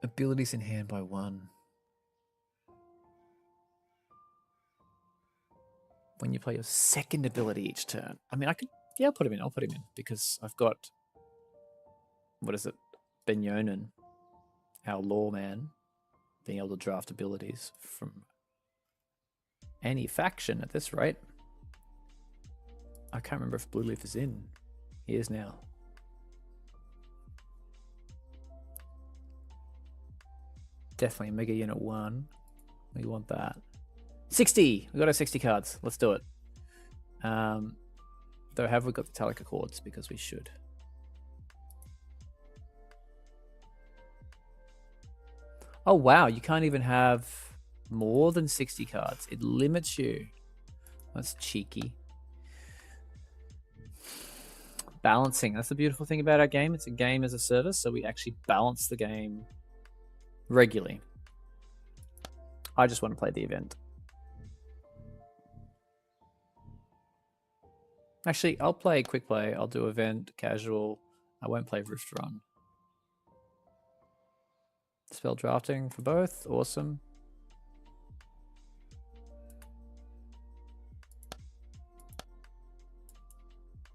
Abilities in hand by 1. When you play your second ability each turn. I mean, I could, yeah, I'll put him in because I've got, what is it? Benyonin, our lawman, being able to draft abilities from any faction at this rate. I can't remember if Blue Leaf is in. He is now. Definitely Mega Unit 1. We want that. 60! We got our 60 cards. Let's do it. Though have we got the Metallic Accords? Because we should. Oh wow, you can't even have more than 60 cards. It limits you. That's cheeky. balancing. That's the beautiful thing about our game. It's a game as a service, so we actually balance the game regularly. I just want to play the event. Actually, I'll play quick play. I'll do event, casual. I won't play Rift Run. Spell drafting for both. Awesome.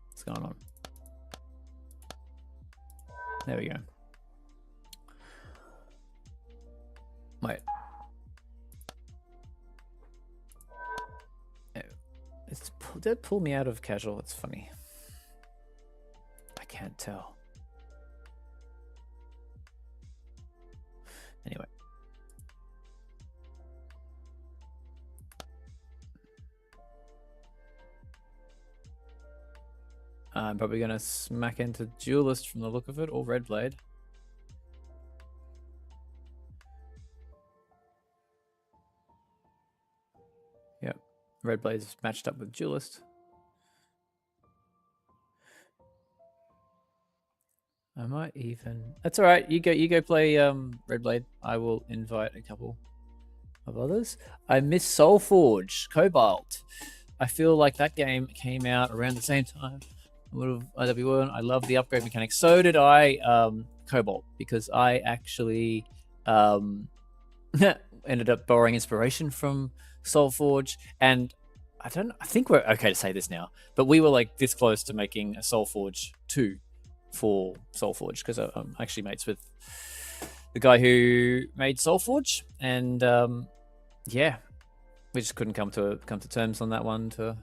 What's going on? There we go. Wait. Did it pull me out of casual? It's funny. I can't tell. Anyway. I'm probably going to smack into Duelist from the look of it, or Red Blade. Yep. Red Blade's matched up with Duelist. I might even... That's all right. You go play Red Blade. I will invite a couple of others. I miss Soulforge, Cobalt. I feel like that game came out around the same time. IW1. I love the upgrade mechanics. So did I, Cobalt, because I actually ended up borrowing inspiration from Soulforge, and I think we're okay to say this now, but we were like this close to making a Soulforge 2 for Soulforge, because I'm actually mates with the guy who made Soulforge, and yeah, we just couldn't come to terms on that one to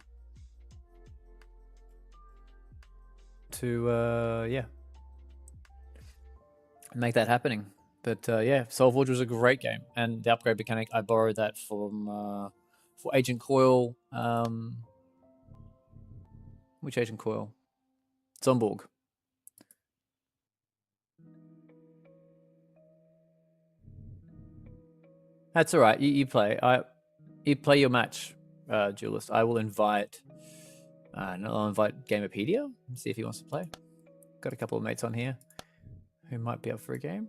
yeah, make that happening. But yeah, Soulforge was a great game, and the upgrade mechanic, I borrowed that from for AgentCoyle. Which AgentCoyle? Zomborg. That's all right. You play. You play your match, Duelist. I will invite. I'll invite Gamerpedia and see if he wants to play. Got a couple of mates on here who might be up for a game.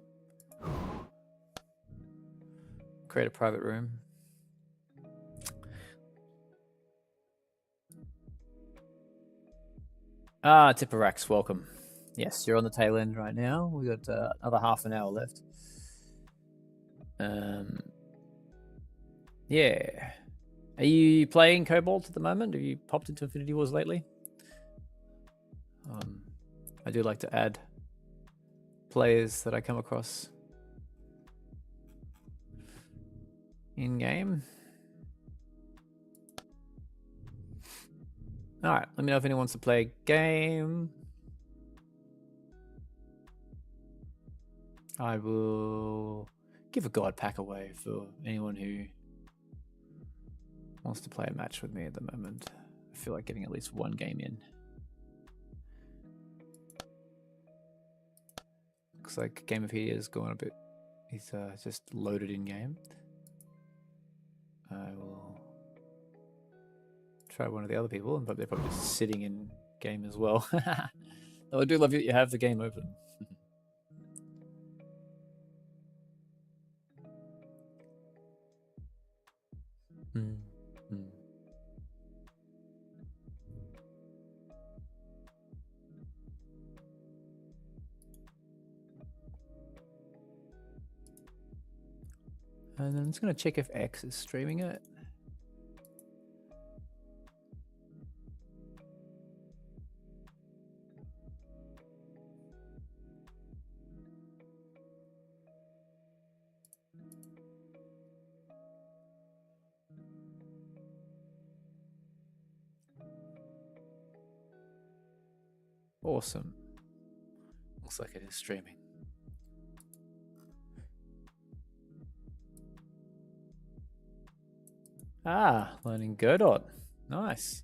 Create a private room. Tipperax, welcome. Yes, you're on the tail end right now. We got another half an hour left. Yeah. Are you playing Cobalt at the moment? Have you popped into Infinity Wars lately? I do like to add players that I come across in game. All right, let me know if anyone wants to play a game. I will give a God pack away for anyone who wants to play a match with me at the moment. I feel like getting at least one game in. Looks like Gamerpedia is going a bit. He's just loaded in game. I will try one of the other people, and they're probably just sitting in game as well. Though I do love you have the game open. And then I'm just going to check if X is streaming it. Awesome. Looks like it is streaming. Learning Godot. Nice.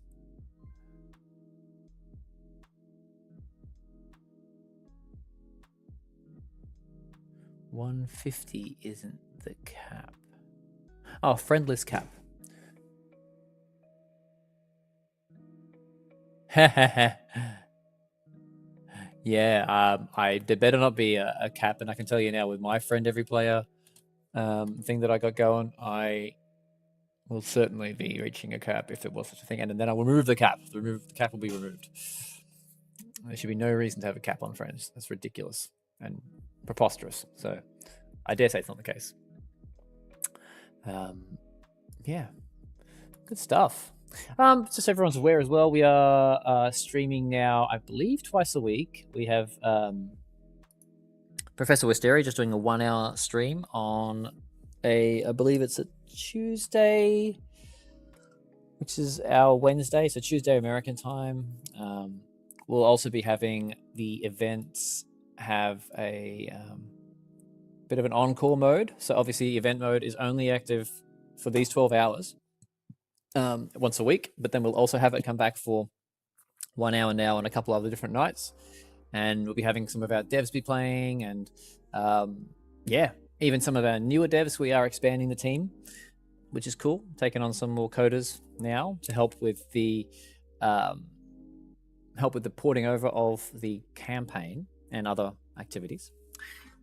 $150 isn't the cap. Oh, friendless cap. Yeah, there better not be a cap, and I can tell you now with my friend every player thing that I got going, I will certainly be reaching a cap if there was such a thing, and then I'll remove the cap. The cap will be removed. There should be no reason to have a cap on friends. That's ridiculous and preposterous. So I dare say it's not the case. Yeah, good stuff. Just so everyone's aware as well, we are streaming now, I believe, twice a week. We have Professor Wisteria just doing a 1 hour stream on I believe it's a Tuesday, which is our Wednesday, so Tuesday American time. We'll also be having the events have a bit of an on-call mode. So obviously event mode is only active for these 12 hours once a week, but then we'll also have it come back for 1 hour now on a couple other different nights. And we'll be having some of our devs be playing, and yeah, even some of our newer devs. We are expanding the team, which is cool. Taking on some more coders now to help with the porting over of the campaign and other activities.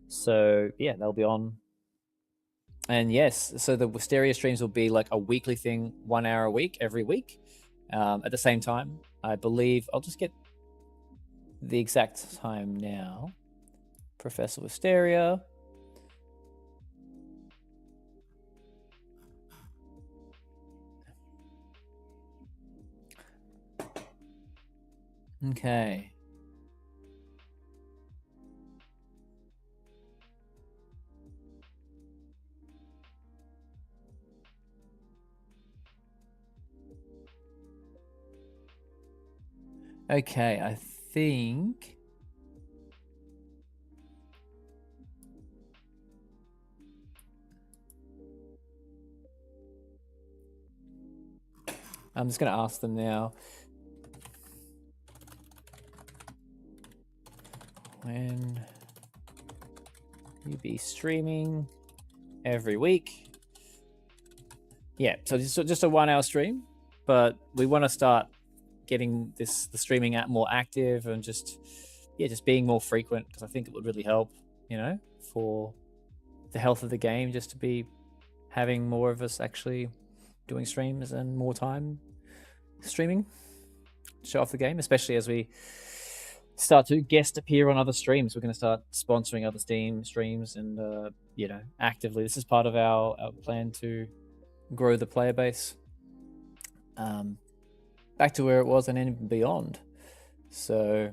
So yeah, they'll be on. And yes, so the Wisteria streams will be like a weekly thing, 1 hour a week, every week. At the same time, I believe I'll just get the exact time now. Professor Wisteria. Okay. Okay, I think I'm just going to ask them now. When you be streaming every week? Yeah, so just a 1 hour stream, but we want to start getting the streaming out more active and just being more frequent, because I think it would really help, for the health of the game, just to be having more of us actually doing streams and more time streaming, show off the game, especially as we start to guest appear on other streams. We're going to start sponsoring other Steam streams and actively. This is part of our plan to grow the player base back to where it was and even beyond. So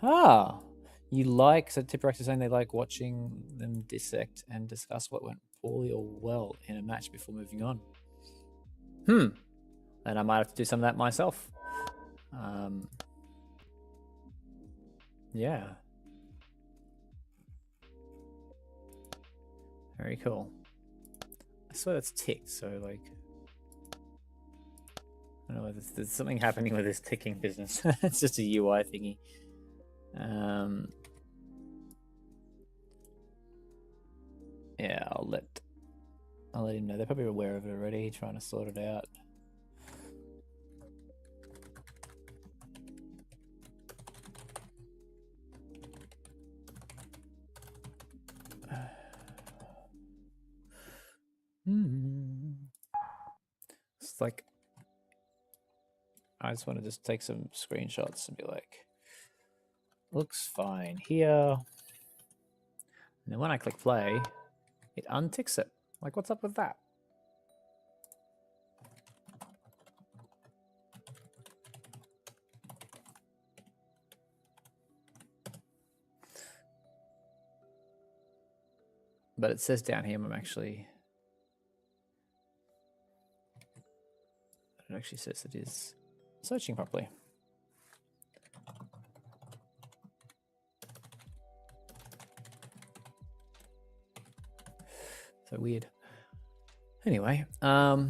so Tipperex is saying they like watching them dissect and discuss what went poorly or well in a match before moving on. And I might have to do some of that myself. Yeah. Very cool. I swear that's ticked, so like, I don't know, there's something happening with this ticking business. It's just a UI thingy. Yeah, I'll let him know. They're probably aware of it already, trying to sort it out. It's like, I just want to just take some screenshots and be like, looks fine here. And then when I click play, it unticks it. Like, what's up with that? But it says down here, it actually says it is searching properly. So weird. Anyway, that's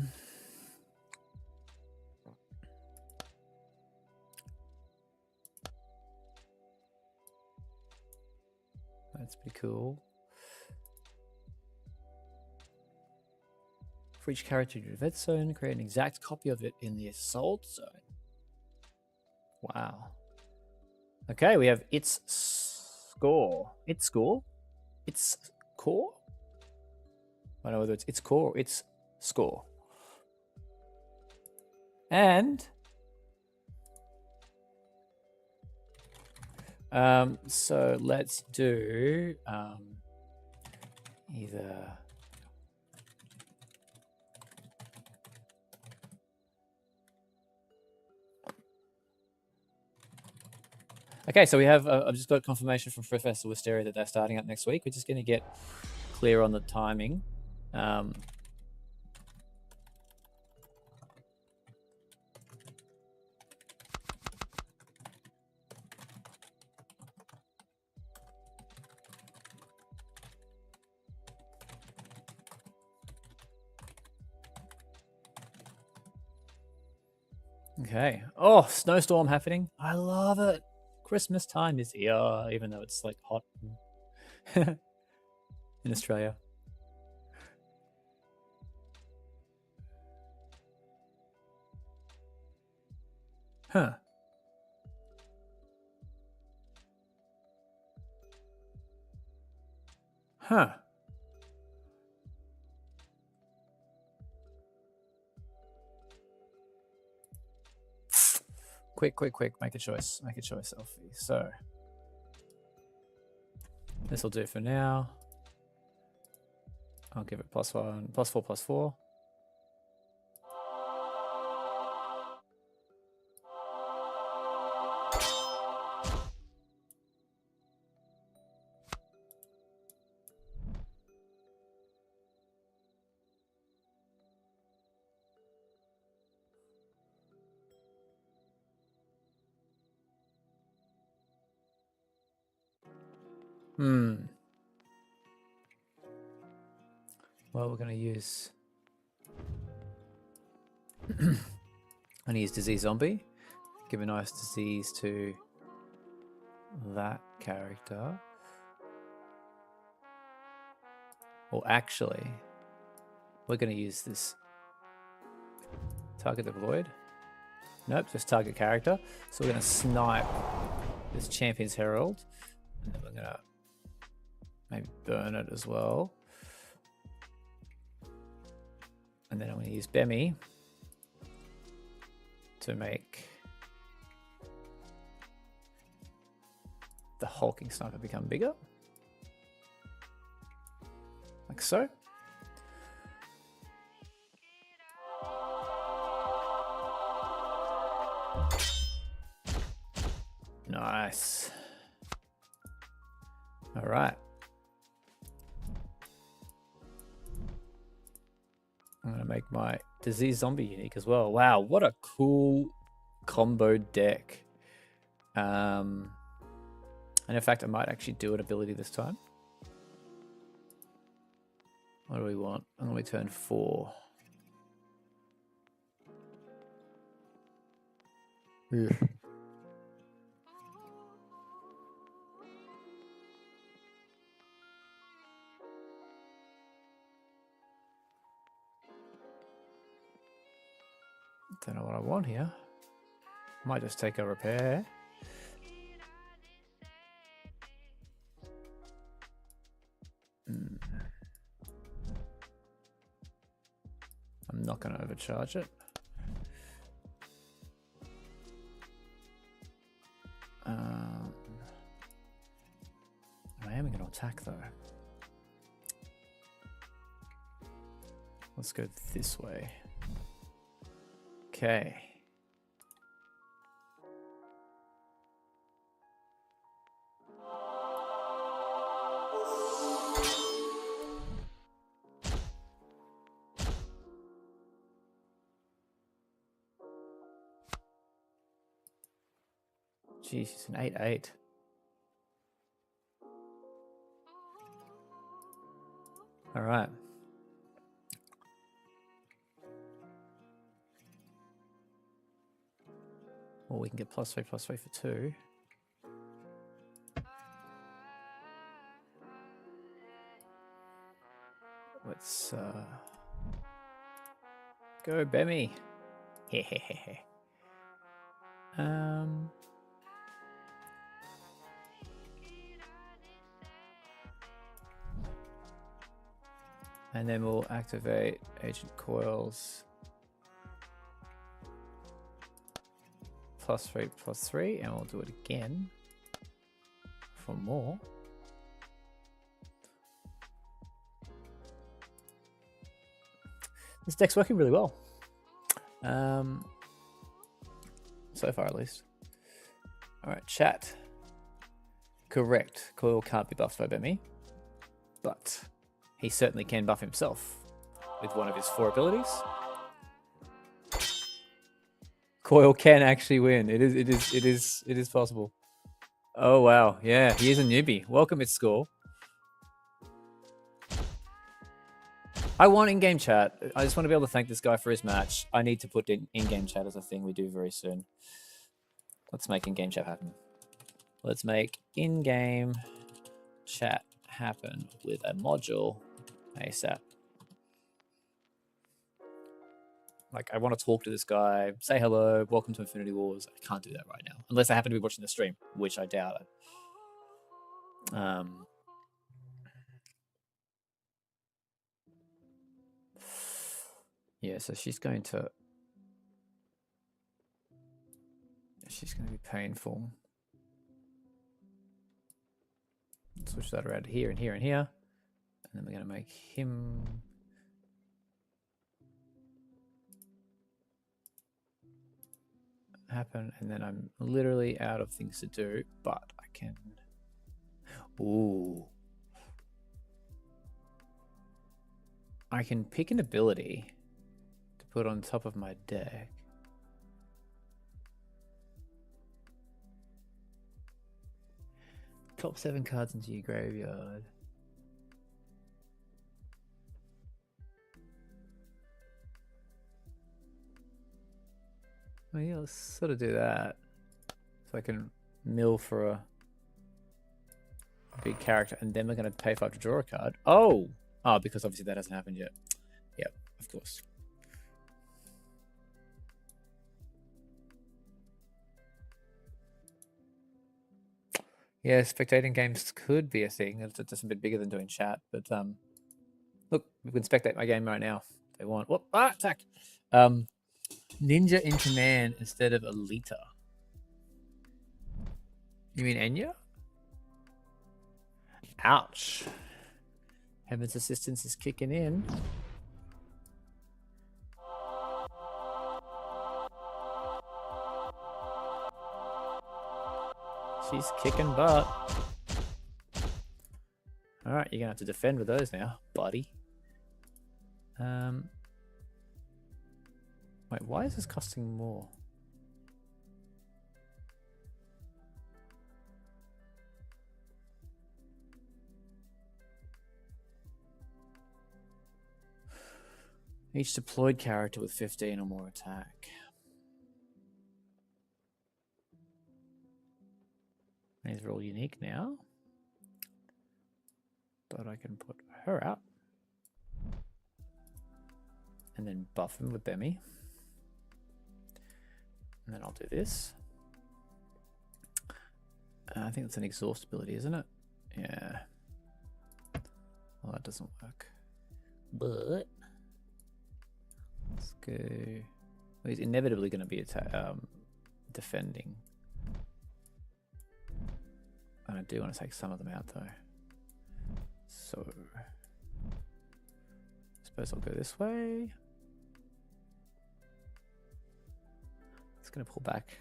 pretty cool. For each character in your event zone, create an exact copy of it in the assault zone. Wow. Okay, we have its score. Its score? Its core? I don't know whether it's its core or its score. And so let's do either okay, so we have I've just got confirmation from Professor Wisteria that they're starting up next week. We're just going to get clear on the timing. Okay. Oh, snowstorm happening. I love it. Christmas time is here, even though it's like hot in Australia. Huh. Huh. Quick. Make a choice. Make a choice, Elfie. So, this will do for now. I'll give it +1, +4, +4. Well, we're going to use... I'm going to use Disease Zombie. Give a nice disease to that character. Or actually, we're going to use this target the void. Nope, just target character. So we're going to snipe this Champion's Herald. And then we're going to maybe burn it as well. And then I'm going to use Bemmy to make the hulking sniper become bigger. Like so. Nice. All right. I'm going to make my Disease Zombie unique as well. Wow, what a cool combo deck. And in fact, I might actually do an ability this time. What do we want? I'm going to turn 4. Yeah. Don't know what I want here. Might just take a repair. I'm not going to overcharge it. I am going to attack though. Let's go this way. Okay. Jeez, it's an 8/8. All right. Or we can get +3/+3 for 2. Let's Go, Bemmy. Hehehe. And then we'll activate AgentCoyle's +3/+3, and we'll do it again for more. This deck's working really well. So far, at least. All right, chat. Correct. Coyle can't be buffed by Bemmy, but he certainly can buff himself with one of his 4 abilities. Coyle can actually win. It is possible. Oh wow, yeah, he is a newbie. Welcome, it's Score. I want in-game chat. I just want to be able to thank this guy for his match. I need to put in-game chat as a thing we do very soon. Let's make in-game chat happen. Let's make in-game chat happen with a module ASAP. Like, I want to talk to this guy, say hello, welcome to Infinity Wars. I can't do that right now, unless I happen to be watching the stream, which I doubt it. Yeah, so she's going to be painful. Switch that around here and here and here. And then we're going to make him happen. And then I'm literally out of things to do, but I can... Ooh. I can pick an ability to put on top of my deck. Top 7 cards into your graveyard. Well, yeah, let's sort of do that. So I can mill for a big character, and then we're going to pay 5 to draw a card. Oh! Oh, because obviously that hasn't happened yet. Yep, of course. Yeah, spectating games could be a thing. It's just a bit bigger than doing chat, but look, we can spectate my game right now if they want. What? Ah, attack! Ninja in command instead of Alita. You mean Enya? Ouch. Heaven's assistance is kicking in. She's kicking butt. Alright, you're gonna have to defend with those now, buddy. Wait, why is this costing more? Each deployed character with 15 or more attack. These are all unique now. But I can put her out. And then buff him with Bemmy. And then I'll do this. I think that's an exhaust ability, isn't it? Yeah. Well, that doesn't work. But let's go. Well, he's inevitably going to be defending. And I do want to take some of them out though. So I suppose I'll go this way. It's going to pull back.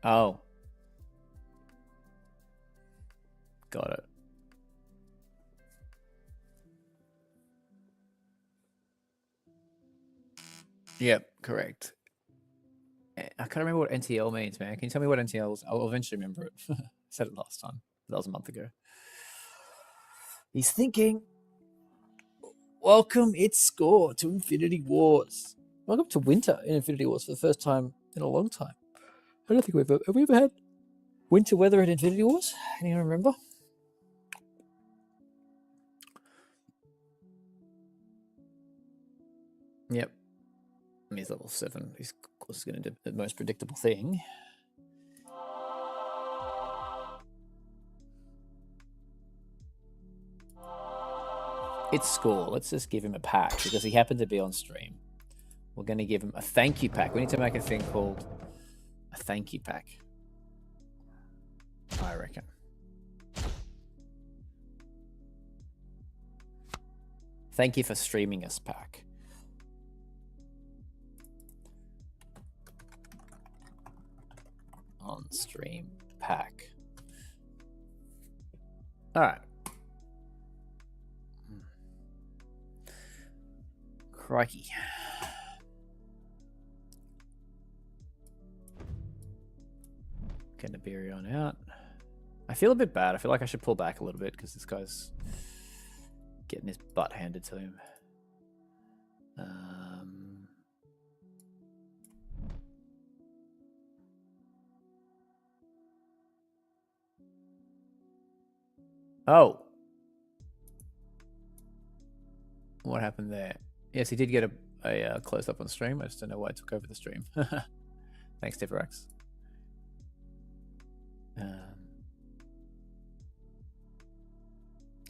Oh. Got it. Yep, correct. I can't remember what NTL means, man. Can you tell me what NTL is? I'll eventually remember it. I said it last time. That was a month ago. He's thinking. Welcome, it's Score to Infinity Wars. Welcome to winter in Infinity Wars for the first time in a long time. I don't think have we ever had winter weather at Infinity Wars? Anyone remember? Yep. He's level 7. He's, of course, going to do the most predictable thing. It's score. Let's just give him a pack because he happened to be on stream. We're going to give him a thank you pack. We need to make a thing called a thank you pack, I reckon. Thank you for streaming us pack. On stream pack. All right. Crikey. Getting Iberion out. I feel a bit bad. I feel like I should pull back a little bit because this guy's getting his butt handed to him. Oh. What happened there? Yes, he did get a close-up on stream. I just don't know why I took over the stream. Thanks, Tiferax.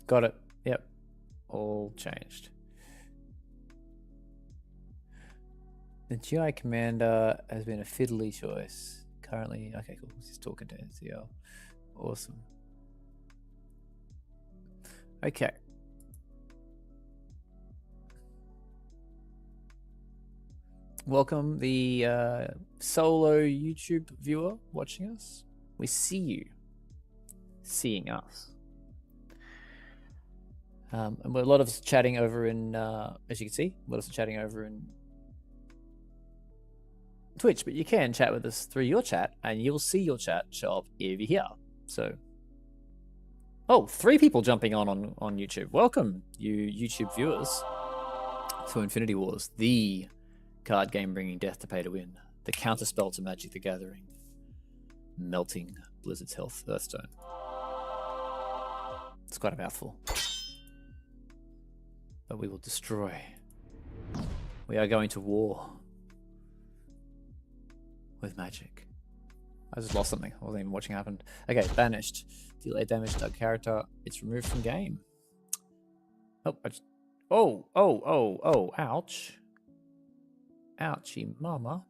Got it. Yep. All changed. The GI commander has been a fiddly choice. Currently, okay, cool. He's talking to NCL. Awesome. Okay. Welcome the solo YouTube viewer watching us. We see you seeing us. And a lot of us chatting over in, as you can see, a lot of us chatting over in Twitch, but you can chat with us through your chat and you'll see your chat show up over here. So, oh, 3 people jumping on YouTube. Welcome, you YouTube viewers, to Infinity Wars, the card game bringing death to pay to win, the counterspell to Magic the Gathering, melting Blizzard's Health Hearthstone. It's quite a mouthful. But we will destroy. We are going to war with magic. I just lost something. I wasn't even watching what happened. Okay, banished. Deal 8 damage to a character. It's removed from game. Oh, oh, ouch. Ouchie mama.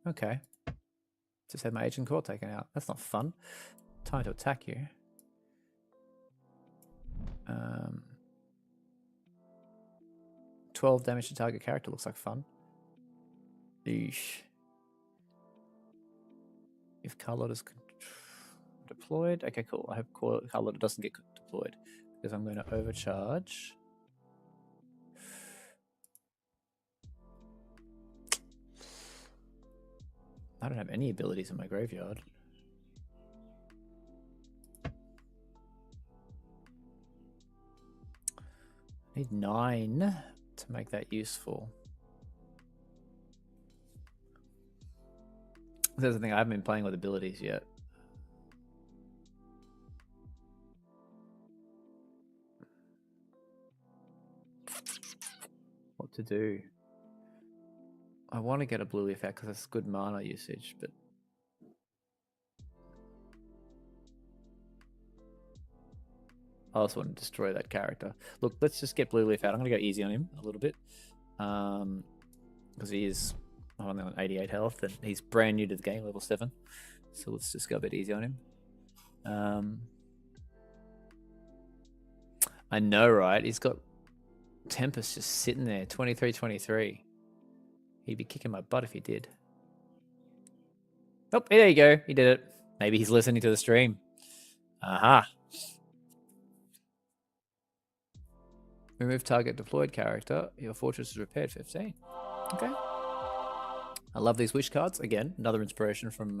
Okay. Just had my AgentCoyle taken out. That's not fun. Time to attack you. 12 damage to target character looks like fun. Eesh. If Carlotta is deployed. Okay, cool. I hope Carlotta doesn't get deployed because I'm going to overcharge. I don't have any abilities in my graveyard. I need 9 to make that useful. That's the thing, I haven't been playing with abilities yet. What to do? I want to get a blue effect because that's good mana usage, but I also want to destroy that character. Look, let's just get blue leaf out. I'm going to go easy on him a little bit because he is only on 88 health and he's brand new to the game, level 7. So let's just go a bit easy on him. I know, right? He's got Tempest just sitting there, 23-23. He'd be kicking my butt if he did. Oh, there you go. He did it. Maybe he's listening to the stream. Aha. Remove target deployed character. Your fortress is repaired 15. Okay. I love these wish cards. Again, another inspiration from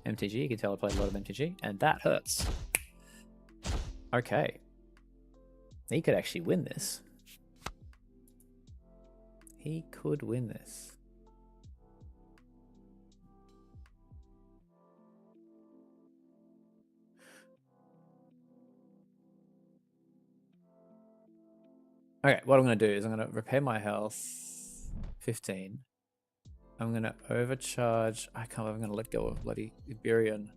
MTG. You can tell I played a lot of MTG. And that hurts. Okay. He could actually win this. He could win this. Okay, what I'm going to do is I'm going to repair my health 15. I'm going to overcharge. I can't. I'm going to let go of bloody Iberian.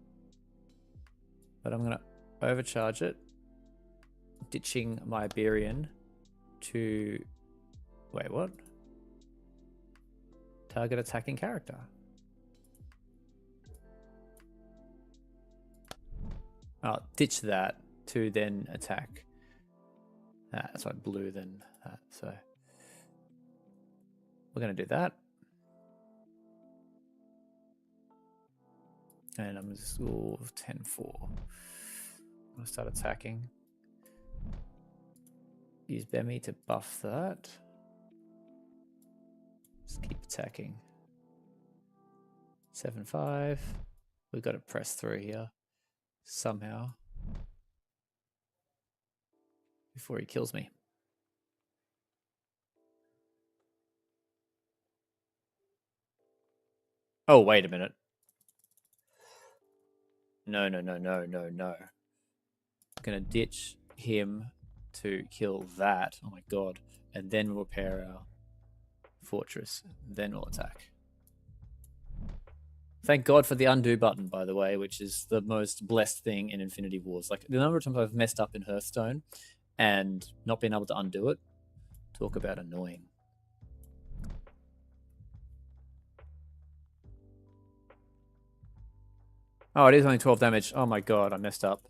But I'm going to overcharge it, ditching my Iberian to. Wait, what? Target attacking character. I'll ditch that to then attack. That's like blue then that. So we're going to do that. And I'm just 10-4. I'm going to start attacking. Use Bemi to buff that. Just keep attacking. 7-5. We've got to press through here somehow before he kills me. Oh, wait a minute. No. I'm going to ditch him to kill that. Oh my god. And then we'll repair our fortress. Then we'll attack. Thank God for the undo button, by the way, which is the most blessed thing in Infinity Wars. Like, the number of times I've messed up in Hearthstone and not been able to undo it. Talk about annoying. Oh, it is only 12 damage. Oh my god, I messed up.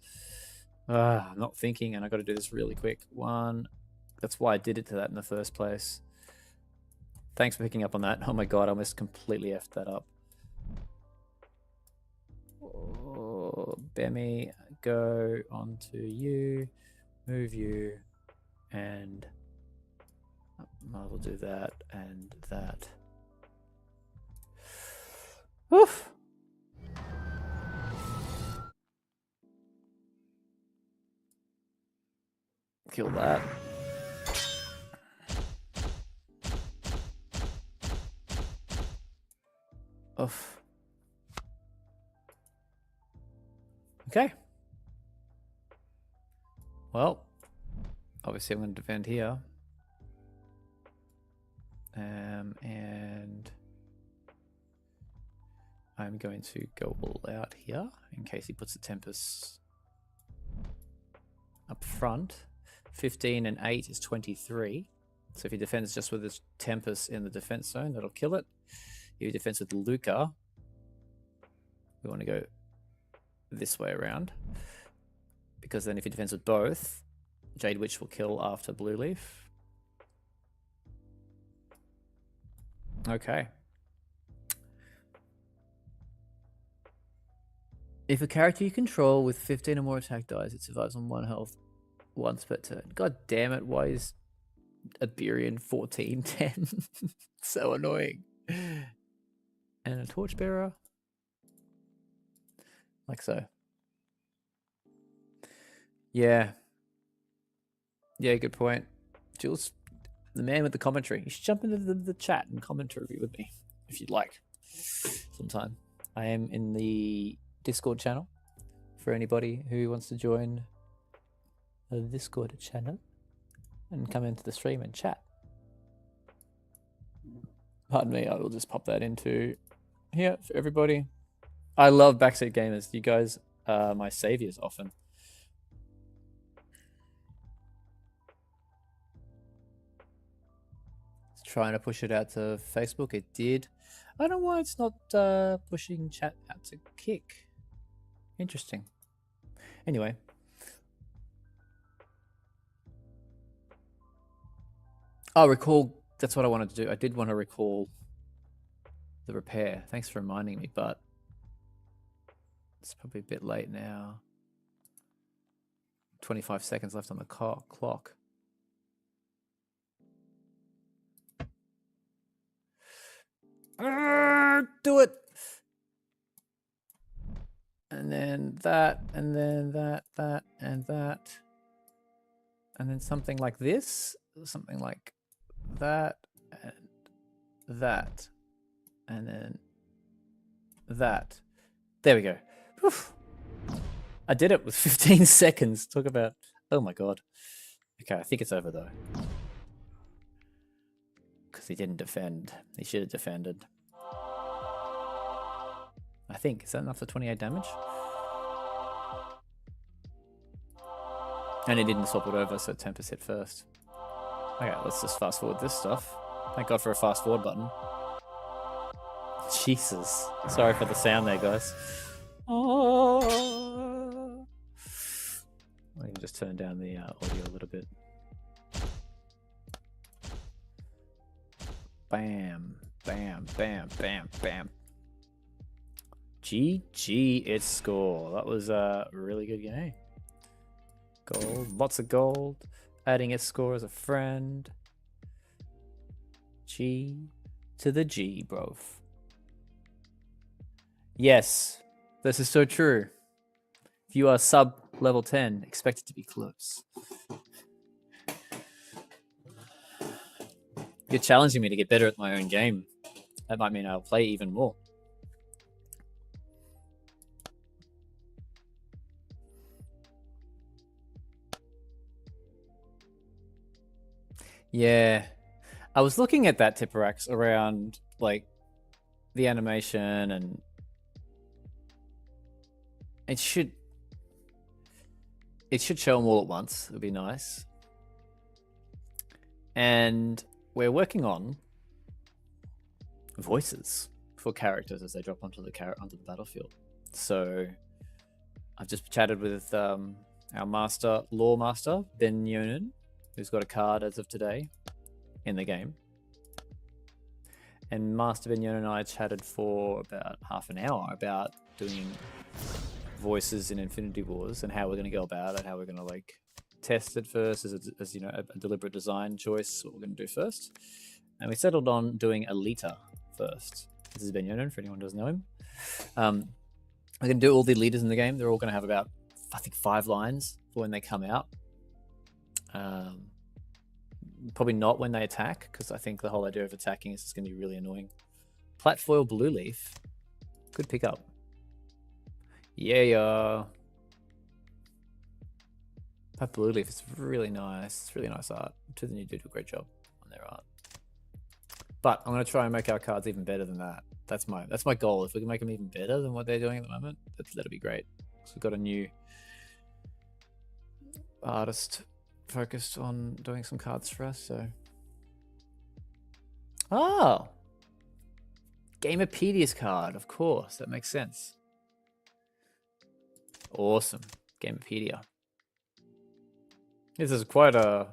I'm not thinking, and I got to do this really quick. 1. That's why I did it to that in the first place. Thanks for picking up on that. Oh my god, I almost completely effed that up. Oh, Bemi, go onto you, move you, and I will do that and that. Woof! Kill that. Oof. Okay. Well, obviously I'm going to defend here. And I'm going to go all out here in case he puts the Tempest up front. 15 and 8 is 23. So if he defends just with his Tempest in the defense zone, that'll kill it. If he defends with Luca, we want to go this way around. Because then if he defends with both, Jade Witch will kill after Blue Leaf. Okay. If a character you control with 15 or more attack dies, it survives on 1 health once per turn. God damn it, why is Iberian 14-10? So annoying. And a Torchbearer. Like so. Yeah. Yeah, good point. Jules, the man with the commentary. You should jump into the chat and commentary with me, if you'd like, sometime. I am in the Discord channel for anybody who wants to join the Discord channel and come into the stream and chat. Pardon me, I will just pop that into here for everybody. I love Backseat Gamers. You guys are my saviors often. Trying to push it out to Facebook. It did. I don't know why it's not pushing chat out to Kick. Interesting. Anyway. Oh, recall. That's what I wanted to do. I did want to recall the repair. Thanks for reminding me, but it's probably a bit late now. 25 seconds left on the clock. Do it. And then that, and then that, and that. And then something like this. Something like that, and that. And then that. There we go. Whew. I did it with 15 seconds. Talk about... Oh my god. Okay, I think it's over though. He didn't defend. He should have defended. I think. Is that enough for 28 damage? And he didn't swap it over, so Tempest hit first. Okay, let's just fast forward this stuff. Thank God for a fast forward button. Jesus. Sorry for the sound there, guys. Oh. I can just turn down the audio a little bit. Bam, bam, bam, bam, bam. GG, it's score. That was a really good game. Gold, lots of gold. Adding its score as a friend. G to the G, bro. Yes, this is so true. If you are sub level 10, expect it to be close. You're challenging me to get better at my own game. That might mean I'll play even more. Yeah. I was looking at that Tipperax around like the animation, and it should show them all at once. It would be nice. And we're working on voices for characters as they drop onto the battlefield. So I've just chatted with our lore master, Ben Yonan, who's got a card as of today in the game. And Master Ben Yonan and I chatted for about half an hour about doing voices in Infinity Wars and how we're going to go about it, how we're going to like test it first as you know, a deliberate design choice, what we're going to do first. And we settled on doing Alita first. This is Ben Yonan, for anyone who doesn't know him. We're going to do all the leaders in the game. They're all going to have about, I think, 5 lines for when they come out. Probably not when they attack, because I think the whole idea of attacking is just going to be really annoying. Platfoil Blue Leaf. Good pickup. Yeah. That Blue Leaf is really nice. It's really nice art. Two New do a great job on their art. But I'm going to try and make our cards even better than that. That's my goal. If we can make them even better than what they're doing at the moment, that'll be great. So we've got a new artist focused on doing some cards for us. So, oh, Gamepedia's card, of course. That makes sense. Awesome, Gamepedia. This is quite a,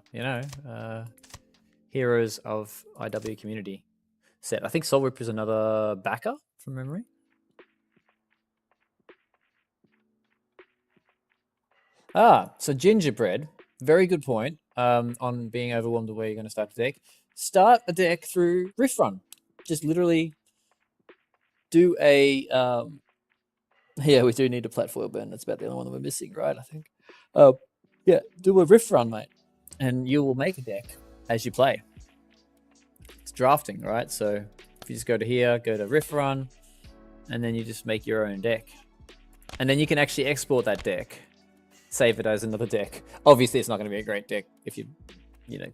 Heroes of IW community set. I think Soul Ripper is another backer from memory. So Gingerbread, very good point on being overwhelmed with where you're going to start the deck. Start a deck through Riff Run. Just literally do a... yeah, we do need a Platfoil burn. That's about the only one that we're missing, right? I think. Yeah, do a Riff Run, mate. And you will make a deck as you play. It's drafting, right? So if you just go to here, go to Riff Run, and then you just make your own deck. And then you can actually export that deck, save it as another deck. Obviously, it's not going to be a great deck if you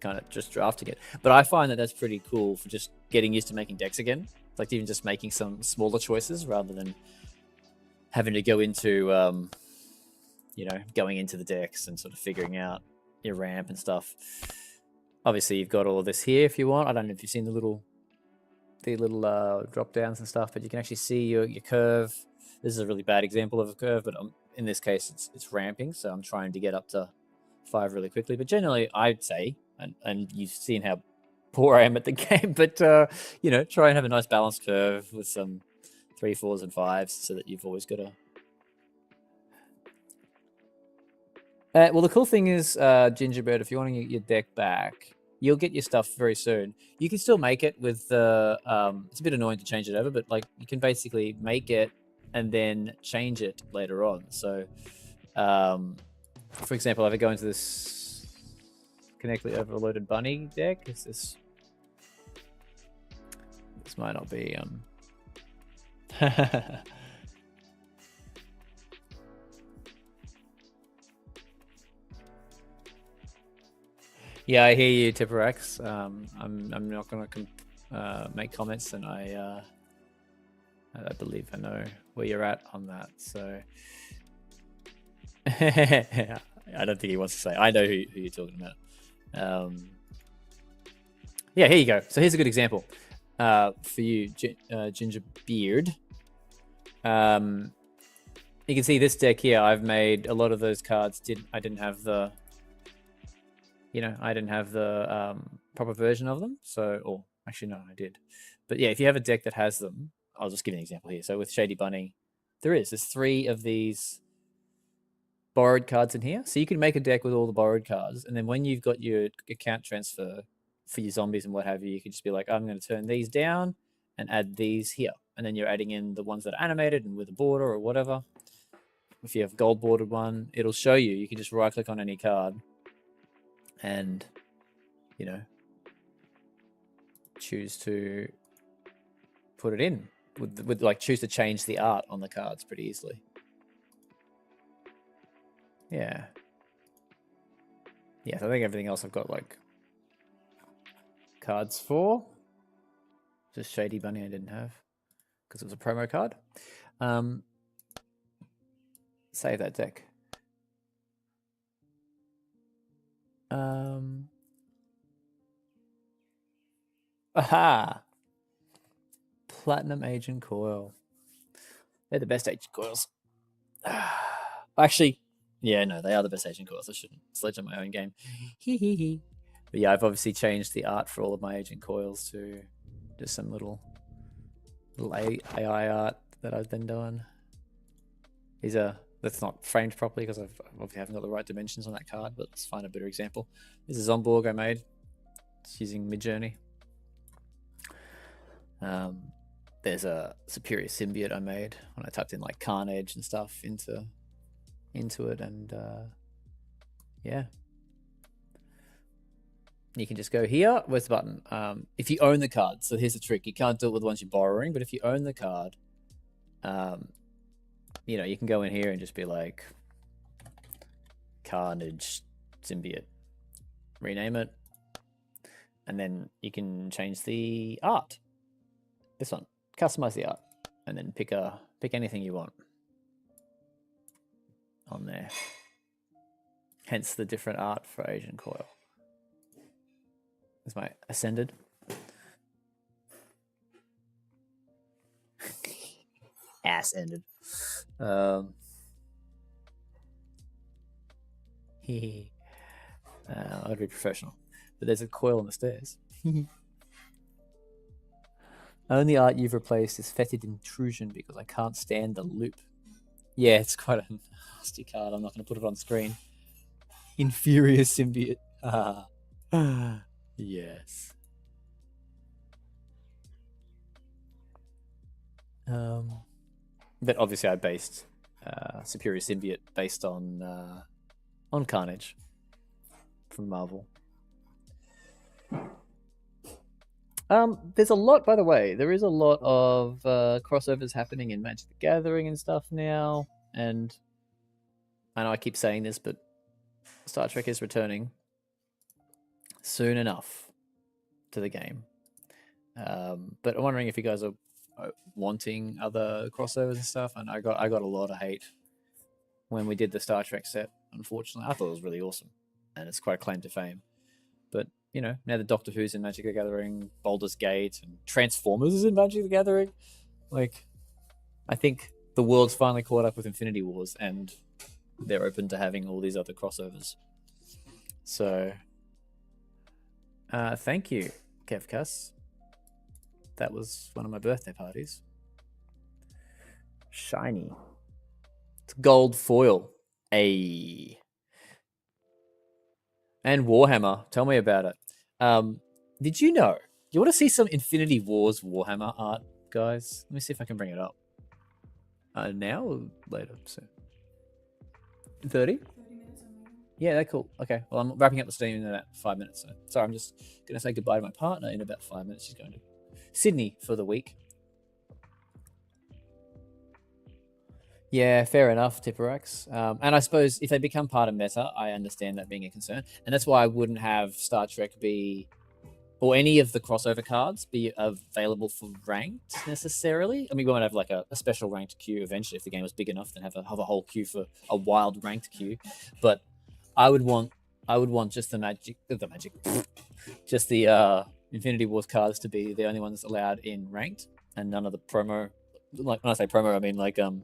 kind of just drafting it. But I find that that's pretty cool for just getting used to making decks again. Like even just making some smaller choices rather than having to go into, going into the decks and sort of figuring out your ramp and stuff. Obviously, you've got all of this here if you want. I don't know if you've seen the little drop downs and stuff, but you can actually see your curve. This is a really bad example of a curve, but in this case, it's ramping. So I'm trying to get up to 5 really quickly. But generally, I'd say, and you've seen how poor I am at the game, but try and have a nice balanced curve with some 3, 4s, and 5s, so that you've always got a. Well, the cool thing is, Gingerbread, if you want to get your deck back, you'll get your stuff very soon. You can still make it with the... it's a bit annoying to change it over, but like you can basically make it and then change it later on. So, for example, if I go into this Connectly Overloaded Bunny deck, this might not be... Yeah, I hear you, Tipperax. I'm not going to make comments, and I believe I know where you're at on that. So I don't think he wants to say. I know who you're talking about. Yeah, here you go. So here's a good example for you, Ginger Beard. You can see this deck here. I've made a lot of those cards. I didn't have the, I didn't have the proper version of them. So, or actually no, I did. But yeah, if you have a deck that has them, I'll just give you an example here. So with Shady Bunny, there's 3 of these borrowed cards in here. So you can make a deck with all the borrowed cards, and then when you've got your account transfer for your zombies and what have you, you can just be like, I'm going to turn these down and add these here. And then you're adding in the ones that are animated and with a border or whatever. If you have gold bordered one, it'll show you. You can just right click on any card and, choose to put it in. With like choose to change the art on the cards pretty easily. Yeah. Yeah, so I think everything else I've got like cards for. Just Shady Bunny I didn't have because it was a promo card. Save that deck. Aha! Platinum AgentCoyle. They're the best AgentCoyles. Actually, yeah, no, they are the best AgentCoyles. I shouldn't sledge on my own game. But yeah, I've obviously changed the art for all of my AgentCoyles to just some little AI art that I've been doing. That's not framed properly because I've obviously haven't got the right dimensions on that card, but let's find a better example. This is Zomborg I made. It's using Midjourney. There's a Superior Symbiote I made when I typed in like Carnage and stuff into it, and yeah. You can just go here. Where's the button? If you own the card, so here's the trick. You can't do it with the ones you're borrowing, but if you own the card, you can go in here and just be like Carnage Symbiote, rename it, and then you can change the art. This one, customize the art, and then pick anything you want on there. Hence the different art for AgentCoyle. Is my Ascended. Ass ended. I'll be professional. But there's a coil on the stairs. Only art you've replaced is Fetid Intrusion because I can't stand the loop. Yeah, it's quite a nasty card. I'm not going to put it on screen. Inferior Symbiote. Yes. But obviously I based Superior Symbiote based on Carnage from Marvel. There's a lot, by the way. There is a lot of crossovers happening in Magic the Gathering and stuff now. And I know I keep saying this, but Star Trek is returning soon enough to the game. But I'm wondering if you guys are wanting other crossovers and stuff. And I got a lot of hate when we did the Star Trek set. Unfortunately, I thought it was really awesome, and it's quite a claim to fame. But now the Doctor Who's in Magic the Gathering, Baldur's Gate, and Transformers is in Magic the Gathering. Like, I think the world's finally caught up with Infinity Wars, and they're open to having all these other crossovers. So, thank you, Kevcus. That was one of my birthday parties. Shiny. It's gold foil. And Warhammer. Tell me about it. Did you know? You want to see some Infinity Wars Warhammer art, guys? Let me see if I can bring it up. Now or later? Soon. 30? 30 minutes on later. Yeah, that's cool. Okay. Well, I'm wrapping up the stream in about 5 minutes. So sorry, I'm just going to say goodbye to my partner in about 5 minutes. She's going to Sydney for the week. Yeah, fair enough, Tipperax. And I suppose if they become part of meta, I understand that being a concern. And that's why I wouldn't have Star Trek be or any of the crossover cards be available for ranked necessarily. I mean, we might have like a special ranked queue eventually if the game was big enough, then have a whole queue for a wild ranked queue. But I would want just the magic, just the Infinity Wars cards to be the only ones allowed in ranked, and none of the promo. Like when I say promo, I mean like none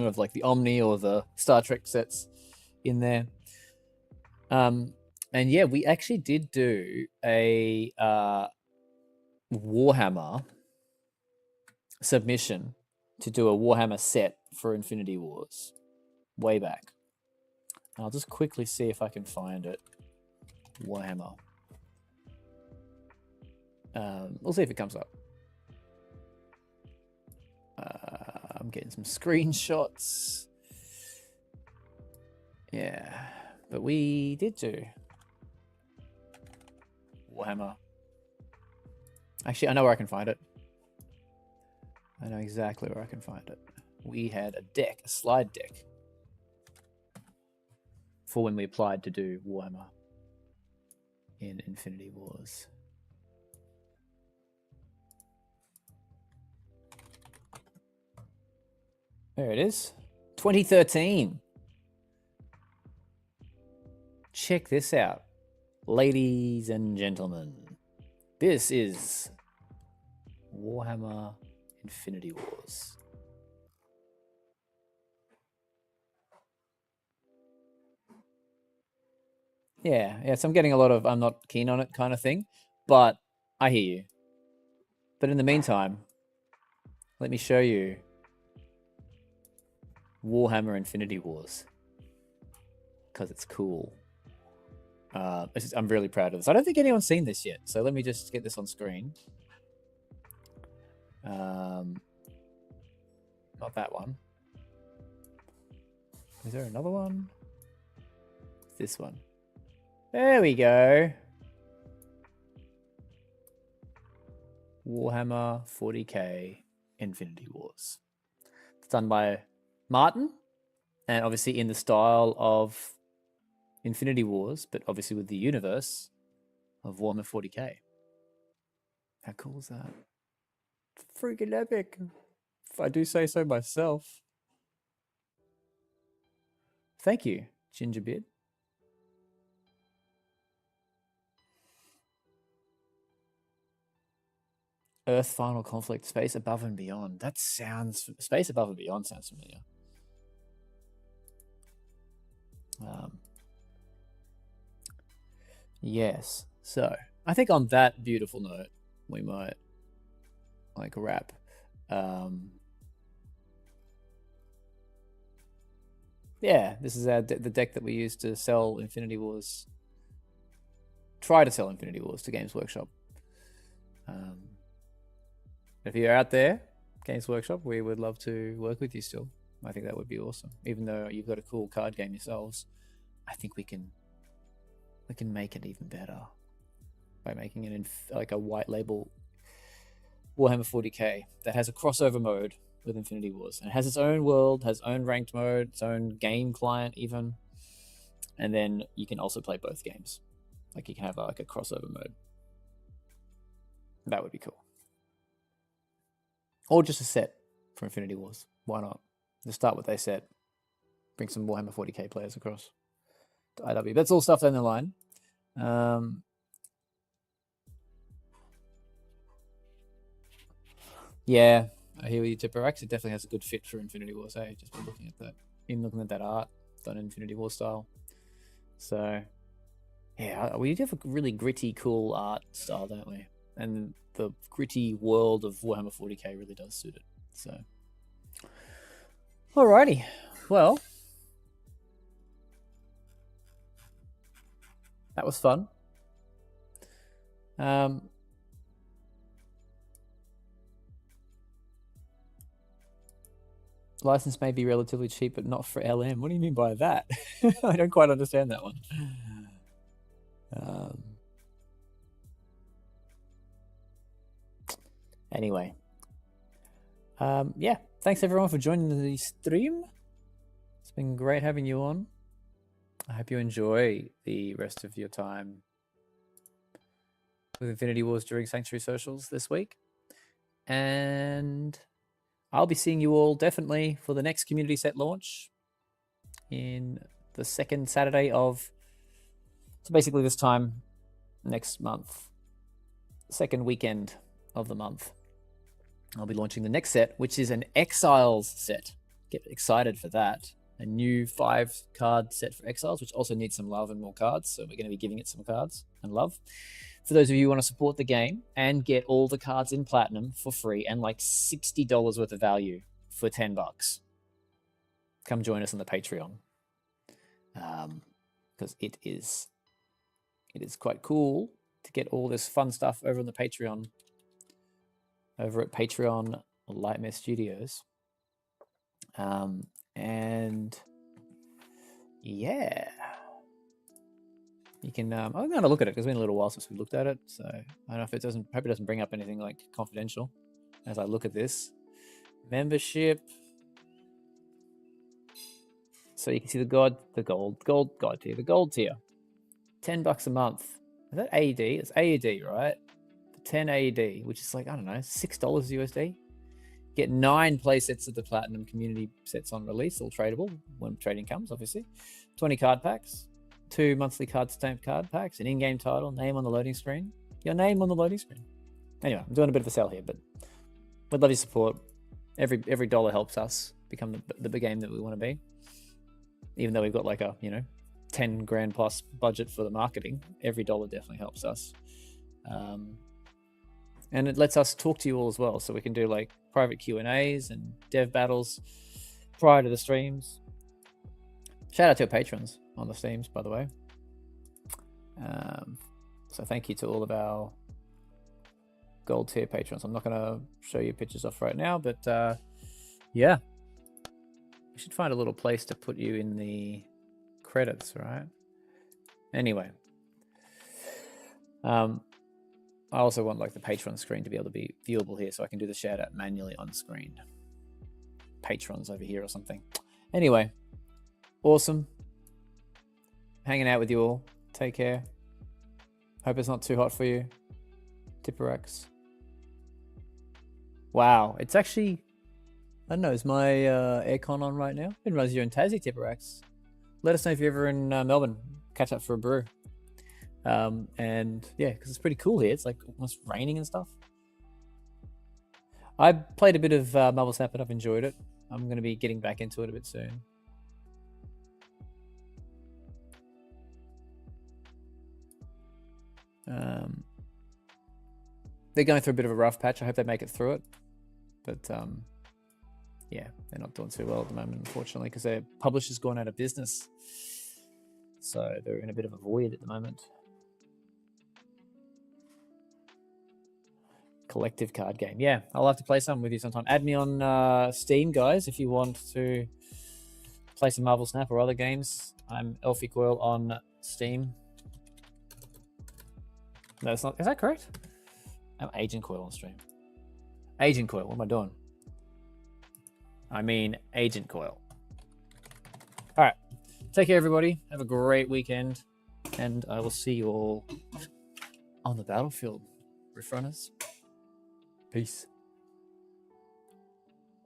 of like the Omni or the Star Trek sets in there. And yeah, we actually did do a Warhammer submission to do a Warhammer set for Infinity Wars way back. I'll just quickly see if I can find it. Warhammer. We'll see if it comes up. I'm getting some screenshots. Yeah, but we did do Warhammer. Actually, I know where I can find it. I know exactly where I can find it. We had a deck, a slide deck, for when we applied to do Warhammer in Infinity Wars. There it is. 2013. Check this out. Ladies and gentlemen. This is Warhammer Infinity Wars. Yeah, so I'm getting a lot of I'm not keen on it kind of thing, but I hear you. But in the meantime, let me show you Warhammer Infinity Wars, because it's cool. I'm really proud of this. I don't think anyone's seen this yet, so let me just get this on screen. Not that one. Is there another one? This one. There we go. Warhammer 40k Infinity Wars. It's done by Martin, and obviously in the style of Infinity Wars, but obviously with the universe of Warhammer 40k. How cool is that? Freaking epic, if I do say so myself. Thank you, Gingerbeard. Earth Final Conflict, Space Above and Beyond. That sounds... Space Above and Beyond sounds familiar. Yes. So, I think on that beautiful note, we might like wrap. Yeah, this is the deck that we used to sell Infinity Wars. Try to sell Infinity Wars to Games Workshop. If you're out there, Games Workshop, we would love to work with you still. I think that would be awesome. Even though you've got a cool card game yourselves, I think we can make it even better by making it in like a white label Warhammer 40k that has a crossover mode with Infinity Wars, and it has its own world, has its own ranked mode, its own game client even, and then you can also play both games. Like you can have like a crossover mode. That would be cool. Or just a set for Infinity Wars. Why not? Just start what they said. Bring some Warhammer 40k players across to IW. That's all stuff down the line. Yeah, I hear you, Tipperax. It definitely has a good fit for Infinity Wars. Hey, just been looking at that. Even looking at that art done in Infinity War style. So, yeah, we do have a really gritty, cool art style, don't we? And the gritty world of Warhammer 40k really does suit it. So, alrighty. Well, that was fun. License may be relatively cheap, but not for LM. What do you mean by that? I don't quite understand that one. Anyway. Yeah, thanks everyone for joining the stream. It's been great having you on. I hope you enjoy the rest of your time with Infinity Wars during Sanctuary Socials this week. And I'll be seeing you all definitely for the next community set launch in the second Saturday of, so basically this time next month, second weekend of the month. I'll be launching the next set, which is an Exiles set. Get excited for that. A new 5-card set for Exiles, which also needs some love and more cards. So we're going to be giving it some cards and love. For those of you who want to support the game and get all the cards in Platinum for free and like $60 worth of value for $10, come join us on the Patreon. Because it is quite cool to get all this fun stuff over on the Patreon. Over at Patreon Lightmare Studios. And yeah, you can. I'm going to look at it because it's been a little while since we looked at it. So I don't know if it doesn't. Hope it doesn't bring up anything like confidential as I look at this membership. So you can see the gold god tier, the gold tier, $10 a month. Is that AED? It's AED, right? 10 AED, which is like, I don't know, $6 USD. Get 9 play sets of the Platinum community sets on release, all tradable when trading comes, obviously. 20 card packs, 2 monthly card stamped card packs, an in-game title, name on the loading screen. Your name on the loading screen. Anyway, I'm doing a bit of a sell here, but we'd love your support. Every dollar helps us become the big game that we want to be. Even though we've got like a, 10 grand plus budget for the marketing, every dollar definitely helps us. And it lets us talk to you all as well. So we can do like private Q&As and dev battles prior to the streams. Shout out to our patrons on the streams, by the way. So thank you to all of our gold tier patrons. I'm not going to show you pictures off right now, but yeah. We should find a little place to put you in the credits, right? Anyway. I also want like the Patreon screen to be able to be viewable here so I can do the shout out manually on screen. Patrons over here or something. Anyway, awesome. Hanging out with you all. Take care. Hope it's not too hot for you. Tipperex. Wow, it's actually, I don't know, is my aircon on right now? Didn't realize you're in Tassie, Tipperex. Let us know if you're ever in Melbourne. Catch up for a brew. And yeah, because it's pretty cool here. It's like almost raining and stuff. I played a bit of Marvel Snap, and I've enjoyed it. I'm going to be getting back into it a bit soon. They're going through a bit of a rough patch. I hope they make it through it. But yeah, they're not doing too well at the moment, unfortunately, because their publisher's gone out of business. So they're in a bit of a void at the moment. Collective card game. Yeah, I'll have to play some with you sometime. Add me on Steam, guys, if you want to play some Marvel Snap or other games. I'm AgentCoyle on Steam. No, it's not. Is that correct? I'm AgentCoyle on stream. AgentCoyle, what am I doing? I mean AgentCoyle. All right. Take care, everybody. Have a great weekend. And I will see you all on the battlefield, Riff Runners. Peace.